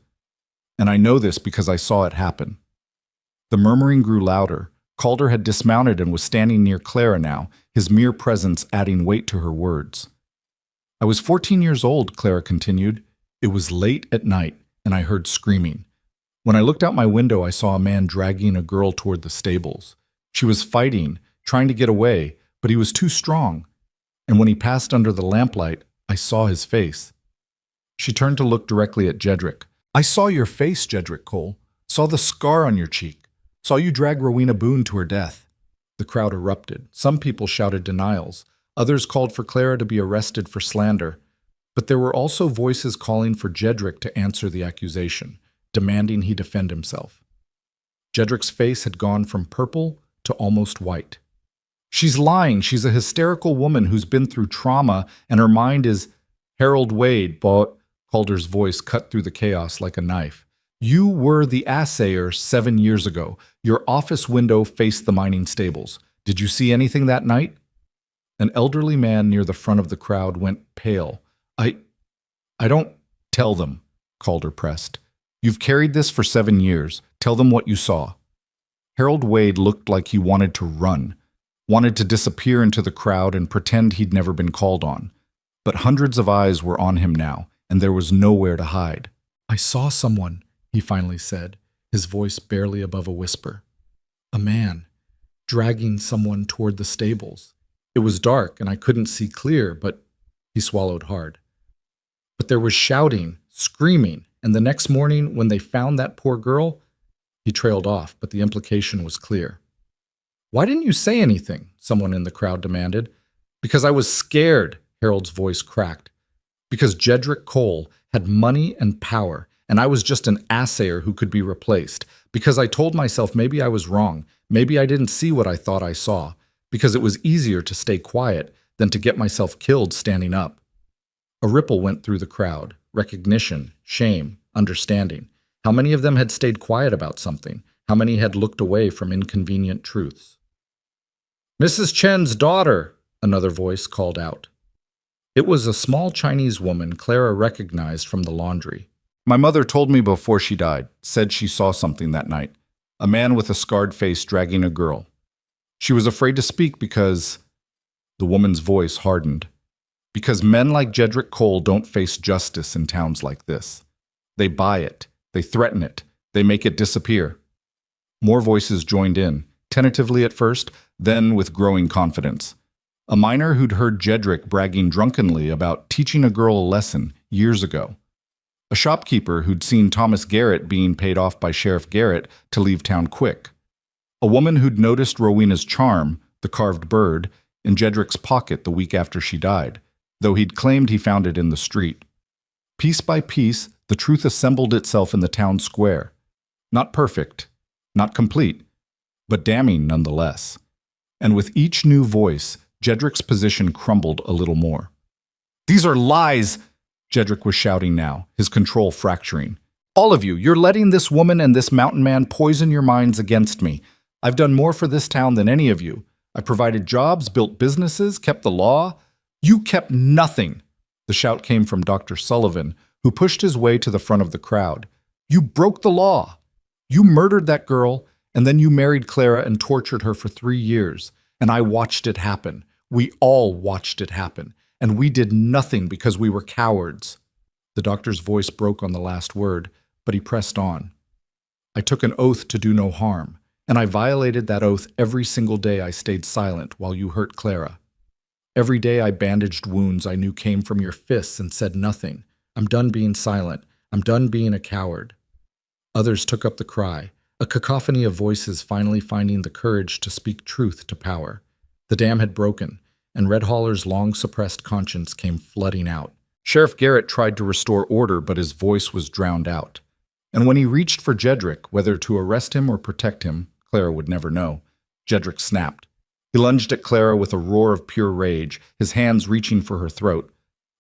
And I know this because I saw it happen. The murmuring grew louder. Calder had dismounted and was standing near Clara now, his mere presence adding weight to her words. "I was 14 years old," Clara continued. "It was late at night, and I heard screaming. When I looked out my window, I saw a man dragging a girl toward the stables. She was fighting, trying to get away, but he was too strong. And when he passed under the lamplight, I saw his face." She turned to look directly at Jedric. "I saw your face, Jedric Cole. Saw the scar on your cheek. Saw you drag Rowena Boone to her death." The crowd erupted. Some people shouted denials. Others called for Clara to be arrested for slander. But there were also voices calling for Jedrick to answer the accusation, demanding he defend himself. Jedrick's face had gone from purple to almost white. She's lying. She's a hysterical woman who's been through trauma, and her mind is Harold Wade, but Calder's voice cut through the chaos like a knife. You were the assayer 7 years ago. Your office window faced the mining stables. Did you see anything that night? An elderly man near the front of the crowd went pale. I don't tell them, Calder pressed. You've carried this for 7 years. Tell them what you saw. Harold Wade looked like he wanted to run, wanted to disappear into the crowd and pretend he'd never been called on. But hundreds of eyes were on him now, and there was nowhere to hide. I saw someone, he finally said, his voice barely above a whisper. A man, dragging someone toward the stables. It was dark, and I couldn't see clear, but he swallowed hard. But there was shouting, screaming, and the next morning, when they found that poor girl, he trailed off, but the implication was clear. Why didn't you say anything? Someone in the crowd demanded. Because I was scared, Harold's voice cracked. Because Jedrick Cole had money and power, and I was just an assayer who could be replaced. Because I told myself maybe I was wrong, maybe I didn't see what I thought I saw. Because it was easier to stay quiet than to get myself killed standing up. A ripple went through the crowd. Recognition, shame, understanding. How many of them had stayed quiet about something? How many had looked away from inconvenient truths? Mrs. Chen's daughter, another voice called out. It was a small Chinese woman Clara recognized from the laundry. My mother told me before she died, said she saw something that night. A man with a scarred face dragging a girl. She was afraid to speak because... The woman's voice hardened. Because men like Jedrick Cole don't face justice in towns like this. They buy it. They threaten it. They make it disappear. More voices joined in, tentatively at first, then with growing confidence. A miner who'd heard Jedrick bragging drunkenly about teaching a girl a lesson years ago. A shopkeeper who'd seen Thomas Garrett being paid off by Sheriff Garrett to leave town quick. A woman who'd noticed Rowena's charm, the carved bird, in Jedrick's pocket the week after she died, though he'd claimed he found it in the street. Piece by piece, the truth assembled itself in the town square. Not perfect, not complete, but damning nonetheless. And with each new voice, Jedrick's position crumbled a little more. These are lies, Jedrick was shouting now, his control fracturing. All of you, you're letting this woman and this mountain man poison your minds against me. I've done more for this town than any of you. I provided jobs, built businesses, kept the law. You kept nothing. The shout came from Dr. Sullivan, who pushed his way to the front of the crowd. You broke the law. You murdered that girl, and then you married Clara and tortured her for 3 years. And I watched it happen. We all watched it happen. And we did nothing because we were cowards. The doctor's voice broke on the last word, but he pressed on. I took an oath to do no harm, and I violated that oath every single day I stayed silent while you hurt Clara. Every day I bandaged wounds I knew came from your fists and said nothing. I'm done being silent. I'm done being a coward. Others took up the cry, a cacophony of voices finally finding the courage to speak truth to power. The dam had broken, and Red Haller's long-suppressed conscience came flooding out. Sheriff Garrett tried to restore order, but his voice was drowned out. And when he reached for Jedrick, whether to arrest him or protect him, Clara would never know, Jedrick snapped. He lunged at Clara with a roar of pure rage, his hands reaching for her throat.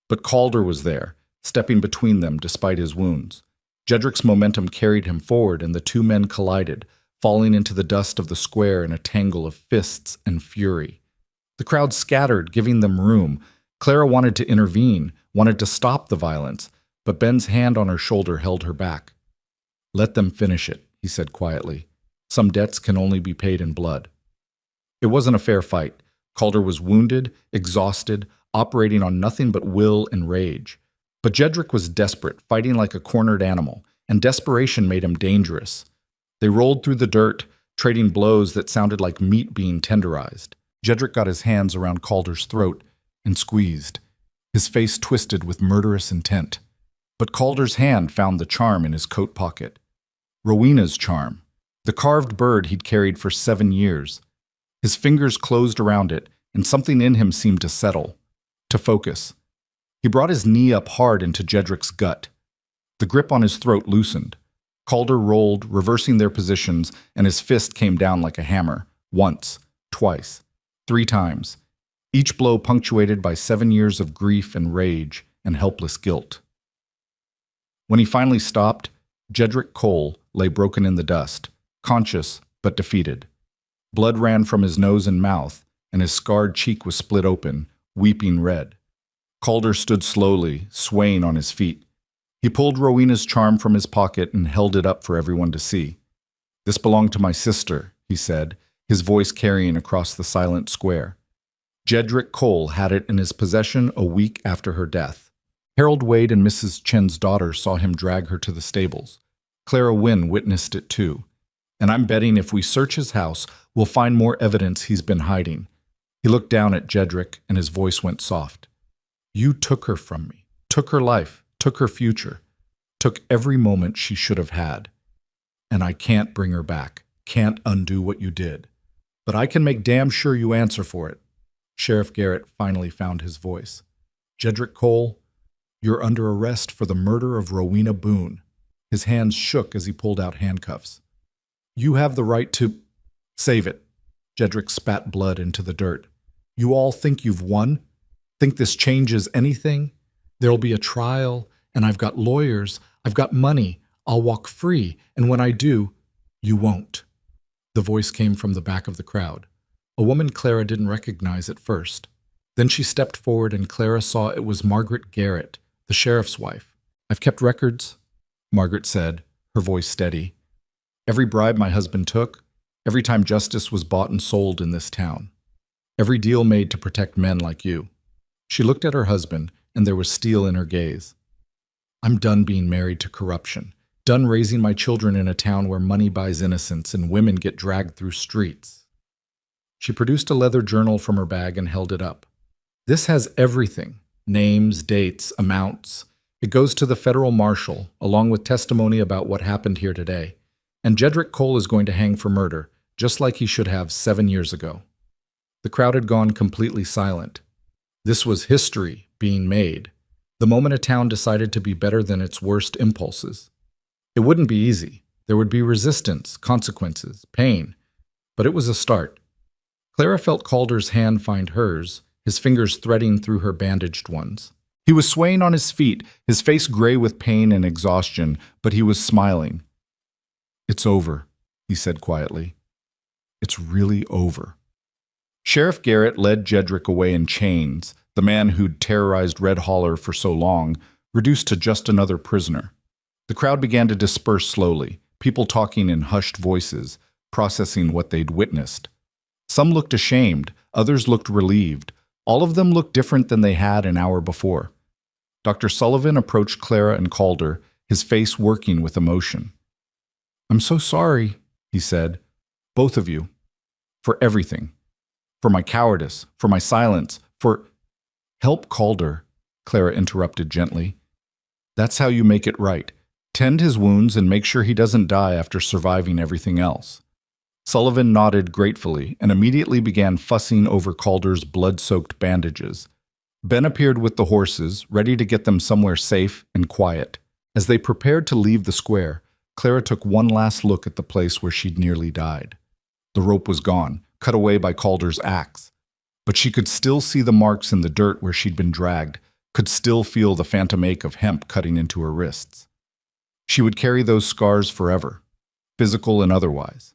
But Calder was there, stepping between them despite his wounds. Jedrick's momentum carried him forward, and the two men collided, falling into the dust of the square in a tangle of fists and fury. The crowd scattered, giving them room. Clara wanted to intervene, wanted to stop the violence, but Ben's hand on her shoulder held her back. Let them finish it, he said quietly. Some debts can only be paid in blood. It wasn't a fair fight. Calder was wounded, exhausted, operating on nothing but will and rage. But Jedrick was desperate, fighting like a cornered animal, and desperation made him dangerous. They rolled through the dirt, trading blows that sounded like meat being tenderized. Jedrick got his hands around Calder's throat and squeezed, his face twisted with murderous intent. But Calder's hand found the charm in his coat pocket. Rowena's charm, the carved bird he'd carried for 7 years. His fingers closed around it, and something in him seemed to settle, to focus. He brought his knee up hard into Jedrick's gut. The grip on his throat loosened. Calder rolled, reversing their positions, and his fist came down like a hammer. Once, twice, 3 times. Each blow punctuated by 7 years of grief and rage and helpless guilt. When he finally stopped, Jedrick Cole lay broken in the dust, conscious but defeated. Blood ran from his nose and mouth, and his scarred cheek was split open, weeping red. Calder stood slowly, swaying on his feet. He pulled Rowena's charm from his pocket and held it up for everyone to see. "This belonged to my sister," he said, his voice carrying across the silent square. Jedrick Cole had it in his possession a week after her death. Harold Wade and Mrs. Chen's daughter saw him drag her to the stables. Clara Wynne witnessed it too. And I'm betting if we search his house, we'll find more evidence he's been hiding. He looked down at Jedrick, and his voice went soft. "You took her from me, took her life, took her future, took every moment she should have had. And I can't bring her back, can't undo what you did. But I can make damn sure you answer for it." Sheriff Garrett finally found his voice. "Jedrick Cole, you're under arrest for the murder of Rowena Boone." His hands shook as he pulled out handcuffs. "You have the right to—" "Save it." Jedrick spat blood into the dirt. "You all think you've won? Think this changes anything? There'll be a trial, and I've got lawyers, I've got money, I'll walk free, and when I do, you won't." The voice came from the back of the crowd. A woman Clara didn't recognize at first. Then she stepped forward and Clara saw it was Margaret Garrett, the sheriff's wife. "I've kept records," Margaret said, her voice steady. "Every bribe my husband took, every time justice was bought and sold in this town. Every deal made to protect men like you." She looked at her husband, and there was steel in her gaze. "I'm done being married to corruption, done raising my children in a town where money buys innocence and women get dragged through streets." She produced a leather journal from her bag and held it up. "This has everything, names, dates, amounts. It goes to the federal marshal, along with testimony about what happened here today. And Jedrick Cole is going to hang for murder, just like he should have 7 years ago." The crowd had gone completely silent. This was history being made, the moment a town decided to be better than its worst impulses. It wouldn't be easy. There would be resistance, consequences, pain. But it was a start. Clara felt Calder's hand find hers, his fingers threading through her bandaged ones. He was swaying on his feet, his face gray with pain and exhaustion, but he was smiling. "It's over," he said quietly. "It's really over." Sheriff Garrett led Jedrick away in chains, the man who'd terrorized Red Holler for so long, reduced to just another prisoner. The crowd began to disperse slowly, people talking in hushed voices, processing what they'd witnessed. Some looked ashamed, others looked relieved. All of them looked different than they had an hour before. Dr. Sullivan approached Clara and Calder, his face working with emotion. "I'm so sorry," he said, "both of you, for everything. For my cowardice, for my silence, for—" "Help Calder," Clara interrupted gently. "That's how you make it right. Tend his wounds and make sure he doesn't die after surviving everything else." Sullivan nodded gratefully and immediately began fussing over Calder's blood-soaked bandages. Ben appeared with the horses, ready to get them somewhere safe and quiet. As they prepared to leave the square, Clara took one last look at the place where she'd nearly died. The rope was gone, cut away by Calder's axe. But she could still see the marks in the dirt where she'd been dragged, could still feel the phantom ache of hemp cutting into her wrists. She would carry those scars forever, physical and otherwise.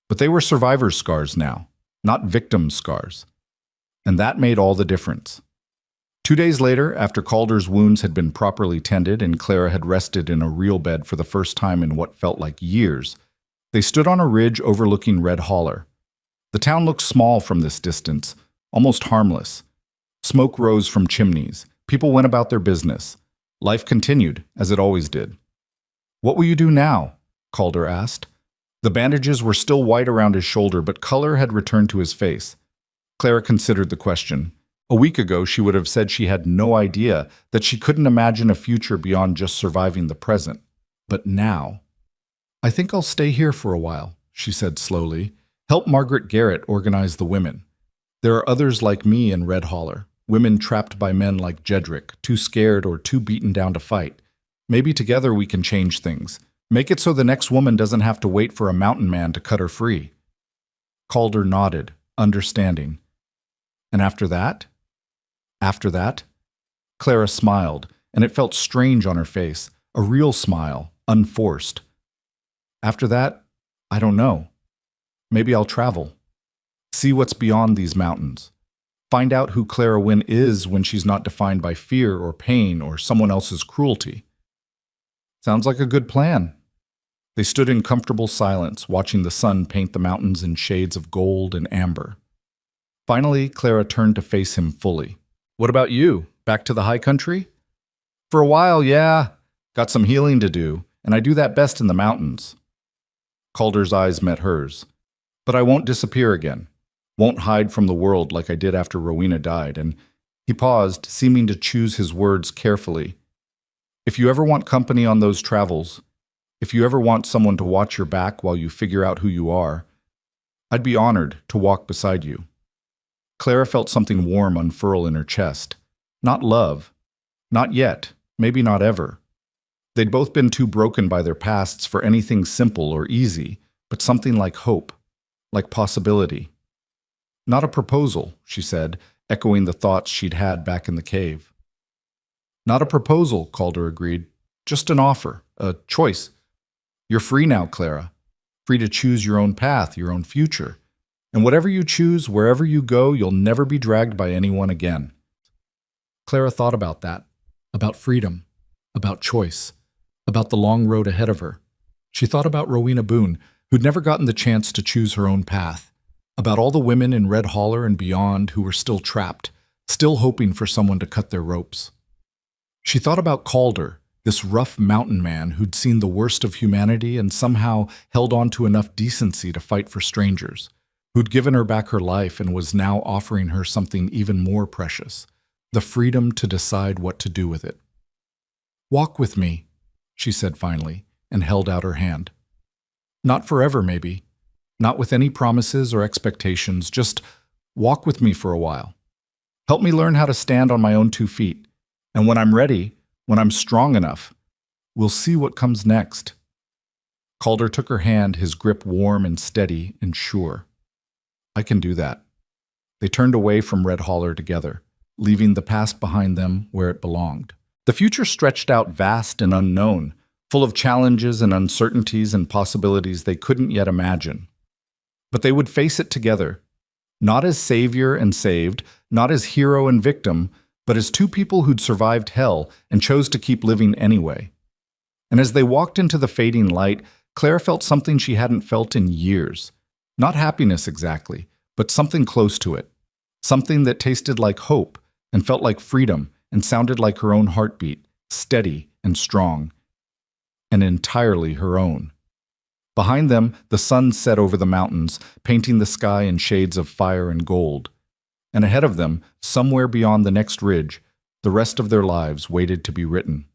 But they were survivor's scars now, not victim's scars. And that made all the difference. 2 days later, after Calder's wounds had been properly tended and Clara had rested in a real bed for the first time in what felt like years, they stood on a ridge overlooking Red Holler. The town looked small from this distance, almost harmless. Smoke rose from chimneys. People went about their business. Life continued, as it always did. "What will you do now?" Calder asked. The bandages were still white around his shoulder, but color had returned to his face. Clara considered the question. A week ago, she would have said she had no idea, that she couldn't imagine a future beyond just surviving the present. But now— "I think I'll stay here for a while," she said slowly. "Help Margaret Garrett organize the women. There are others like me in Red Holler. women trapped by men like Jedrick, too scared or too beaten down to fight. Maybe together we can change things. Make it so the next woman doesn't have to wait for a mountain man to cut her free." Calder nodded, understanding. "And after that?" "After that?" Clara smiled, and it felt strange on her face, a real smile, unforced. "After that, I don't know. Maybe I'll travel. See what's beyond these mountains. Find out who Clara Wynne is when she's not defined by fear or pain or someone else's cruelty." "Sounds like a good plan." They stood in comfortable silence, watching the sun paint the mountains in shades of gold and amber. Finally, Clara turned to face him fully. "What about you? Back to the high country?" "For a while, yeah. Got some healing to do, and I do that best in the mountains." Calder's eyes met hers. "But I won't disappear again. Won't hide from the world like I did after Rowena died," and he paused, seeming to choose his words carefully. "If you ever want company on those travels, if you ever want someone to watch your back while you figure out who you are, I'd be honored to walk beside you." Clara felt something warm unfurl in her chest. Not love. Not yet. Maybe not ever. They'd both been too broken by their pasts for anything simple or easy, but something like hope, like possibility. "Not a proposal," she said, echoing the thoughts she'd had back in the cave. "Not a proposal," Calder agreed. "Just an offer, a choice. You're free now, Clara. Free to choose your own path, your own future. And whatever you choose, wherever you go, you'll never be dragged by anyone again." Clara thought about that, about freedom, about choice, about the long road ahead of her. She thought about Rowena Boone, who'd never gotten the chance to choose her own path, about all the women in Red Holler and beyond who were still trapped, still hoping for someone to cut their ropes. She thought about Calder, this rough mountain man who'd seen the worst of humanity and somehow held on to enough decency to fight for strangers, who'd given her back her life and was now offering her something even more precious, the freedom to decide what to do with it. "Walk with me," she said finally, and held out her hand. "Not forever, maybe. Not with any promises or expectations, just walk with me for a while. Help me learn how to stand on my own 2 feet. And when I'm ready, when I'm strong enough, we'll see what comes next." Calder took her hand, his grip warm and steady and sure. "I can do that." They turned away from Red Holler together, leaving the past behind them where it belonged. The future stretched out vast and unknown, full of challenges and uncertainties and possibilities they couldn't yet imagine. But they would face it together, not as savior and saved, not as hero and victim, but as 2 people who'd survived hell and chose to keep living anyway. And as they walked into the fading light, Clara felt something she hadn't felt in years. Not happiness exactly, but something close to it. Something that tasted like hope and felt like freedom and sounded like her own heartbeat, steady and strong, and entirely her own. Behind them, the sun set over the mountains, painting the sky in shades of fire and gold. And ahead of them, somewhere beyond the next ridge, the rest of their lives waited to be written.